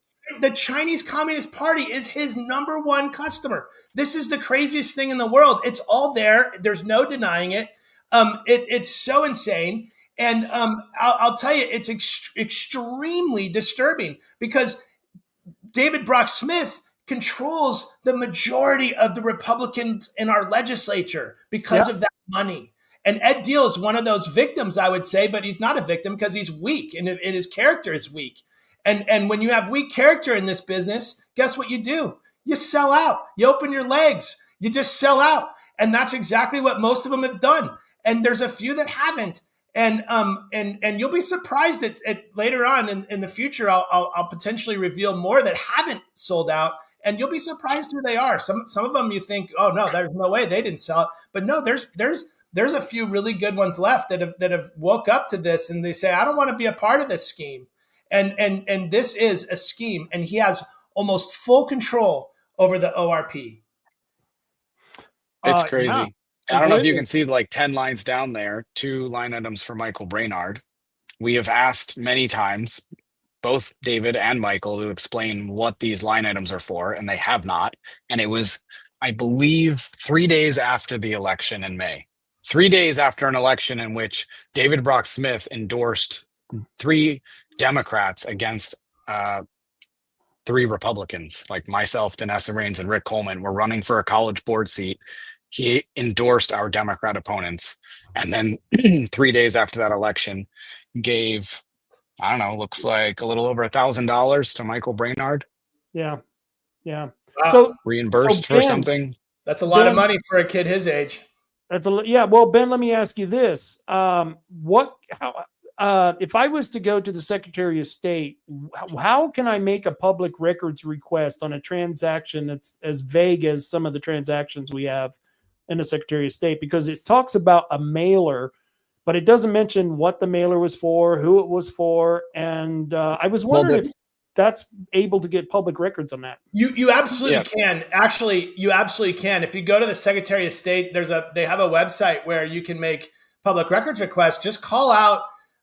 The Chinese Communist Party is his number one customer. This is the craziest thing in the world. It's all there. There's no denying it. It's so insane. And I'll tell you, it's extremely disturbing because David Brock Smith controls the majority of the Republicans in our legislature because of that money. And Edtl is one of those victims, I would say, but he's not a victim because he's weak and his character is weak. And when you have weak character in this business, guess what you do? You sell out. You open your legs. You just sell out. And that's exactly what most of them have done. And there's a few that haven't. And you'll be surprised at later on in the future. I'll potentially reveal more that haven't sold out, and you'll be surprised who they are. Some of them you think, oh no, there's no way they didn't sell it. But no, there's a few really good ones left that have woke up to this, and they say, I don't want to be a part of this scheme. And this is a scheme, and he has almost full control over the ORP. It's crazy. Yeah. I don't know if you can see like 10 lines down there, 2 line items for Michael Brainard. We have asked many times, both David and Michael, to explain what these line items are for, and they have not. And it was, I believe, 3 days after the election in May. 3 days after an election in which David Brock Smith endorsed 3 Democrats against 3 Republicans, like myself, Danessa Rains, and Rick Coleman, were running for a college board seat. He endorsed our Democrat opponents. And then 3 days after that election, gave, I don't know, looks like a little over $1,000 to Michael Brainard. Yeah. Yeah. Wow. So reimbursed for something. That's a lot of money for a kid his age. Well, Ben, let me ask you this. If I was to go to the Secretary of State, how can I make a public records request on a transaction that's as vague as some of the transactions we have in the Secretary of State? Because it talks about a mailer, but it doesn't mention what the mailer was for, who it was for. And I was wondering if that's able to get public records on that. You absolutely can. Actually, you absolutely can. If you go to the Secretary of State, they have a website where you can make public records requests. Just call out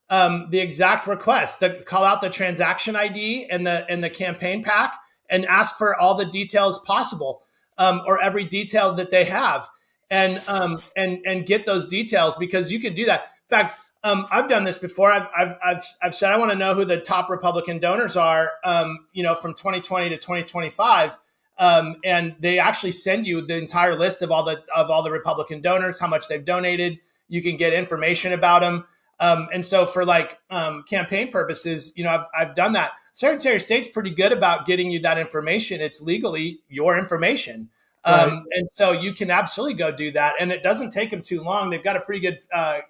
the exact request, call out the transaction ID and the campaign pack, and ask for all the details possible, or every detail that they have, and get those details, because you can do that. In fact, I've done this before. I've said I want to know who the top Republican donors are, from 2020 to 2025, and they actually send you the entire list of all the Republican donors, how much they've donated. You can get information about them. And so for like campaign purposes, I've done that. Secretary of State's pretty good about getting you that information. It's legally your information. Right. And so you can absolutely go do that. And it doesn't take them too long. They've got a pretty good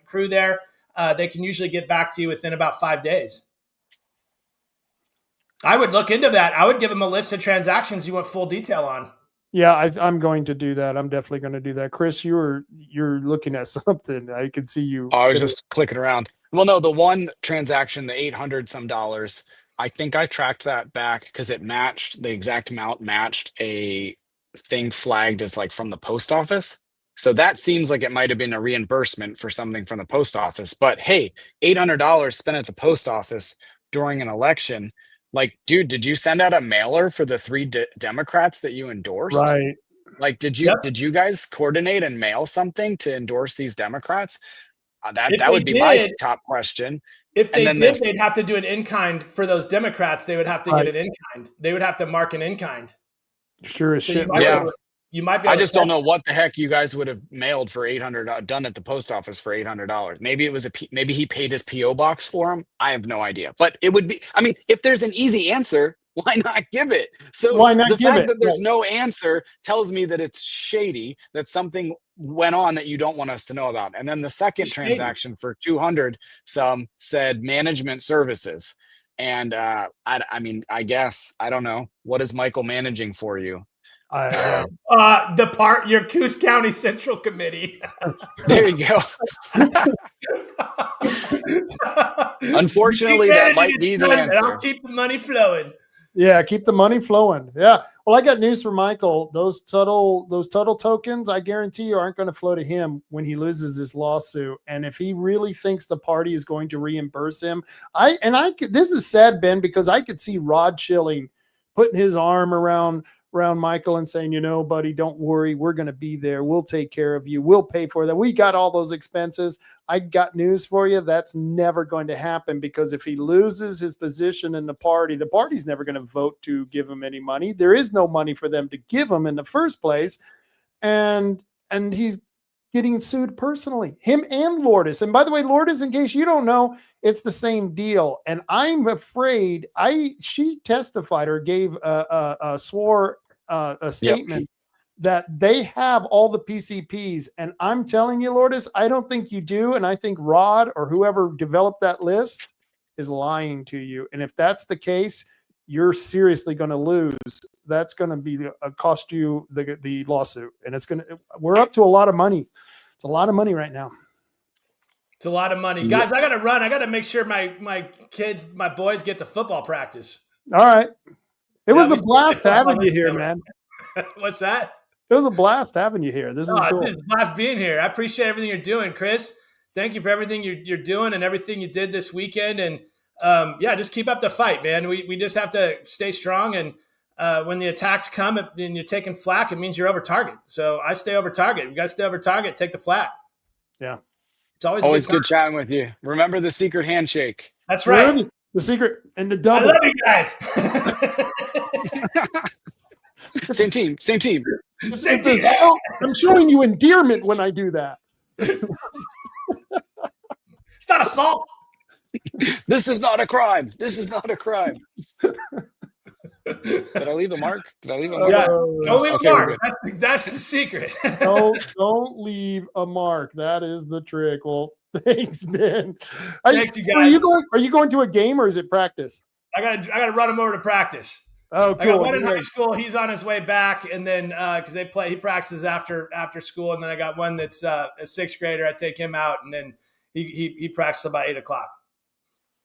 crew there. They can usually get back to you within about 5 days. I would look into that. I would give them a list of transactions you want full detail on. Yeah, I'm going to do that. I'm definitely going to do that. Chris, you're looking at something. I can see you. Oh, I was just clicking around. Well, no, the one transaction, the $800 some, I think I tracked that back because it matched, the exact amount matched a thing flagged as like from the post office. So that seems like it might have been a reimbursement for something from the post office. But hey, $800 spent at the post office during an election. Like, dude, did you send out a mailer for the 3 Democrats that you endorsed? Right. Like, did you guys coordinate and mail something to endorse these Democrats? That would be my top question. If they did, they'd have to do an in-kind for those Democrats. They would have to get an in-kind. They would have to mark an in-kind. Sure as shit. You might be. I just don't know what the heck you guys would have mailed for $800, done at the post office for $800. Maybe it was maybe he paid his PO box for him. I have no idea. But it would be. I mean, if there's an easy answer, why not give it? So the fact that there's no answer tells me that it's shady. That something went on that you don't want us to know about. And then the second transaction for 200 some said management services. And I mean, I guess I don't know, what is Michael managing for you? Your Coos County Central Committee. There you go. Unfortunately, that might be the answer. I'll keep the money flowing. Yeah, keep the money flowing. Yeah. Well, I got news for Michael. Those Tuttle tokens, I guarantee you, aren't going to flow to him when he loses this lawsuit. And if he really thinks the party is going to reimburse him, this is sad, Ben, because I could see Rod Schilling putting his arm around Michael and saying, buddy, don't worry. We're going to be there. We'll take care of you. We'll pay for that. We got all those expenses. I got news for you. That's never going to happen, because if he loses his position in the party's never going to vote to give him any money. There is no money for them to give him in the first place. And he's getting sued personally, him and Lourdes. And by the way, Lourdes, in case you don't know, it's the same deal. And I'm afraid she testified or gave a statement that they have all the PCPs. And I'm telling you, Lourdes, I don't think you do. And I think Rod or whoever developed that list is lying to you. And if that's the case, you're seriously going to lose. That's going to be cost you the lawsuit. And we're up to a lot of money. It's a lot of money right now. It's a lot of money. Guys, I got to run. I got to make sure my boys get to football practice. All right. It was a blast having you here, man. What's that? It was a blast having you here. This is cool. It's a blast being here. I appreciate everything you're doing, Chris. Thank you for everything you're doing and everything you did this weekend. And just keep up the fight, man. We just have to stay strong. And when the attacks come and you're taking flak, it means you're over target. So I stay over target. You guys stay over target, take the flak. Yeah. It's always good chatting with you. Remember the secret handshake. That's right. The secret and the double. I love you guys. Same team. Same team. I'm showing you endearment when I do that. It's not assault. This is not a crime. Did I leave a mark? Yeah, don't leave a mark. That's the secret. Don't leave a mark. That is the trick. Well, thanks, Ben. Thanks, you guys. So are you going to a game or is it practice? I gotta run him over to practice. Oh, cool. I got one in high school. He's on his way back, and then because he practices after school, and then I got one that's a 6th grader. I take him out, and then he practices about 8:00.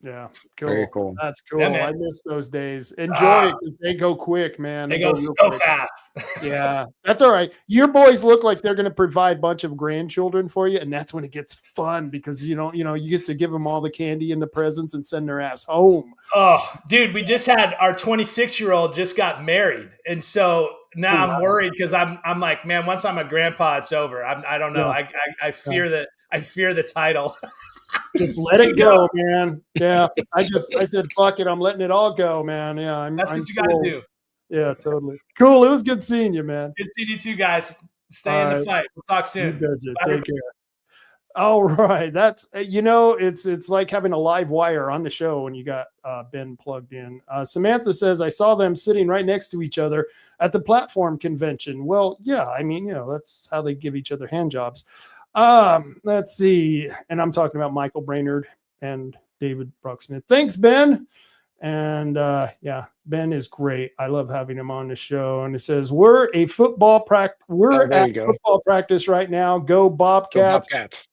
Yeah, cool. Very cool. That's cool. Yeah, I miss those days. Enjoy it because they go quick, man. They go so fast. Yeah, that's all right. Your boys look like they're going to provide a bunch of grandchildren for you, and that's when it gets fun because you get to give them all the candy and the presents and send their ass home. Oh, dude, we just had our 26-year-old just got married, and so now I'm worried because I'm like, man, once I'm a grandpa, it's over. I don't know. Yeah. I fear the title. Just let it go, man. Yeah. I said, fuck it. I'm letting it all go, man. Yeah. That's what you got to do. Yeah, totally. Cool. It was good seeing you, man. Good seeing you too, guys. Stay in the fight. We'll talk soon. You betcha. Take care. All right. That's, it's like having a live wire on the show when you got Ben plugged in. Samantha says, I saw them sitting right next to each other at the platform convention. Well, yeah, I mean, that's how they give each other hand jobs. Let's see. And I'm talking about Michael Brainerd and David Brocksmith. Thanks, Ben. And yeah, Ben is great. I love having him on the show. And it says, we're at football practice right now. Go Bobcats. Go Bobcats.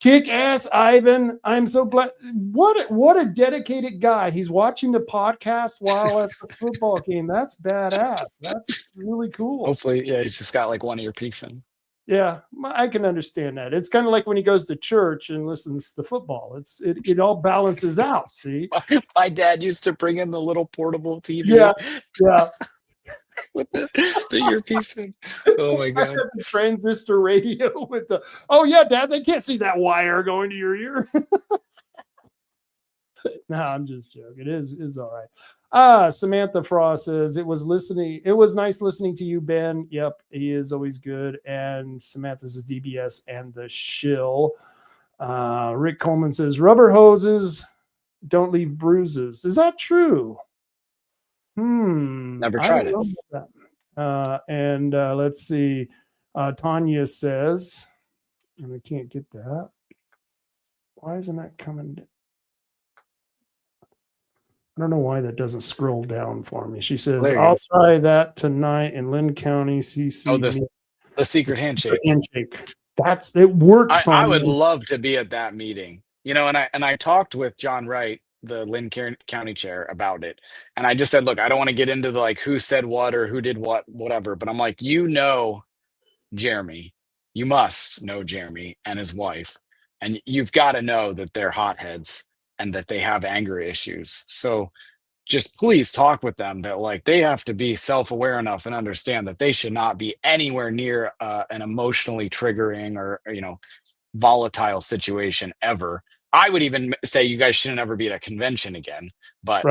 Kick ass, Ivan. I'm so glad. What a dedicated guy. He's watching the podcast while at the football game. That's badass. That's really cool. Hopefully, yeah, he's just got like one earpiece in. Yeah, I can understand that. It's kind of like when he goes to church and listens to football. It all balances out. See, my dad used to bring in the little portable TV. Yeah. With the earpiece in. Oh my god. The transistor radio with the, oh yeah, Dad, they can't see that wire going to your ear. No, I'm just joking. It is all right. Samantha Frost says it was nice listening to you, Ben. Yep, he is always good. And Samantha says DBS and the shill. Rick Coleman says rubber hoses don't leave bruises. Is that true? Never tried it. And let's see. Tanya says, and I can't get that. Why isn't that coming? I don't know why that doesn't scroll down for me. She says, I'll try that tonight in Lynn County. CC. Oh, the secret handshake. It works. I would love to be at that meeting. And I talked with John Wright, the Lynn County chair, about it. And I just said, look, I don't want to get into the like who said what or who did what, whatever. But I'm like, Jeremy, you must know Jeremy and his wife. And you've got to know that they're hotheads and that they have anger issues. So just please talk with them that like they have to be self-aware enough and understand that they should not be anywhere near an emotionally triggering or volatile situation ever. I would even say you guys shouldn't ever be at a convention again, but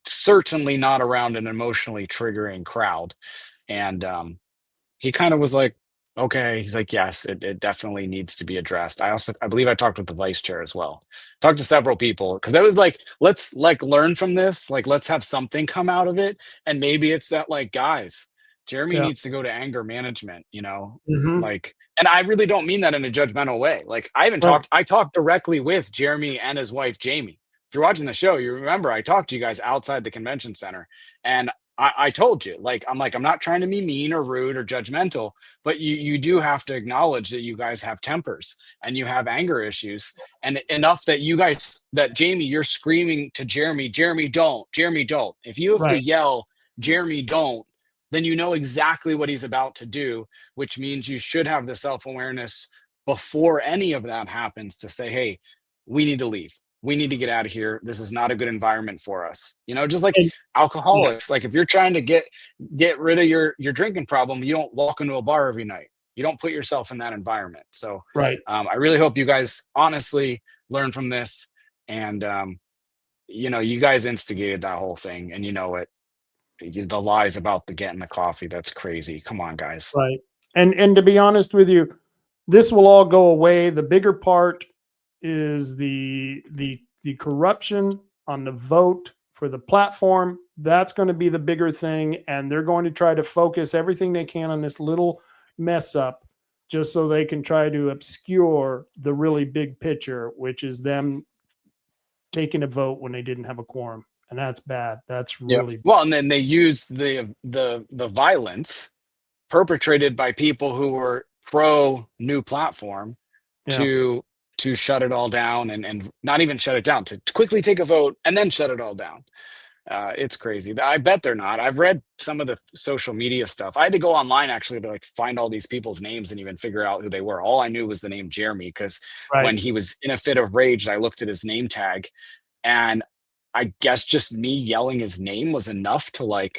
certainly not around an emotionally triggering crowd. And he kind of was like, okay. He's like, yes, it definitely needs to be addressed. I believe I talked with the vice chair as well. Talked to several people because I was like, let's like learn from this. Like, let's have something come out of it. And maybe it's that like, guys, Jeremy needs to go to anger management, like, and I really don't mean that in a judgmental way. Like I talked directly with Jeremy and his wife, Jamie. If you're watching the show, you remember I talked to you guys outside the convention center, and I told you, I'm not trying to be mean or rude or judgmental, but you do have to acknowledge that you guys have tempers and you have anger issues, and enough that Jamie, you're screaming to Jeremy, Jeremy, don't. If you have to yell, Jeremy, don't, then you know exactly what he's about to do, which means you should have the self-awareness before any of that happens to say, hey, we need to leave. We need to get out of here. This is not a good environment for us. Just like alcoholics, like if you're trying to get rid of your drinking problem, you don't walk into a bar every night. You don't put yourself in that environment. So I really hope you guys honestly learn from this. And, you guys instigated that whole thing, and the lies about getting the coffee. That's crazy. Come on, guys. Right. And to be honest with you, this will all go away. The bigger part is the corruption on the vote for the platform. That's going to be the bigger thing, and they're going to try to focus everything they can on this little mess up just so they can try to obscure the really big picture, which is them taking a vote when they didn't have a quorum. And that's bad. That's really bad. Well, and then they used the violence perpetrated by people who were pro new platform to shut it all down, and not even shut it down, to quickly take a vote and then shut it all down. It's crazy. I bet they're not. I've read some of the social media stuff. I had to go online actually to find all these people's names and even figure out who they were. All I knew was the name Jeremy, because when he was in a fit of rage, I looked at his name tag, and I guess just me yelling his name was enough to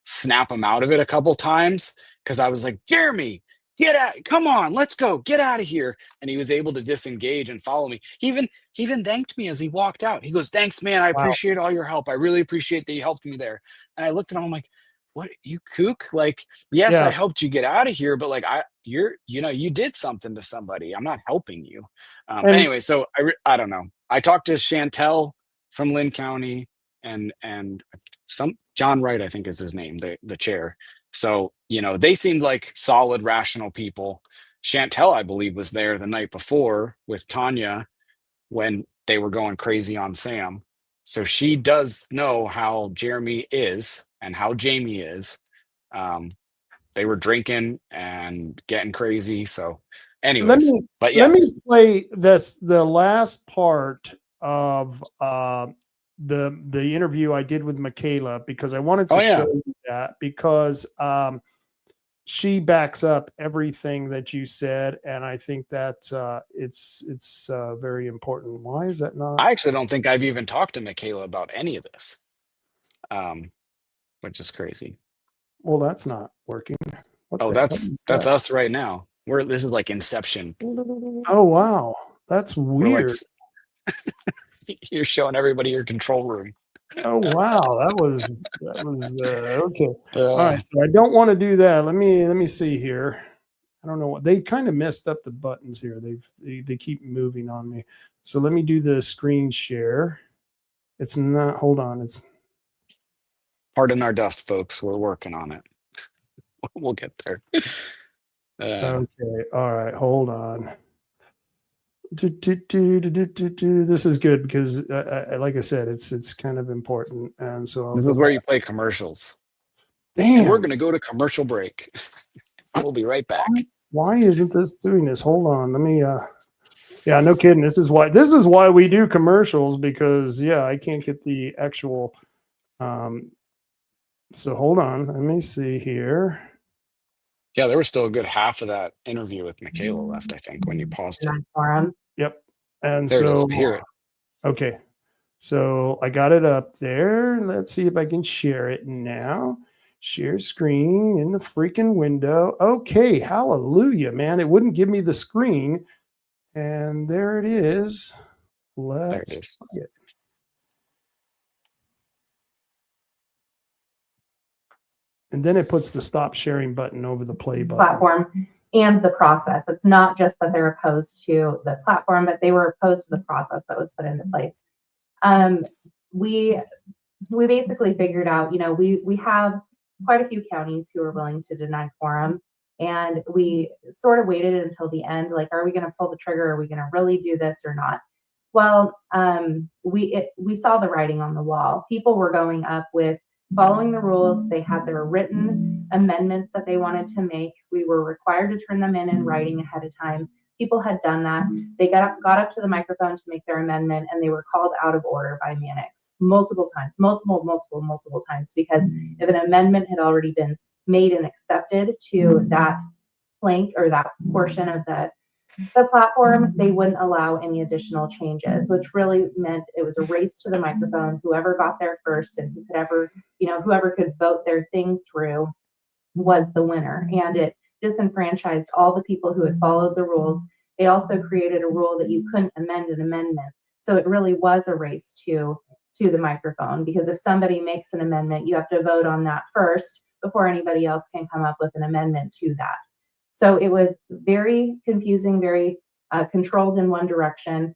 snap him out of it a couple times, because I was like, Jeremy, get out, come on, let's go, get out of here. And he was able to disengage and follow me. He even thanked me as he walked out. He goes, thanks, man. I appreciate all your help. I really appreciate that you helped me there. And I looked at him, I'm like, what, you kook? Like, yes, I Yeah. helped you get out of here, but like, you did something to somebody. I'm not helping you. And Anyway, so I don't know. I talked to Chantel from Lynn County and some John Wright, I think is his name, the chair. So, they seemed like solid, rational people. Chantel, I believe, was there the night before with Tanya when they were going crazy on Sam. So she does know how Jeremy is and how Jamie is. They were drinking and getting crazy. So, let anyways, me but let yes. me play the last part of the interview I did with Michaela, because I wanted to Oh, yeah. show you that, because she backs up everything that you said, and I think that it's very important. Why is that not? I actually don't think I've even talked to Michaela about any of this, which is crazy. Well, that's not working. What Oh, the hell that's is that? us right now. This is like Inception. Oh wow, that's We're like, weird. you're showing everybody your control room. Oh wow, that was okay. All Uh, right, so I don't want to do that. Let me see here. I don't know what they kind of messed up the buttons here. They keep moving on me. So let me do the screen share. It's not. Hold on. It's pardon our dust, folks. We're working on it. We'll get there. okay. All right. Hold on. This is good because, like I said, it's kind of important, and so I'll This go is where back. you play commercials. And we're Damn. going to go to commercial break. We'll be right back. Why isn't this doing this? Hold on. Let me. Yeah, no kidding. This is why we do commercials, because I can't get the actual. So hold on. Let me see here. Yeah, there was still a good half of that interview with Michaela left, I think, when you paused it. Forum. Yep. And There it is. so, I hear it. okay. So I got it up there. Let's see if I can share it now. Share screen in the freaking window. Okay. Hallelujah, man. It wouldn't give me the screen. And there it is. There it Let's is. play it. And then it puts the stop sharing button over the play button. Platform and the process. It's not just that they're opposed to the platform, but they were opposed to the process that was put into place. We basically figured out, we have quite a few counties who are willing to deny quorum, and we sort of waited until the end. Like, are we going to pull the trigger? Are we going to really do this or not? Well, we saw the writing on the wall. People were going up with following the rules. They had their written amendments that they wanted to make. We were required to turn them in writing ahead of time. People had done that. They got up to the microphone to make their amendment, and they were called out of order by Mannix multiple times, multiple times, because if an amendment had already been made and accepted to that plank or that portion of the platform, they wouldn't allow any additional changes, which really meant it was a race to the microphone. Whoever got there first and whoever could vote their thing through was the winner. And it disenfranchised all the people who had followed the rules. They also created a rule that you couldn't amend an amendment. So it really was a race to the microphone, because if somebody makes an amendment, you have to vote on that first before anybody else can come up with an amendment to that. So it was very confusing, very controlled in one direction.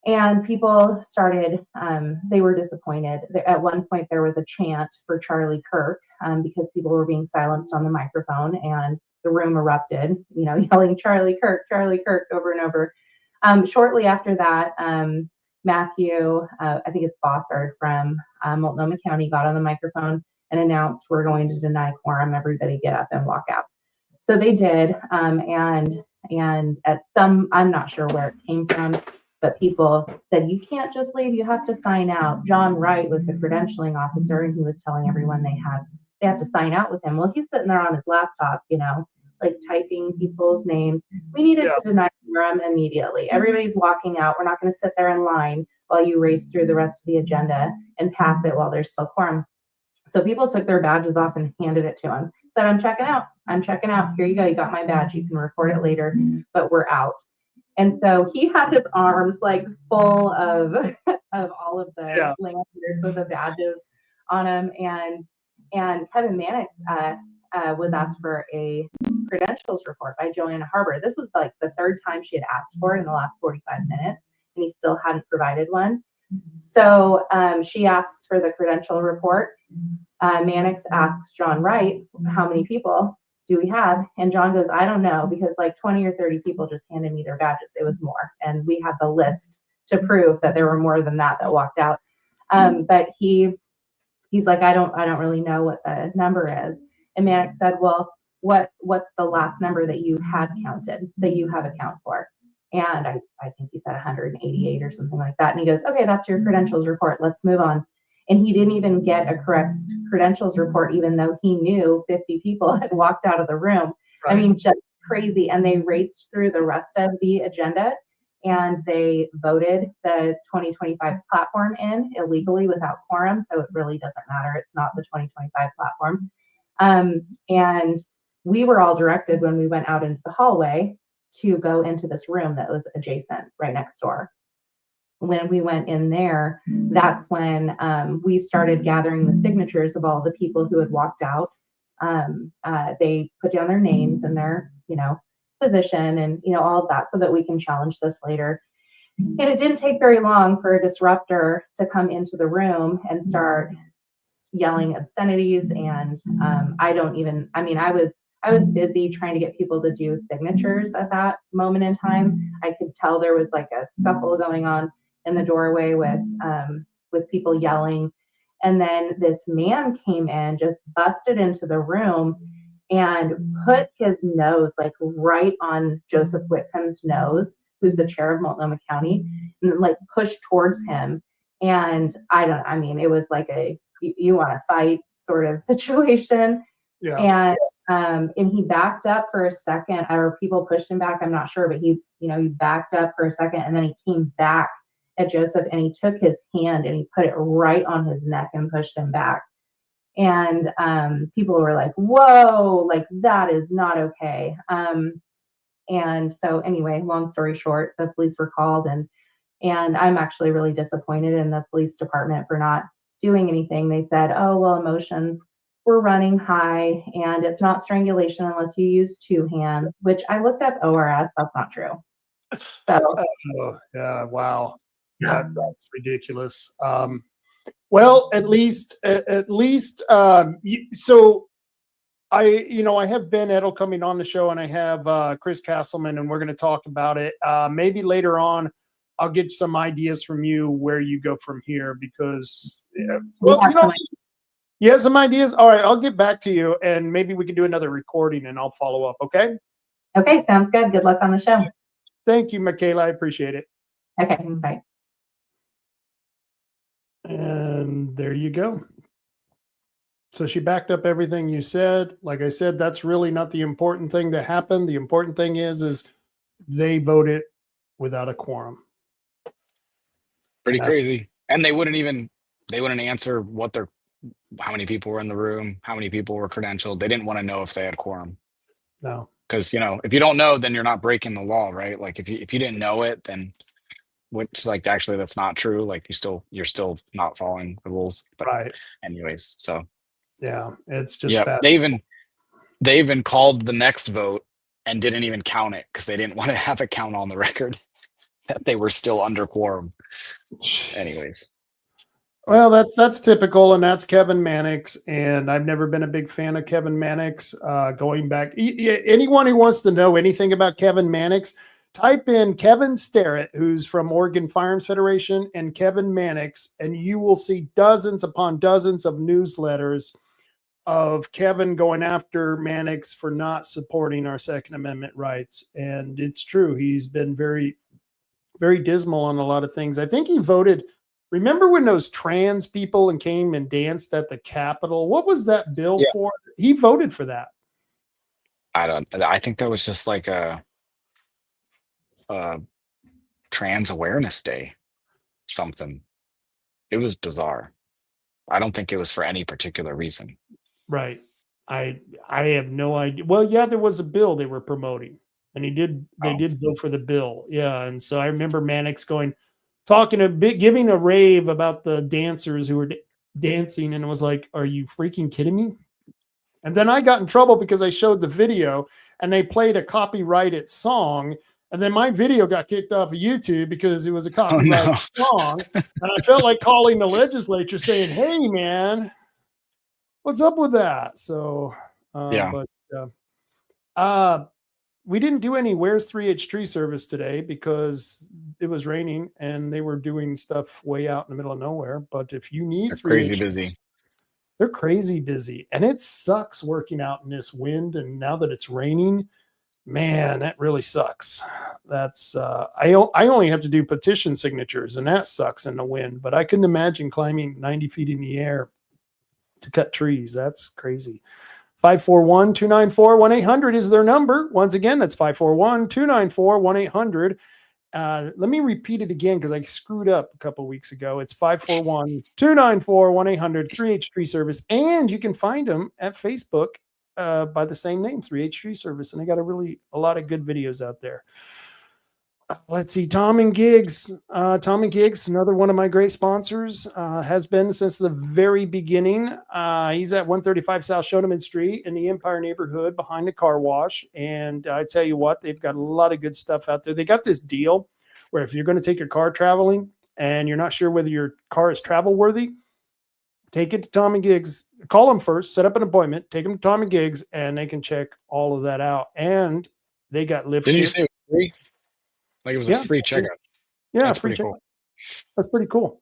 And people started, they were disappointed. At one point, there was a chant for Charlie Kirk because people were being silenced on the microphone, and the room erupted, yelling Charlie Kirk over and over. Shortly after that, Matthew, I think it's Bossard from Multnomah County, got on the microphone and announced, "We're going to deny quorum. Everybody get up and walk out." So they did, and at some, I'm not sure where it came from, but people said, "You can't just leave, you have to sign out." John Wright was the credentialing officer, and he was telling everyone they have to sign out with him. Well, he's sitting there on his laptop, like typing people's names. We needed to deny quorum immediately. Everybody's walking out. We're not going to sit there in line while you race through the rest of the agenda and pass it while there's still quorum. So people took their badges off and handed it to him. Said, I'm checking out. Here you go. You got my badge. You can record it later, but we're out. And so he had his arms like full of all of the lanyards of the badges on him. And Kevin Mannix was asked for a credentials report by Joanna Harbor. This was like the third time she had asked for it in the last 45 minutes, and he still hadn't provided one. So she asks for the credential report. Mannix asks John Wright, how many people do we have? And John goes, I don't know, because like 20 or 30 people just handed me their badges. It was more. And we had the list to prove that there were more than that walked out. But he's like, I don't really know what the number is. And Mannix said, well, what's the last number that you had counted, that you have a count for? And I think he said 188 or something like that. And he goes, okay, that's your credentials report. Let's move on. And he didn't even get a correct credentials report, even though he knew 50 people had walked out of the room. Right. I mean, just crazy. And they raced through the rest of the agenda, and they voted the 2025 platform in illegally without quorum. So it really doesn't matter. It's not the 2025 platform. And we were all directed when we went out into the hallway to go into this room that was adjacent right next door. When we went in there, that's when we started gathering the signatures of all the people who had walked out. They put down their names and their, position and, all of that so that we can challenge this later. And it didn't take very long for a disruptor to come into the room and start yelling obscenities. And I was busy trying to get people to do signatures at that moment in time. I could tell there was like a scuffle going on in the doorway with people yelling. And then this man came in, just busted into the room and put his nose like right on Joseph Whitcomb's nose, who's the chair of Multnomah County, and like pushed towards him. And it was like a you want to fight sort of situation. Yeah. And he backed up for a second, or people pushed him back. I'm not sure, but he backed up for a second, and then he came back at Joseph, and he took his hand and he put it right on his neck and pushed him back. And people were like, whoa, like that is not okay. And so anyway, long story short, the police were called, and I'm actually really disappointed in the police department for not doing anything. They said, oh, well, emotions were running high and it's not strangulation unless you use two hands, which I looked up ORS. That's not true. So, yeah, wow. That's ridiculous. Well, at least, so I have Ben Edtl coming on the show, and I have Chris Castleman, and we're going to talk about it. Maybe later on, I'll get some ideas from you where you go from here, because, you have some ideas? All right, I'll get back to you, and maybe we can do another recording, and I'll follow up, okay? Okay, sounds good. Good luck on the show. Thank you, Michaela. I appreciate it. Okay, bye. And there you go. So she backed up everything you said. Like I said, that's really not the important thing that happened. The important thing is they voted without a quorum. Pretty crazy. And they wouldn't answer how many people were in the room, how many people were credentialed. They didn't want to know if they had quorum. No. Because, if you don't know, then you're not breaking the law, right? Like if you didn't know it, then which like actually that's not true. Like you're still not following the rules. But right. Anyways, so yeah, it's just bad. They even called the next vote and didn't even count it because they didn't want to have a count on the record that they were still under quorum. Anyways. Well, that's typical, and that's Kevin Mannix, and I've never been a big fan of Kevin Mannix. Going back, anyone who wants to know anything about Kevin Mannix, type in Kevin Starrett, who's from Oregon Firearms Federation, and Kevin Mannix, and you will see dozens upon dozens of newsletters of Kevin going after Mannix for not supporting our Second Amendment rights. And it's true. He's been very, very dismal on a lot of things. I think he voted. Remember when those trans people came and danced at the Capitol? What was that bill for? He voted for that. I think that was just like a Trans Awareness Day, something. It was bizarre. I don't think it was for any particular reason. Right. I have no idea. Well, yeah, there was a bill they were promoting, and they did vote for the bill. Yeah. And so I remember Mannix giving a rave about the dancers who were, dancing and was like, are you freaking kidding me? And then I got in trouble because I showed the video and they played a copyrighted song. And then my video got kicked off of YouTube because it was a copyrighted song. And I felt like calling the legislature saying, hey, man, what's up with that? So, we didn't do any Where's 3H tree service today because it was raining and they were doing stuff way out in the middle of nowhere. But if you need 3H, crazy busy. They're crazy busy, and it sucks working out in this wind. And now that it's raining, man, that really sucks. That's I only have to do petition signatures, and that sucks in the wind. But I couldn't imagine climbing 90 feet in the air to cut trees. That's crazy. 541-294-1800 is their number. Once again, that's 541-294-1800. Let me repeat it again because I screwed up a couple weeks ago. It's 541-294-1800, 3H Tree Service. And you can find them at Facebook by the same name, 3H Tree Service. And they got a lot of good videos out there. Let's see, Tom and Gigs. Tom and Gigs, another one of my great sponsors, has been since the very beginning. He's at 135 South Shoneman Street in the Empire neighborhood behind the car wash. And I tell you what, they've got a lot of good stuff out there. They got this deal where if you're going to take your car traveling and you're not sure whether your car is travel worthy, take it to Tom and Gigs. Call them first, set up an appointment, take them to Tom and Gigs, and they can check all of that out. And they got lift kits. Didn't you say it was free? Like it was a free checkout. Yeah, that's free pretty checkout. cool. That's pretty cool.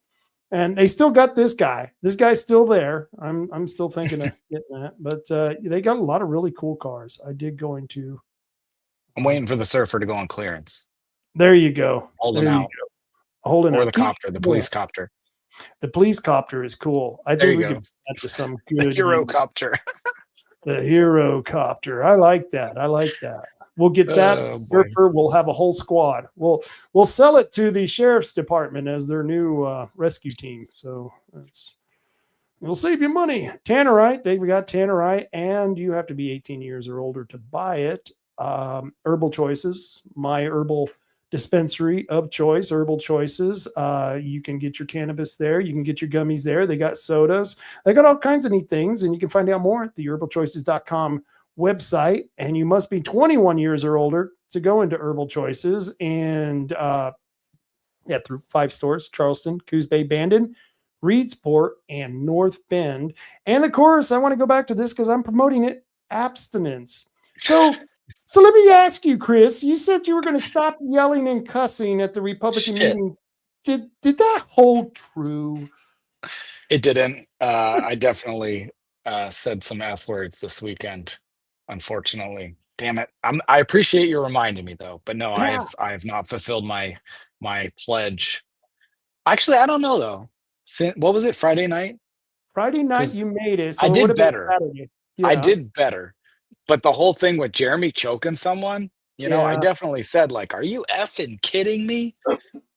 And they still got this guy. This guy's still there. I'm still thinking of getting that. But they got a lot of really cool cars. I did go into. I'm waiting for the surfer to go on clearance. There you go. Holding out. Holding or out. the copter, the police copter. The police copter is cool. I think we could do that to some good. The hero copter. The hero copter. I like that. We'll get that surfer. We'll have a whole squad. We'll sell it to the sheriff's department as their new rescue team. So it'll save you money. Tannerite. We got Tannerite, and you have to be 18 years or older to buy it. Herbal Choices, my herbal dispensary of choice, Herbal Choices. You can get your cannabis there. You can get your gummies there. They got sodas. They got all kinds of neat things, and you can find out more at the herbalchoices.com website. And you must be 21 years or older to go into Herbal Choices. And through 5 stores: Charleston, Coos Bay, Bandon, Reedsport, and North Bend. And of course, I want to go back to this because I'm promoting it: abstinence. So let me ask you, Chris, you said you were going to stop yelling and cussing at the Republican meetings. Did that hold true? It didn't. I definitely said some F words this weekend, unfortunately. Damn it. I appreciate you reminding me though, but no, yeah. I have not fulfilled my pledge. Actually, I don't know though. What was it? Friday night? Friday night you made it. So I did better. Yeah. I did better. But the whole thing with Jeremy choking someone, you know, I definitely said, like, are you effing kidding me?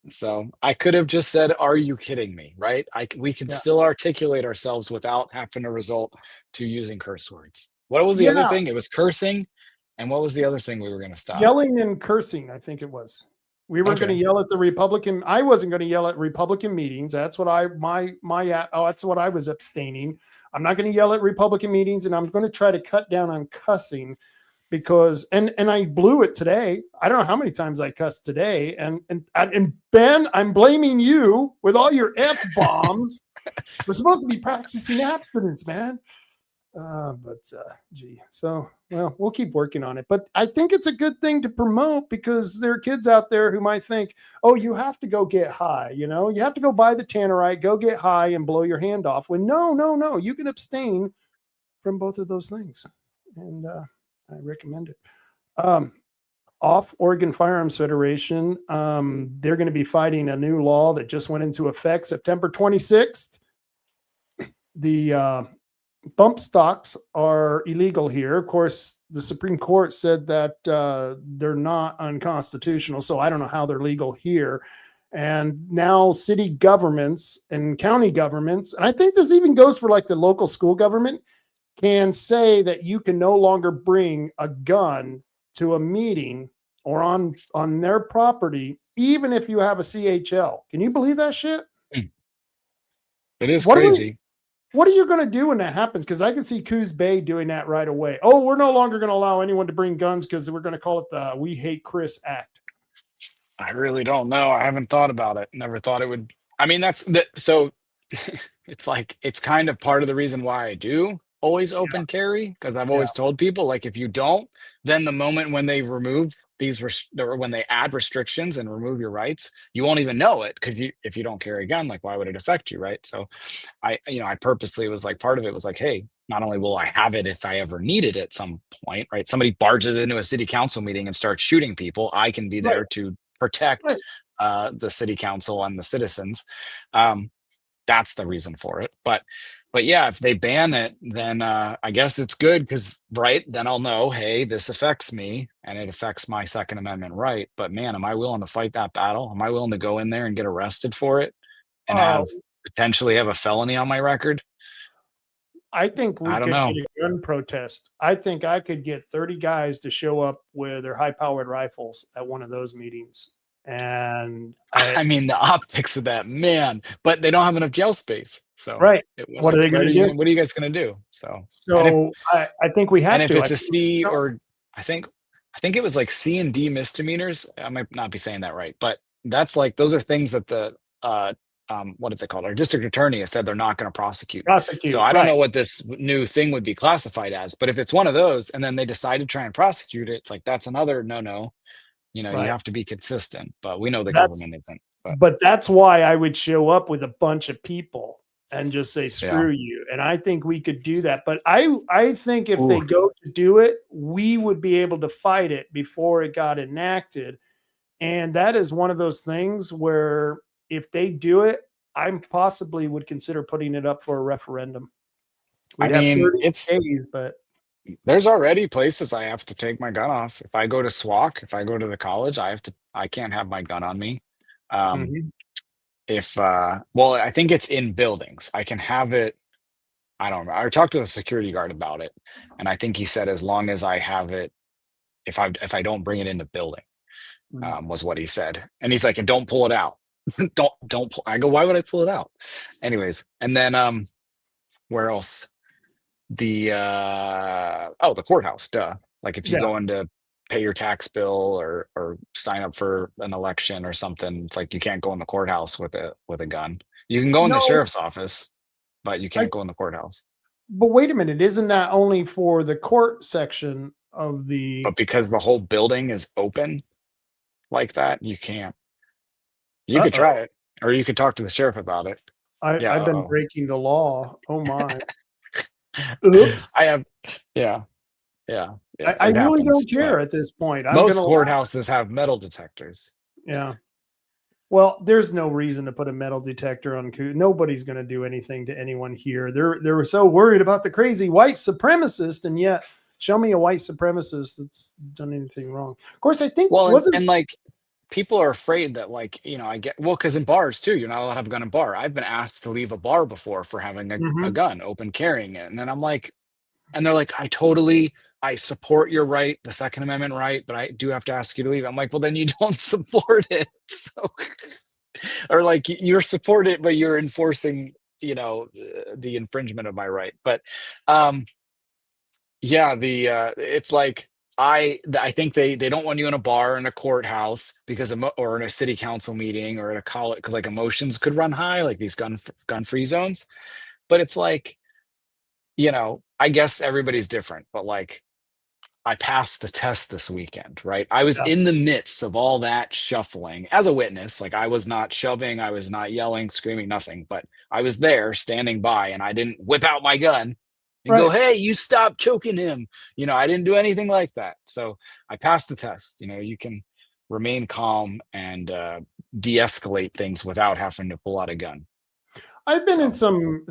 So I could have just said, are you kidding me? Right? We can still articulate ourselves without having to resort to using curse words. What was the other thing? It was cursing. And what was the other thing we were going to stop? Yelling and cursing, I think it was. We weren't going to yell at the Republican. I wasn't going to yell at Republican meetings. That's what that's what I was abstaining. I'm not going to yell at Republican meetings, and I'm going to try to cut down on cussing because, and I blew it today. I don't know how many times I cussed today. And Ben, I'm blaming you with all your F bombs. We're supposed to be practicing abstinence, man. So we'll keep working on it. But I think it's a good thing to promote because there are kids out there who might think, oh, you have to go get high. You know, you have to go buy the Tannerite, go get high and blow your hand off. When no, you can abstain from both of those things. And I recommend it. Off Oregon Firearms Federation, they're going to be fighting a new law that just went into effect September 26th. The bump stocks are illegal here. Of course, the Supreme Court said that they're not unconstitutional, so I don't know how they're legal here. And now city governments and county governments, and I think this even goes for like the local school government, can say that you can no longer bring a gun to a meeting or on their property, even if you have a CHL. Can you believe that shit? It is crazy. What are you going to do when that happens? Because I can see Coos Bay doing that right away. Oh, we're no longer going to allow anyone to bring guns because we're going to call it the We Hate Chris Act. I really don't know. I haven't thought about it. Never thought it would. I mean, so it's like, it's kind of part of the reason why I do always open carry, because I've always told people, like, if you don't, then the moment when they remove these or when they add restrictions and remove your rights, you won't even know it, because if you don't carry a gun, like, why would it affect you, right? So I purposely was like, part of it was like, hey, not only will I have it if I ever need it at some point, right? Somebody barges into a city council meeting and starts shooting people, I can be there to protect the city council and the citizens. That's the reason for it. But yeah, if they ban it, then I guess it's good, because then I'll know, hey, this affects me and it affects my Second Amendment right. But man, am I willing to fight that battle? Am I willing to go in there and get arrested for it and potentially have a felony on my record? I think we I don't could know. get a gun protest. I think I could get 30 guys to show up with their high-powered rifles at one of those meetings. And I mean, the optics of that, man, but they don't have enough jail space. So what are they going to do? What are you guys going to do? So I think we have and if to. it's a C, or I think it was like C and D misdemeanors. I might not be saying that right, but that's like, those are things that the what is it called? Our district attorney has said they're not going to prosecute. So I don't know what this new thing would be classified as, but if it's one of those and then they decide to try and prosecute it, it's like, that's another no. You have to be consistent, but we know the government isn't. But that's why I would show up with a bunch of people and just say, screw you. And I think we could do that. But I think if they go to do it, we would be able to fight it before it got enacted. And that is one of those things where if they do it, I possibly would consider putting it up for a referendum. We'd have 30 days, but there's already places I have to take my gun off. If I go to SWAC, if I go to the college, I can't have my gun on me. If I think it's in buildings. I can have it. I don't know. I talked to the security guard about it, and I think he said as long as I have it, if I don't bring it in the building, was what he said. And he's like, and don't pull it out. don't pull. I go, why would I pull it out? Anyways, and then where else? The courthouse, duh. Like if you go in to pay your tax bill or sign up for an election or something, it's like you can't go in the courthouse with a gun. You can go in the sheriff's office, but you can't go in the courthouse. But wait a minute, isn't that only for the court section of the? But because the whole building is open like that, you can't. You could try it, or you could talk to the sheriff about it. I've been breaking the law. Oh my. Oops. I have, I really don't care at this point. Most courthouses have metal detectors. Yeah. Well, there's no reason to put a metal detector on. Nobody's going to do anything to anyone here. They were so worried about the crazy white supremacist, and yet show me a white supremacist that's done anything wrong. Of course, I think people are afraid that, like, I get, because in bars too, you're not allowed to have a gun in a bar. I've been asked to leave a bar before for having a gun, open carrying it. And then I'm like, and they're like, I support your right, the Second Amendment right, but I do have to ask you to leave. I'm like, well, then you don't support it. So, or like you're support it, but you're enforcing, the infringement of my right. But it's like, I think they don't want you in a bar, in a courthouse, because or in a city council meeting, or at a college, because like emotions could run high, like these gun-free zones. But it's like, I guess everybody's different, but like, I passed the test this weekend, right? I was in the midst of all that shuffling as a witness. Like, I was not shoving, I was not yelling, screaming, nothing, but I was there standing by, and I didn't whip out my gun and go, hey, you stop choking him. I didn't do anything like that. So I passed the test. You can remain calm and de-escalate things without having to pull out a gun. I've been in some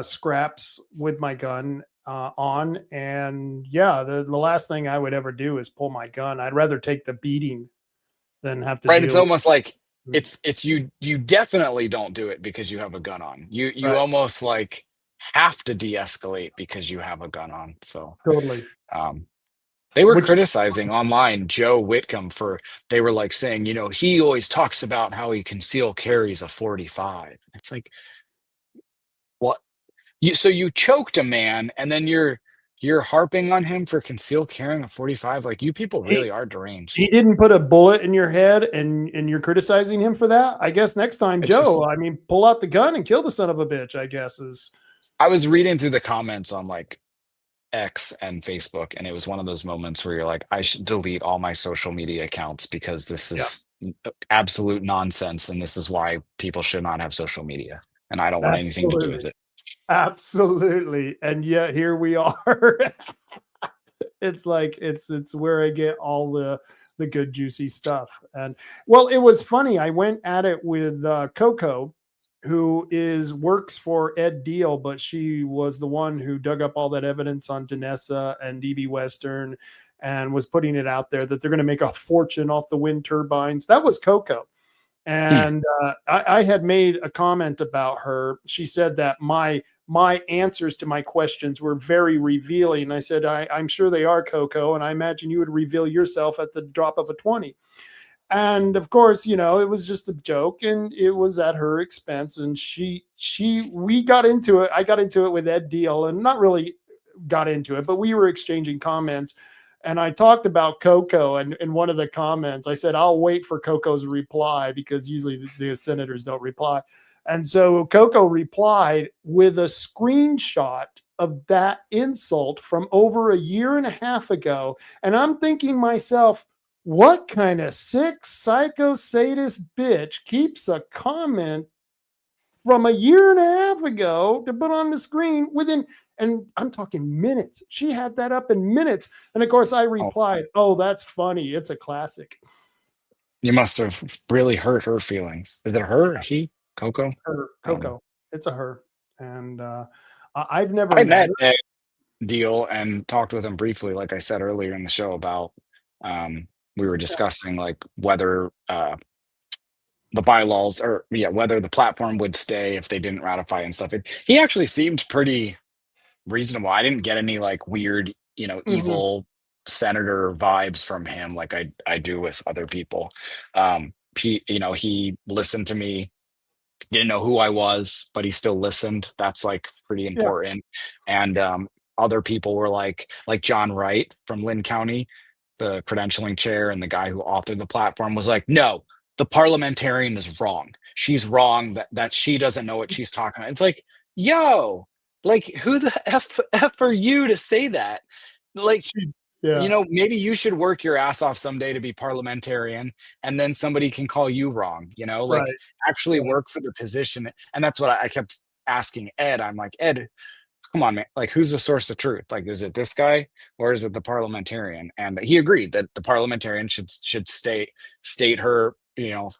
scraps with my gun on, and the last thing I would ever do is pull my gun. I'd rather take the beating than have to. Right. It's almost like it's you definitely don't do it because you have a gun on. You almost like have to de-escalate because you have a gun on. So totally. They were criticizing online Joe Whitcomb they were like saying, he always talks about how he conceal carries a 45. It's like, what? So you choked a man, and then you're harping on him for concealed carrying a 45. Like, you people really are deranged. He didn't put a bullet in your head, and you're criticizing him for that. I guess next time, It's just, Joe, I mean, pull out the gun and kill the son of a bitch, I guess is. I was reading through the comments on like X and Facebook, and it was one of those moments where you're like, I should delete all my social media accounts because this is absolute nonsense, and this is why people should not have social media, and I don't want anything to do with it. Absolutely. And yet here we are. It's like it's where I get all the good juicy stuff. And well, it was funny. I went at it with Coco, who works for Edtl, but she was the one who dug up all that evidence on Danessa and DB Western and was putting it out there that they're going to make a fortune off the wind turbines. That was Coco. And I had made a comment about her. She said that my answers to my questions were very revealing. I said, I'm sure they are, Coco, and I imagine you would reveal yourself at the drop of a 20. And of course, it was just a joke, and it was at her expense. And we got into it. I got into it with Edtl, and not really got into it, but we were exchanging comments. And I talked about Coco, and in one of the comments, I said, I'll wait for Coco's reply because usually the senators don't reply. And so Coco replied with a screenshot of that insult from over a year and a half ago. And I'm thinking myself, what kind of sick, psycho, sadist bitch keeps a comment from a year and a half ago to put on the screen and I'm talking minutes. She had that up in minutes. And of course I replied, oh, that's funny. It's a classic. You must have really hurt her feelings. Is it her? He? Coco? Her, Coco. It's a her. And I've never I met her. Deal and talked with him briefly, like I said earlier in the show, about we were discussing like whether the bylaws whether the platform would stay if they didn't ratify and stuff. He actually seemed pretty reasonable. I didn't get any like weird, evil senator vibes from him like I do with other people. He listened to me, didn't know who I was, but he still listened. That's like pretty important. And other people were like John Wright from Lynn County, the credentialing chair, and the guy who authored the platform was like, no, the parliamentarian is wrong. She's wrong that she doesn't know what she's talking about. It's like, yo, like, who the F are you to say that? Like, maybe you should work your ass off someday to be parliamentarian, and then somebody can call you wrong, actually work for the position. And that's what I kept asking Ed. I'm like, Ed, come on, man. Like, who's the source of truth? Like, is it this guy or is it the parliamentarian? And he agreed that the parliamentarian should state her,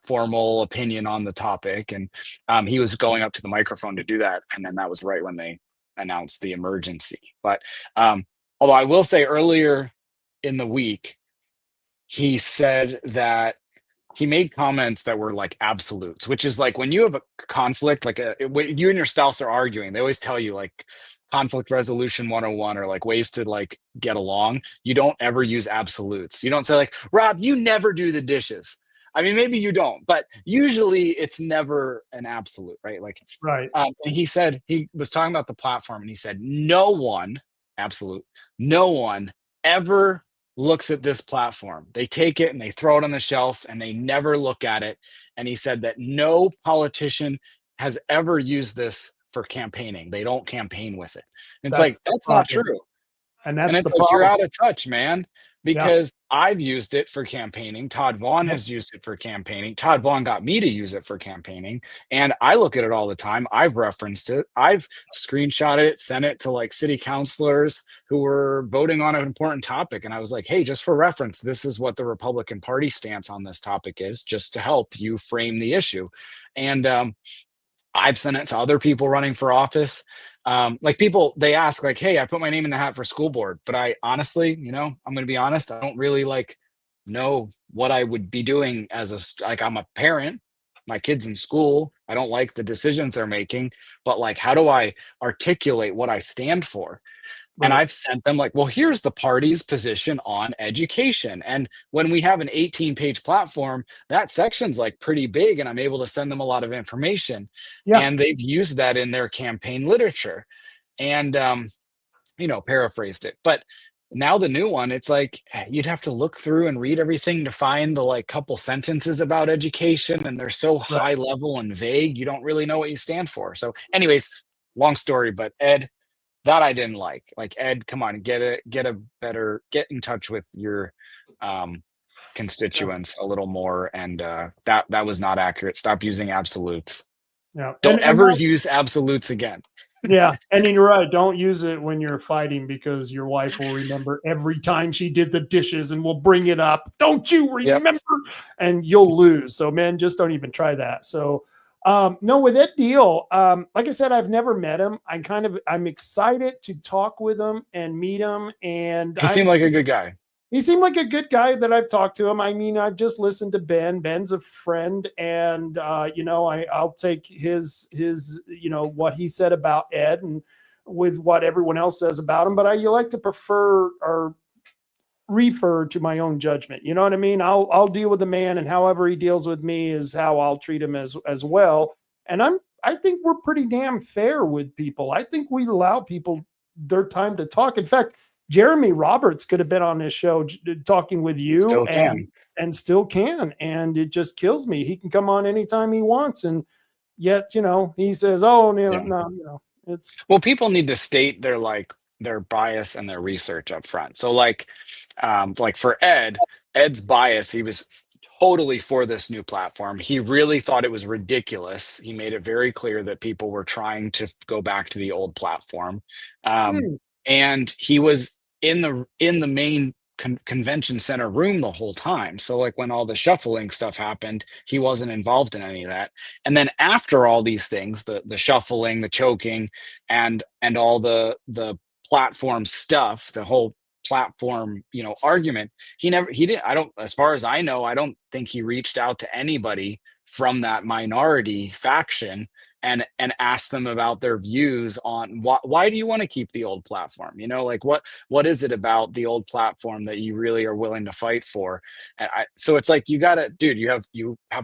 formal opinion on the topic. And he was going up to the microphone to do that. And then that was right when they announced the emergency. But although I will say earlier in the week, he said that he made comments that were like absolutes, which is like when you have a conflict, like when you and your spouse are arguing, they always tell you like conflict resolution 101 or like ways to like get along. You don't ever use absolutes. You don't say like, Rob, you never do the dishes. I mean, maybe you don't, but usually it's never an absolute, right? Like, right. And he said, he was talking about the platform, and he said, no one ever looks at this platform. They take it and they throw it on the shelf and they never look at it. And he said that no politician has ever used this for campaigning. They don't campaign with it. And it's like, that's not true. And that's it's the like, problem. you're out of touch, man, because I've used it for campaigning. Todd Vaughn has used it for campaigning. Todd Vaughn got me to use it for campaigning. And I look at it all the time. I've referenced it. I've screenshot it, sent it to like city councilors who were voting on an important topic. And I was like, hey, just for reference, this is what the Republican Party stance on this topic is, just to help you frame the issue. And I've sent it to other people running for office. Like people, they ask like, hey, I put my name in the hat for school board, but I honestly, I'm going to be honest, I don't really like know what I would be doing I'm a parent, my kid's in school. I don't like the decisions they're making, but like, how do I articulate what I stand for? And I've sent them like, well, here's the party's position on education. And when we have an 18-page platform, that section's like pretty big, and I'm able to send them a lot of information. Yeah. And they've used that in their campaign literature. and paraphrased it. But now the new one, it's like you'd have to look through and read everything to find the like couple sentences about education, and they're so high level and vague, you don't really know what you stand for. So anyways, long story, but Ed, that I didn't like. Like, Ed, come on, get in touch with your constituents a little more, and that was not accurate. Stop using absolutes. Yeah. Don't ever use absolutes again. Yeah, and you're right. Don't use it when you're fighting, because your wife will remember every time she did the dishes and will bring it up. Don't you remember? Yep. And you'll lose. So, man, just don't even try that. So, no, with Edtl, like I said, I've never met him. I'm excited to talk with him and meet him. And he seemed like a good guy. He seemed like a good guy that I've talked to him. I mean, I've just listened to Ben. Ben's a friend, and I'll take his what he said about Ed and with what everyone else says about him. But I like to prefer or refer to my own judgment. You know what I mean? I'll deal with the man, and however he deals with me is how I'll treat him as well. And I think we're pretty damn fair with people. I think we allow people their time to talk. In fact, Jeremy Roberts could have been on this show talking with you, still can. And it just kills me. He can come on anytime he wants. And yet, he says, no, it's. Well, people need to state their bias and their research up front. So like for Ed's bias, he was totally for this new platform. He really thought it was ridiculous. He made it very clear that people were trying to go back to the old platform. And he was in the main convention center room the whole time. So like when all the shuffling stuff happened, he wasn't involved in any of that. And then after all these things, the shuffling, the choking, and all the platform stuff, the whole platform, argument, as far as I know, I don't think he reached out to anybody from that minority faction and ask them about their views on why do you want to keep the old platform? What is it about the old platform that you really are willing to fight for? And so it's like, you have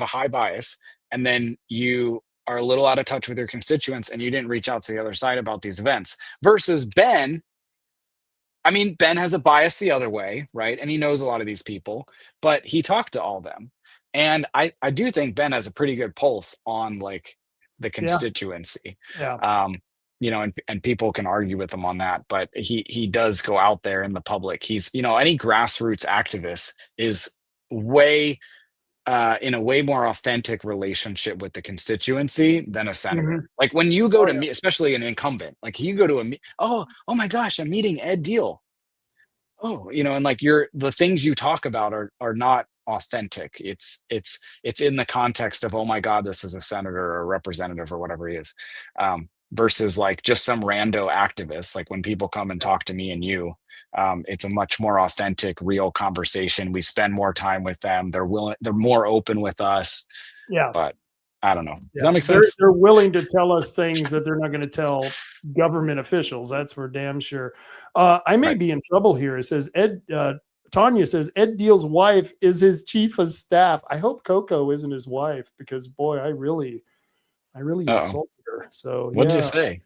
a high bias, and then you are a little out of touch with your constituents, and you didn't reach out to the other side about these events. Versus Ben, I mean, Ben has a bias the other way, right? And he knows a lot of these people, but he talked to all of them. And I do think Ben has a pretty good pulse on like the constituency. Yeah. And people can argue with him on that, but he does go out there in the public. He's, any grassroots activist is in a way more authentic relationship with the constituency than a senator. Mm-hmm. Like when you go to meet, especially an incumbent, like you go to oh my gosh, I'm meeting Edtl. Oh, and like the things you talk about are not authentic. It's in the context of, oh my God, this is a senator or a representative or whatever he is. Versus like just some rando activist. Like when people come and talk to me and you, it's a much more authentic, real conversation. We spend more time with them. They're more open with us. Yeah. But I don't know. Does that make sense? They're willing to tell us things that they're not going to tell government officials. That's for damn sure. I may be in trouble here. It says Tanya says Edtl's wife is his chief of staff. I hope Coco isn't his wife, because boy, I really insulted her. So what'd you say?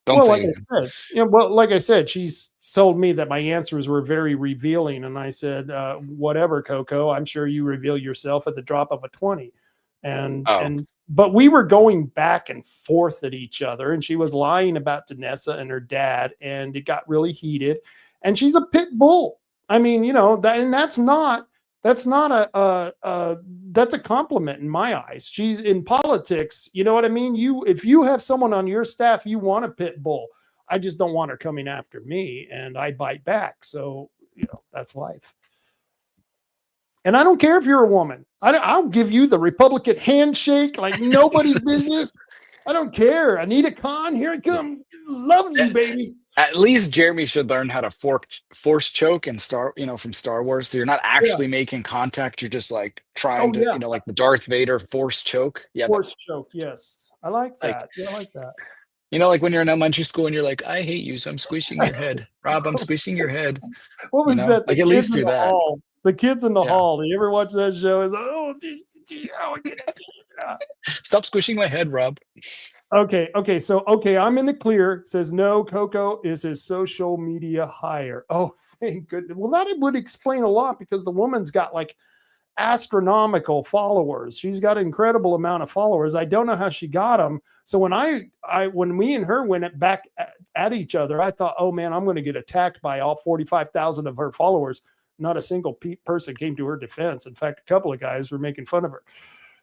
Like I said, she's told me that my answers were very revealing, and I said, whatever, Coco, I'm sure you reveal yourself at the drop of a 20. But we were going back and forth at each other, and she was lying about Danessa and her dad, and it got really heated. And she's a pit bull. I mean, that's a compliment in my eyes. She's in politics. You know what I mean? If you have someone on your staff, you want a pit bull. I just don't want her coming after me, and I bite back. So, that's life. And I don't care if you're a woman. I'll give you the Republican handshake like nobody's business. I don't care. Anita Khan, here I come. Love you, baby. At least Jeremy should learn how to force choke and from Star Wars. So you're not actually making contact. You're just like trying to, like the Darth Vader force choke. Yeah. Force choke. Yes. I like that. I like that. Like when you're in elementary school and you're like, I hate you, so I'm squishing your head. Rob, I'm squishing your head. What was that? Like at least do that. The Kids in the Hall. Do you ever watch that show? It's Stop squishing my head, Rob. Okay. So, I'm in the clear. Says no, Coco is his social media hire. Oh, thank goodness. Well, that would explain a lot because the woman's got like astronomical followers. She's got an incredible amount of followers. I don't know how she got them. So when when me and her went back at each other, I thought, oh man, I'm going to get attacked by all 45,000 of her followers. Not a single person came to her defense. In fact, a couple of guys were making fun of her.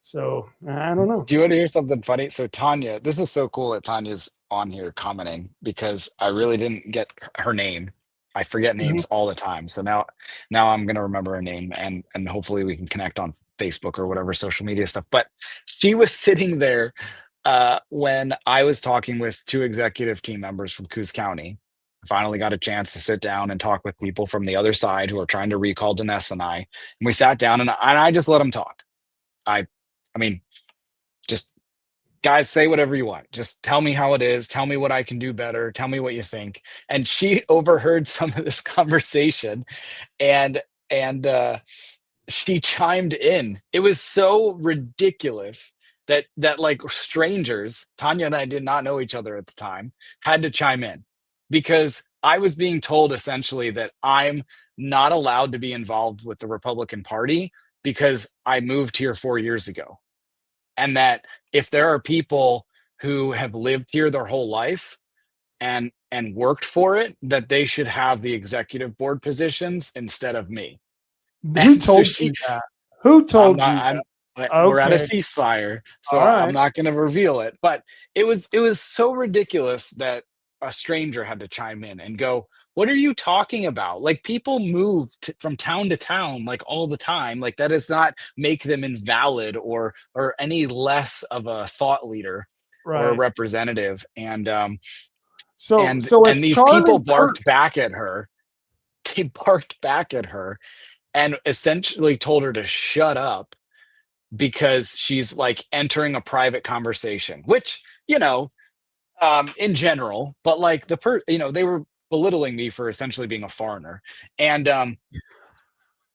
So I don't know. Do you want to hear something funny? So Tanya, this is so cool that Tanya's on here commenting because I really didn't get her name. I forget names all the time. So now I'm gonna remember her name and hopefully we can connect on Facebook or whatever social media stuff. But she was sitting there when I was talking with two executive team members from Coos County. I finally got a chance to sit down and talk with people from the other side who are trying to recall Dinesh and I. And we sat down and I just let them talk. I mean, just guys, say whatever you want. Just tell me how it is. Tell me what I can do better. Tell me what you think. And she overheard some of this conversation and she chimed in. It was so ridiculous that like strangers, Tanya and I did not know each other at the time, had to chime in because I was being told essentially that I'm not allowed to be involved with the Republican Party because I moved here 4 years ago. And that if there are people who have lived here their whole life and worked for it, that they should have the executive board positions instead of me. Who told you that? Who told you that? We're at a ceasefire, so I'm not going to reveal it. But it was so ridiculous that a stranger had to chime in and go, what are you talking about? Like people move from town to town like all the time. Like that does not make them invalid or any less of a thought leader or a representative. And so these people barked back at her. They barked back at her and essentially told her to shut up because she's like entering a private conversation, which, in general, but like they were belittling me for essentially being a foreigner. And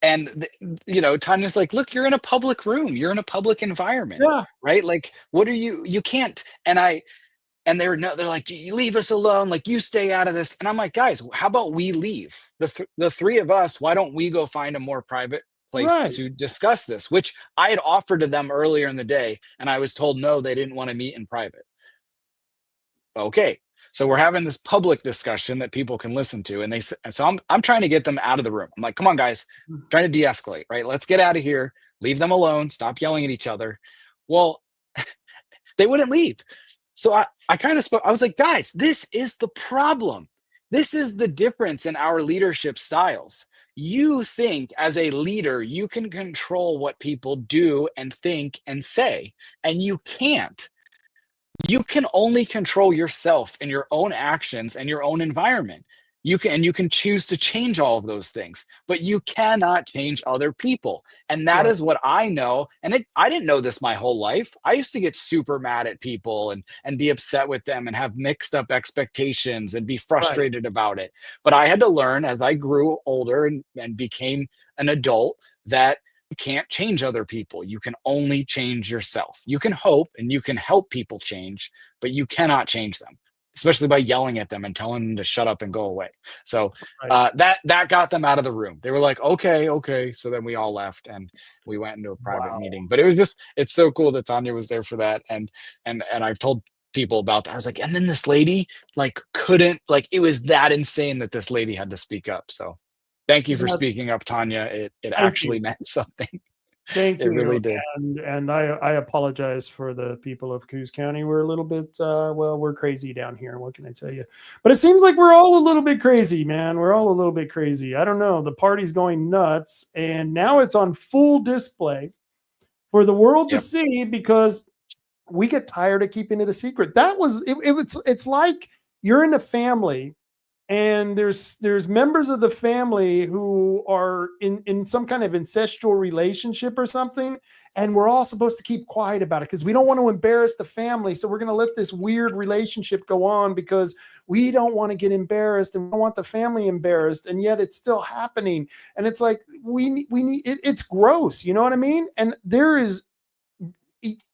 Tanya's like, look, you're in a public room. You're in a public environment, right? Like, what are you can't. And they're like, you leave us alone. Like you stay out of this. And I'm like, guys, how about we leave the three of us? Why don't we go find a more private place to discuss this, which I had offered to them earlier in the day. And I was told, no, they didn't want to meet in private. Okay. So we're having this public discussion that people can listen to. And so I'm trying to get them out of the room. I'm like, come on, guys, I'm trying to de-escalate, right? Let's get out of here. Leave them alone. Stop yelling at each other. Well, they wouldn't leave. So I kind of spoke. I was like, guys, this is the problem. This is the difference in our leadership styles. You think as a leader, you can control what people do and think and say, and you can't. You can only control yourself and your own actions and your own environment. You can choose to change all of those things, but you cannot change other people. And that is what I know. And I didn't know this my whole life. I used to get super mad at people and be upset with them and have mixed up expectations and be frustrated about it. But I had to learn as I grew older and became an adult that you can't change other people. You can only change yourself. You can hope and you can help people change, but you cannot change them, especially by yelling at them and telling them to shut up and go away. So that got them out of the room. They were like, okay. So then we all left and we went into a private meeting. But it's so cool that Tanya was there for that. And I've told people about that. I was like, and then this lady it was that insane that this lady had to speak up. So thank you for speaking up, Tanya. It actually meant something. Thank you. It really did. And I apologize for the people of Coos County. We're a little bit, we're crazy down here. What can I tell you? But it seems like we're all a little bit crazy, man. We're all a little bit crazy. I don't know. The party's going nuts. And now it's on full display for the world to see because we get tired of keeping it a secret. It's like you're in a family and there's members of the family who are in some kind of incestual relationship or something, and we're all supposed to keep quiet about it because we don't want to embarrass the family. So we're going to let this weird relationship go on because we don't want to get embarrassed and we don't want the family embarrassed, and yet it's still happening. And it's like we need it's gross, you know what I mean? And there is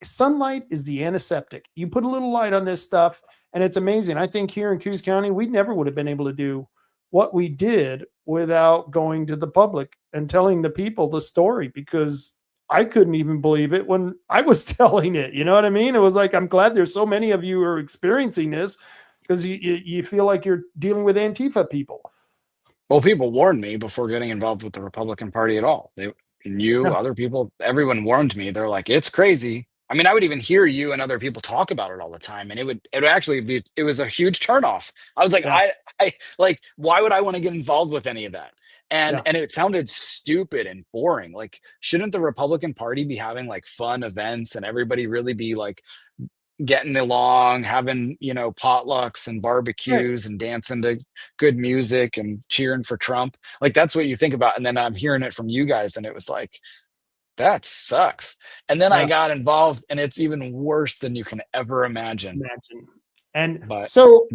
sunlight is the antiseptic. You put a little light on this stuff, and it's amazing. I think here in Coos County, we never would have been able to do what we did without going to the public and telling the people the story, because I couldn't even believe it when I was telling it. You know what I mean? It was like, I'm glad there's so many of you who are experiencing this, because you feel like you're dealing with Antifa people. Well, people warned me before getting involved with the Republican Party at all. Other people, everyone warned me. They're like, it's crazy. I mean, I would even hear you and other people talk about it all the time, and it would actually be, it was a huge turnoff. I was like, I like, why would I want to get involved with any of that? And it sounded stupid and boring. Like, shouldn't the Republican Party be having like fun events and everybody really be like getting along, having, potlucks and barbecues and dancing to good music and cheering for Trump? Like, that's what you think about. And then I'm hearing it from you guys, and it was like, that sucks. And then I got involved, and it's even worse than you can ever imagine. And but so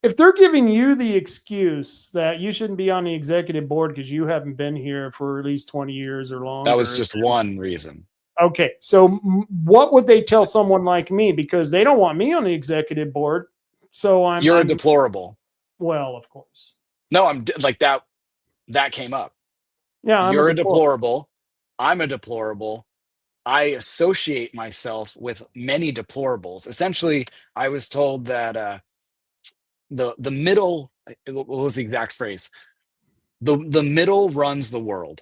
if they're giving you the excuse that you shouldn't be on the executive board because you haven't been here for at least 20 years or longer. That was just one reason. Okay. So what would they tell someone like me? Because they don't want me on the executive board. So I'm deplorable. Well, of course. No, I'm like that. That came up. Yeah. You're a deplorable. I'm a deplorable. I associate myself with many deplorables. Essentially, I was told that the middle, what was the exact phrase? The middle runs the world.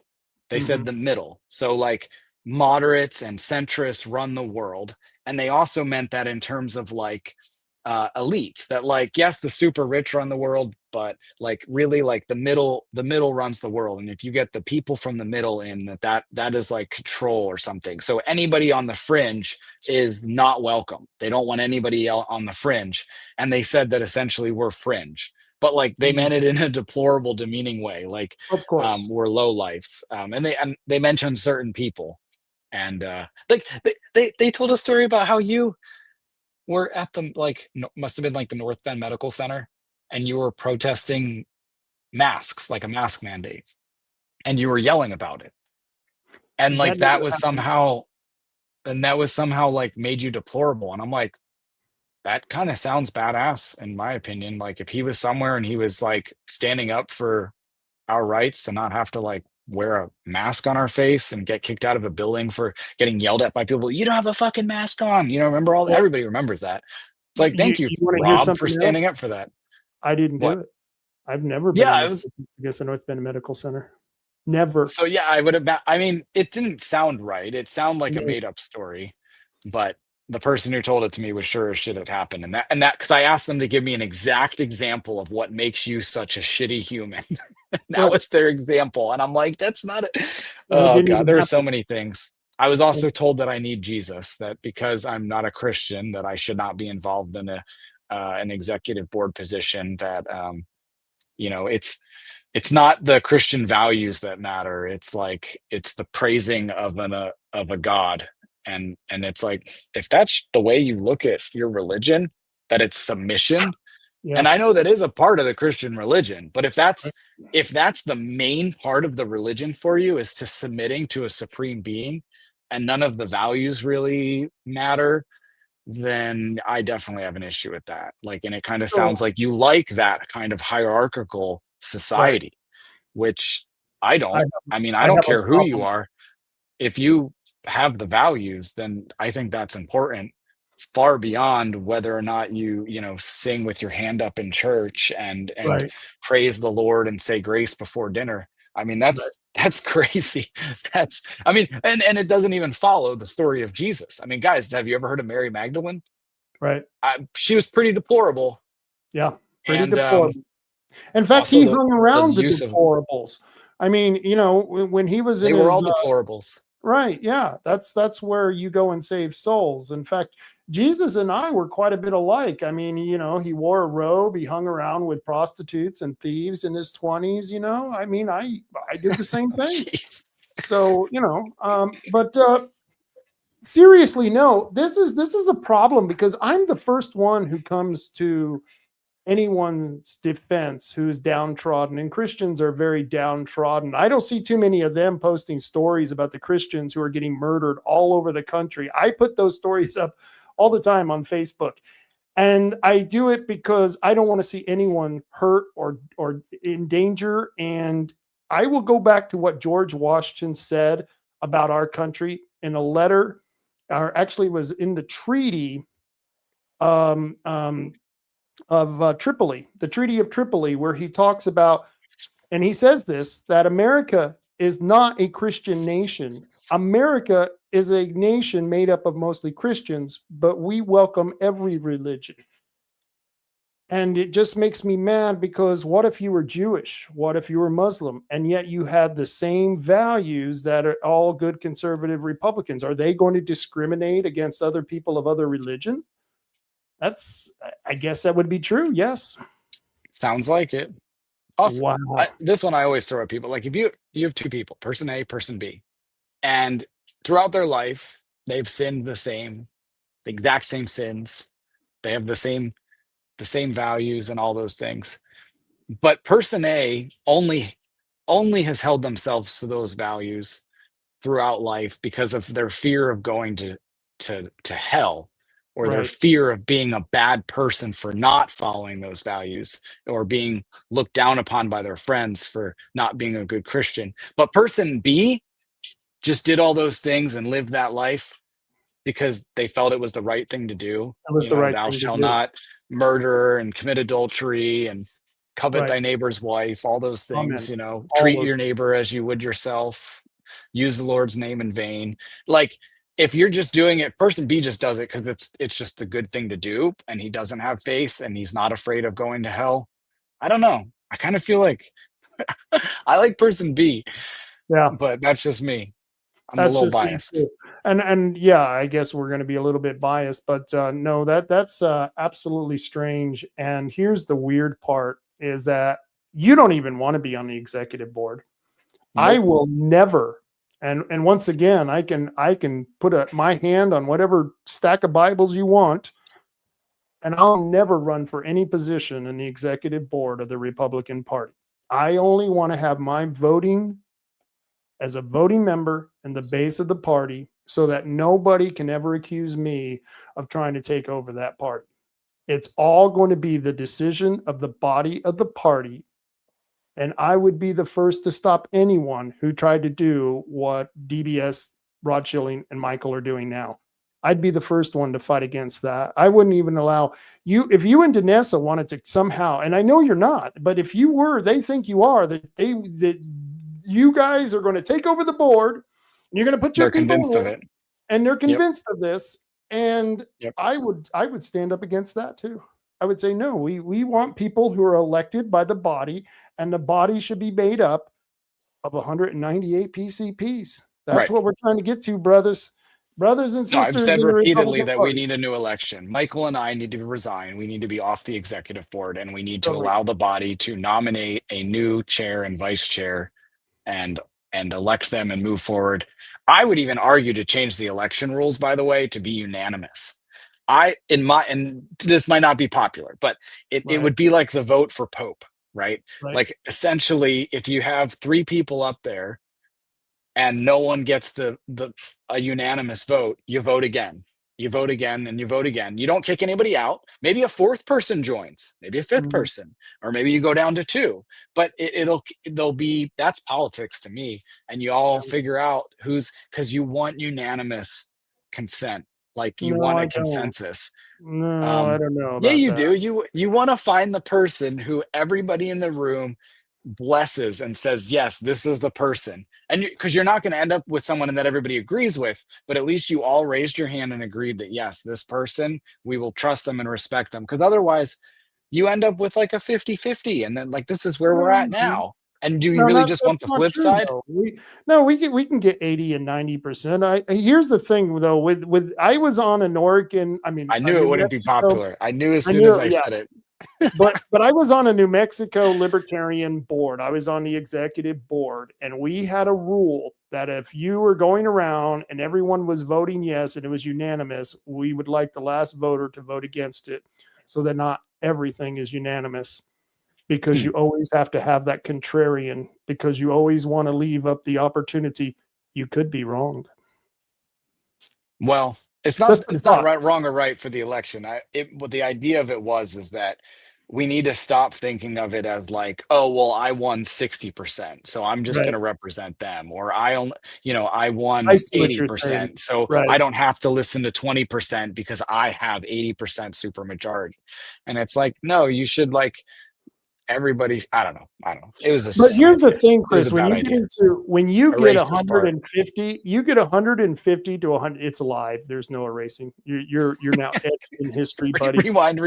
They said the middle. So like moderates and centrists run the world. And they also meant that in terms of like elites, that like, yes, the super rich run the world, but like really like the middle runs the world. And if you get the people from the middle in, that is like control or something. So anybody on the fringe is not welcome. They don't want anybody else on the fringe. And they said that essentially we're fringe, but like they meant it in a deplorable, demeaning way. Like, of course, we're low lifes. And they mentioned certain people, and like they told a story about how you were at the, like, must have been like the North Bend Medical Center, and you were protesting masks, like a mask mandate, and you were yelling about it. And like that was somehow like made you deplorable. And I'm like, that kind of sounds badass in my opinion. Like if he was somewhere and he was like standing up for our rights to not have to like wear a mask on our face and get kicked out of a building for getting yelled at by people, you don't have a fucking mask on. Remember everybody remembers that. It's like, thank you Rob, for standing up for that. I didn't do it. I've never been. I guess the North Bend Medical Center. Never. So yeah, I would have. I mean, it didn't sound right. It sounded like a made up story, but the person who told it to me was sure as shit it happened. And that because I asked them to give me an exact example of what makes you such a shitty human. That was their example, and I'm like, that's not it. Oh God, there are so many things. I was also told that I need Jesus, that because I'm not a Christian, that I should not be involved in an executive board position. That it's not the Christian values that matter. It's like it's the praising of a God, and it's like, if that's the way you look at your religion, that it's submission. Yeah. And I know that is a part of the Christian religion, but if that's the main part of the religion for you, is to submitting to a supreme being, and none of the values really matter, then I definitely have an issue with that. Like, and it kind of sounds like you like that kind of hierarchical society, which I don't. I don't care who you are. If you have the values, then I think that's important, far beyond whether or not you sing with your hand up in church and praise the Lord and say grace before dinner. I mean, that's crazy. And it doesn't even follow the story of Jesus. I mean, guys, have you ever heard of Mary Magdalene? Right. She was pretty deplorable. Yeah. Pretty deplorable. In fact, he hung around the deplorables. I mean, when he was in, they were all deplorables. Right. Yeah. That's where you go and save souls. In fact, Jesus and I were quite a bit alike. I mean, he wore a robe. He hung around with prostitutes and thieves in his 20s. I mean, I did the same thing. So, but seriously, no, this is a problem, because I'm the first one who comes to anyone's defense who's downtrodden, and Christians are very downtrodden. I don't see too many of them posting stories about the Christians who are getting murdered all over the country. I put those stories up all the time on Facebook. And I do it because I don't want to see anyone hurt or in danger. And I will go back to what George Washington said about our country in a letter, or actually was in the treaty of Tripoli, the Treaty of Tripoli, where he talks about, and he says this, that America is not a Christian nation. America is a nation made up of mostly Christians, but we welcome every religion. And it just makes me mad, because what if you were Jewish? What if you were Muslim? And yet you had the same values that are all good conservative Republicans. Are they going to discriminate against other people of other religion? I guess that would be true. Yes. Sounds like it. Also, Wow. this one I always throw at people. Like, if you have two people, person A, person B, and throughout their life, they've sinned the exact same sins. They have the same values and all those things. But person A only has held themselves to those values throughout life because of their fear of going to hell, or their Right. fear of being a bad person for not following those values, or being looked down upon by their friends for not being a good Christian. But person B just did all those things and lived that life because they felt it was the right thing to do. It was the right Thou thing to shalt do. not murder and commit adultery and covet Right. thy neighbor's wife, all those things. Amen. All Treat those your neighbor as you would yourself, use the Lord's name in vain. Like, if you're just doing it, person B just does it because it's just the good thing to do, and he doesn't have faith and he's not afraid of going to hell. I don't know. I kind of feel like I like person B, Yeah. but that's just me. I'm That's a little just me biased. too. And yeah, I guess we're going to be a little bit biased, but no, that's absolutely strange. And here's the weird part, is that you don't even want to be on the executive board. I Nope. will never. And once again, I can put my hand on whatever stack of Bibles you want, and I'll never run for any position in the executive board of the Republican Party. I only want to have my voting as a voting member in the base of the party, so that nobody can ever accuse me of trying to take over that party. It's all going to be the decision of the body of the party. And I would be the first to stop anyone who tried to do what DBS, Rod Schilling, and Michael are doing now. I'd be the first one to fight against that. I wouldn't even allow you, if you and Danessa wanted to somehow, and I know you're not, but if you were, they think you are, that you guys are going to take over the board, and you're going to put your They're people convinced of in, it. and they're convinced of this. And Yep. I would stand up against that too. I would say, no, we want people who are elected by the body, and the body should be made up of 198 PCPs. That's Right. what we're trying to get to, brothers and No, sisters. I've said in the repeatedly Republican that we Party. need a new election. Michael and I need to resign. We need to be off the executive board, and we need to Totally. allow the body to nominate a new chair and vice chair and elect them and move forward. I would even argue to change the election rules, by the way, to be unanimous. And this might not be popular, but it Right. would be like the vote for Pope, right? Right. Like, essentially, if you have 3 people up there and no one gets a unanimous vote, you vote again. You vote again and you vote again. You don't kick anybody out. Maybe a 4th person joins, maybe a 5th Mhm. person, or maybe you go down to 2. But that's politics to me. And you all figure out because you want unanimous consent. Like, you No, want I a don't. consensus. No, I don't know Yeah, about you that. do. You want to find the person who everybody in the room blesses and says, yes, this is the person. And because you're not going to end up with someone that everybody agrees with, but at least you all raised your hand and agreed that, yes, this person, we will trust them and respect them. Because otherwise you end up with like a 50-50, and then, like, this is where we're at now. And do you No, really just want that's the not flip true, side? though. We can get 80 and 90%. Here's the thing, though. With I was on an Oregon. I mean, I a knew it New wouldn't be Mexico. popular. I knew as I soon knew as it, I yeah. said it. but I was on a New Mexico Libertarian board. I was on the executive board, and we had a rule that if you were going around and everyone was voting yes and it was unanimous, we would like the last voter to vote against it, so that not everything is unanimous, because you always have to have that contrarian, because you always want to leave up the opportunity you could be wrong. Well, it's Just a not thought. right, wrong or right for the election. What the idea of it is that we need to stop thinking of it as like, oh, well, I won 60%, so I'm just going Right. to represent them, or I only, I I won see what you're saying. 80%, so Right. I don't have to listen to 20% because I have 80% supermajority. And it's like, no, you should like everybody. I don't know. It was But just an here's the idea. thing, It was Chris, a bad idea. when you A get racist part. 150, you get 150 to 100, it's alive. There's no erasing. You're now etched in history, buddy. Rewind.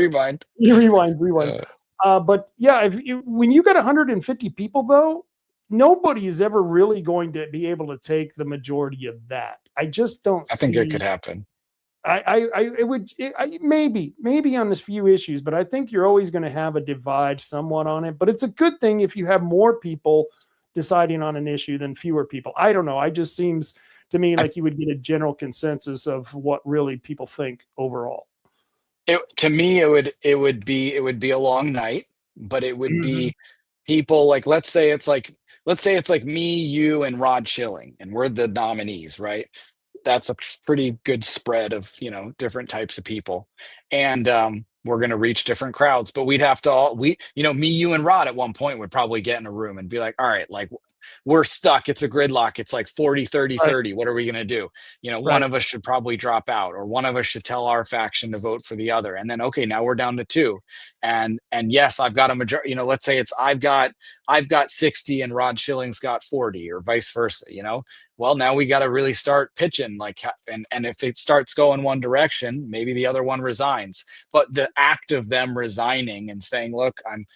You rewind. But yeah, when you got 150 people, though, nobody is ever really going to be able to take the majority of that. I just don't I think it see. could happen. Maybe on this few issues, but I think you're always going to have a divide somewhat on it. But it's a good thing if you have more people deciding on an issue than fewer people. I don't know. It just seems to me like you would get a general consensus of what really people think overall. To me, it would be a long night, but it would be people like, let's say it's like me, you, and Rod Schilling, and we're the nominees, right? That's a pretty good spread of different types of people, and we're going to reach different crowds. But we'd have to me, you, and Rod at one point would probably get in a room and be like, all right, like, we're stuck. It's a gridlock. It's like 40, 30, Right. 30. What are we going to do? One Right. of us should probably drop out, or one of us should tell our faction to vote for the other. And then, okay, now we're down to 2. And yes, I've got a majority, let's say it's, I've got 60 and Rod Schilling's got 40, or vice versa, well, now we got to really start pitching, like, and if it starts going one direction, maybe the other one resigns. But the act of them resigning and saying, look, I'm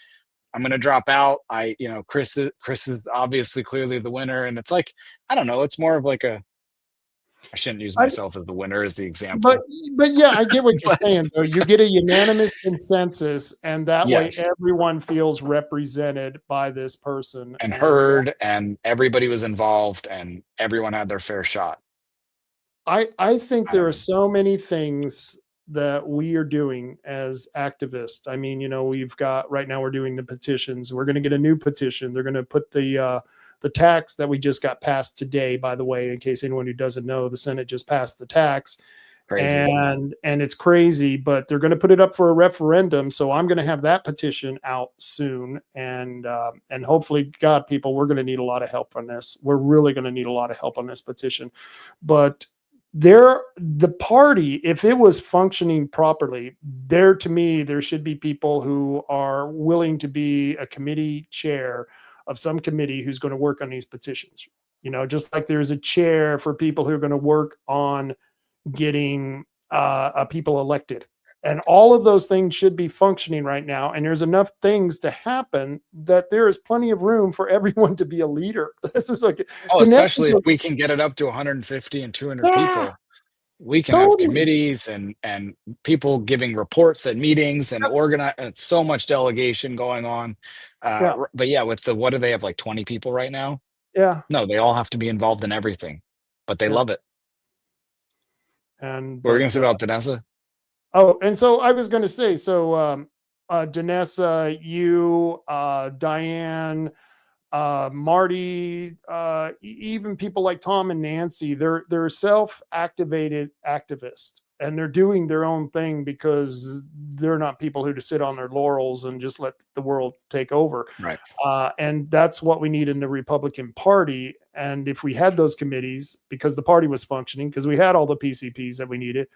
going to drop out. Chris is obviously clearly the winner. And it's like, I don't know. It's more of like I shouldn't use myself as the winner as the example. But yeah, I get what you're saying, though. You get a unanimous consensus, and that way everyone feels represented by this person. And heard, and everybody was involved, and everyone had their fair shot. I think there are so many things that we are doing as activists. I mean, we've got, right now we're doing the petitions. We're going to get a new petition. They're going to put the tax that we just got passed today, by the way, in case anyone who doesn't know, the Senate just passed the tax. Crazy. And it's crazy, but they're going to put it up for a referendum. So I'm going to have that petition out soon. And hopefully, God, people, we're going to need a lot of help on this. We're really going to need a lot of help on this petition. But the party, if it was functioning properly, to me, there should be people who are willing to be a committee chair of some committee who's going to work on these petitions. Just like there's a chair for people who are going to work on getting people elected. And all of those things should be functioning right now. And there's enough things to happen that there is plenty of room for everyone to be a leader. This is like, especially if we can get it up to 150 and 200 people, we can have committees and people giving reports at meetings and organize. And it's so much delegation going on. But yeah, with what do they have, like 20 people right now? Yeah. No, they all have to be involved in everything, but they love it. And what were we going to say about Danessa? Oh, and so I was going to say, Danessa, you, Diane, Marty, even people like Tom and Nancy, they're self-activated activists, and they're doing their own thing because they're not people who just sit on their laurels and just let the world take over. Right. And that's what we need in the Republican Party. And if we had those committees, because the party was functioning, because we had all the PCPs that we needed,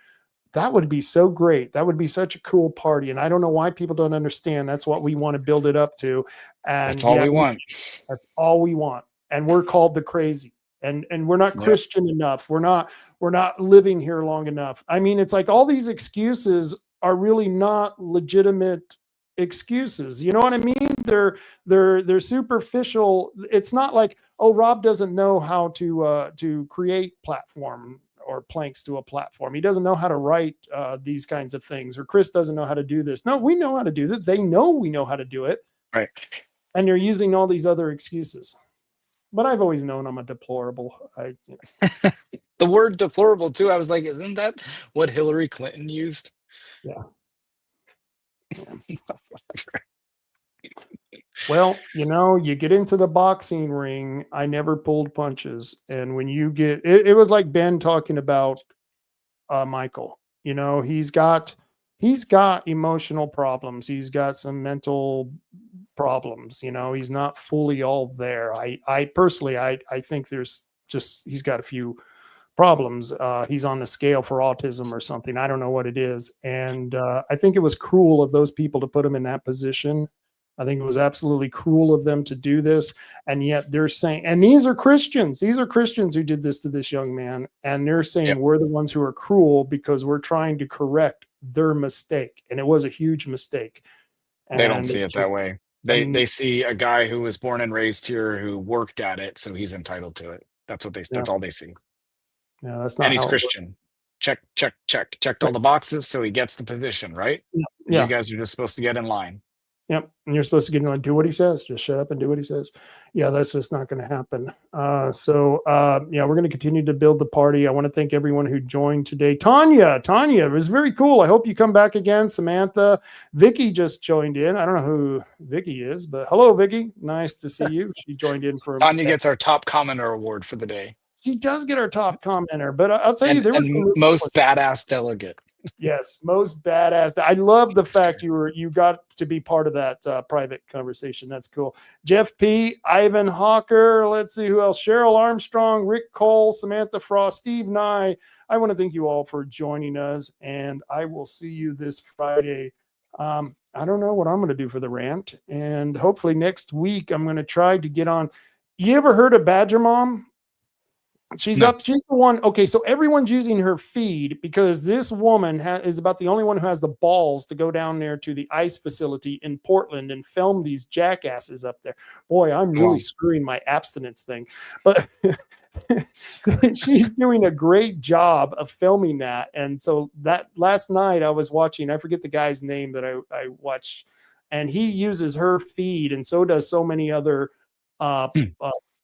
that would be so great. That would be such a cool party. And I don't know why people don't understand. That's what we want to build it up to. And that's all we want. That's all we want. And we're called the crazy. And we're not Christian enough. We're not living here long enough. I mean, it's like all these excuses are really not legitimate excuses. You know what I mean? They're superficial. It's not like, oh, Rob doesn't know how to create platform or planks to a platform. He doesn't know how to write these kinds of things, or Chris doesn't know how to do this. No, we know how to do that. They know we know how to do it. Right. And they're using all these other excuses. But I've always known I'm a deplorable. The word deplorable too. I was like, isn't that what Hillary Clinton used? Yeah. Well, you get into the boxing ring. I never pulled punches. And when you get, it was like Ben talking about Michael, he's got emotional problems. He's got some mental problems. He's not fully all there. I personally, I think he's got a few problems. He's on the scale for autism or something. I don't know what it is. And I think it was cruel of those people to put him in that position. I think it was absolutely cruel of them to do this. And yet they're saying, and these are Christians who did this to this young man. And they're saying we're the ones who are cruel because we're trying to correct their mistake. And it was a huge mistake. They don't see it that way. They see a guy who was born and raised here who worked at it, so he's entitled to it. That's all they see. Yeah, that's not. And he's Christian. Check. Checked all the boxes, so he gets the position, right? Yeah. You guys are just supposed to get in line. Yep. And you're supposed to get in line, do what he says. Just shut up and do what he says. Yeah, that's just not going to happen. We're going to continue to build the party. I want to thank everyone who joined today. Tanya, it was very cool. I hope you come back again. Samantha, Vicky just joined in. I don't know who Vicky is, but hello, Vicky. Nice to see you. She joined in for Tanya gets our top commenter award for the day. She does get our top commenter, but I'll tell you, there was most badass delegate. Yes, most badass. I love the fact you got to be part of that private conversation. That's cool. Jeff P, Ivan Hawker. Let's see who else. Cheryl Armstrong, Rick Cole, Samantha Frost, Steve Nye. I want to thank you all for joining us, and I will see you this Friday. I don't know what I'm going to do for the rant, and hopefully next week I'm going to try to get on. You ever heard of Badger Mom? She's the one. Okay, so everyone's using her feed because this woman is about the only one who has the balls to go down there to the ICE facility in Portland and film these jackasses up there. Boy, I'm really screwing my abstinence thing, but she's doing a great job of filming that. And so that last night I was watching, I forget the guy's name that I watched, and he uses her feed, and so does so many other podcasters.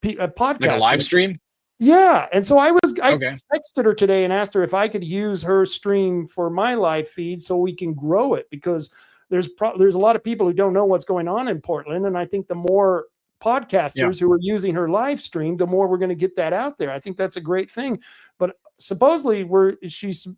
Like a live stream? Yeah. And so I texted her today and asked her if I could use her stream for my live feed so we can grow it, because there's a lot of people who don't know what's going on in Portland. And I think the more podcasters who are using her live stream, the more we're going to get that out there. I think that's a great thing. But supposedly we're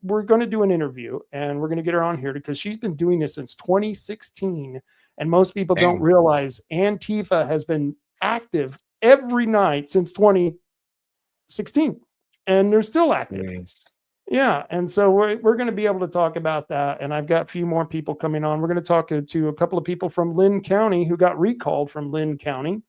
going to do an interview, and we're going to get her on here because she's been doing this since 2016. And most people don't realize Antifa has been active every night since 2016, and they're still active. Nice. Yeah. And so we're going to be able to talk about that. And I've got a few more people coming on. We're going to talk to a couple of people from Lynn County who got recalled from Lynn County.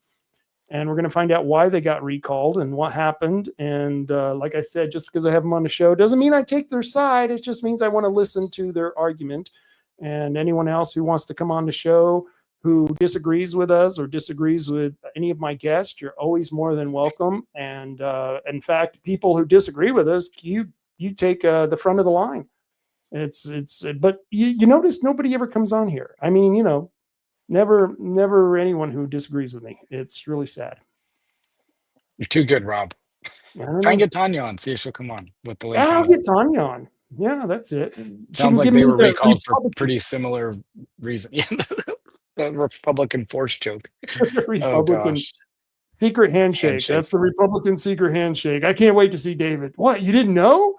And we're going to find out why they got recalled and what happened. And like I said, just because I have them on the show doesn't mean I take their side. It just means I want to listen to their argument. And anyone else who wants to come on the show who disagrees with us or disagrees with any of my guests, you're always more than welcome. And in fact, people who disagree with us, you take the front of the line. But you notice nobody ever comes on here. I mean, never anyone who disagrees with me. It's really sad. You're too good, Rob. Try and get Tanya on. See if she'll come on with the. I'll get Tanya on. Yeah, that's it. Sounds like they were recalled for pretty similar reason. Yeah, the Republican force choke. Republican secret handshake. That's the Republican secret handshake. I can't wait to see David. What, you didn't know?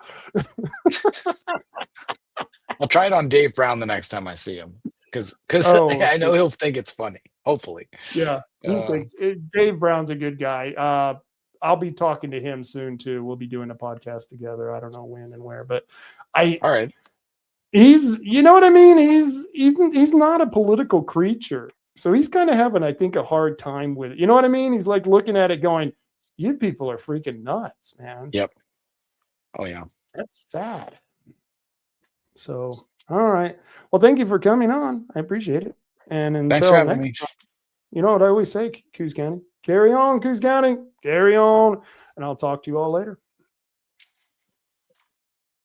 I'll try it on Dave Brown the next time I see him, because I know he'll think it's funny. Hopefully. Yeah, Dave Brown's a good guy. I'll be talking to him soon too. We'll be doing a podcast together. I don't know when and where, but all right. He's, you know what I mean? He's not a political creature. So he's kind of having, I think, a hard time with it. You know what I mean? He's like looking at it going, you people are freaking nuts, man. Yep. Oh yeah. That's sad. So, all right. Well, thank you for coming on. I appreciate it. And until next time, you know what I always say, Coos County, carry on, Coos County, carry on. And I'll talk to you all later.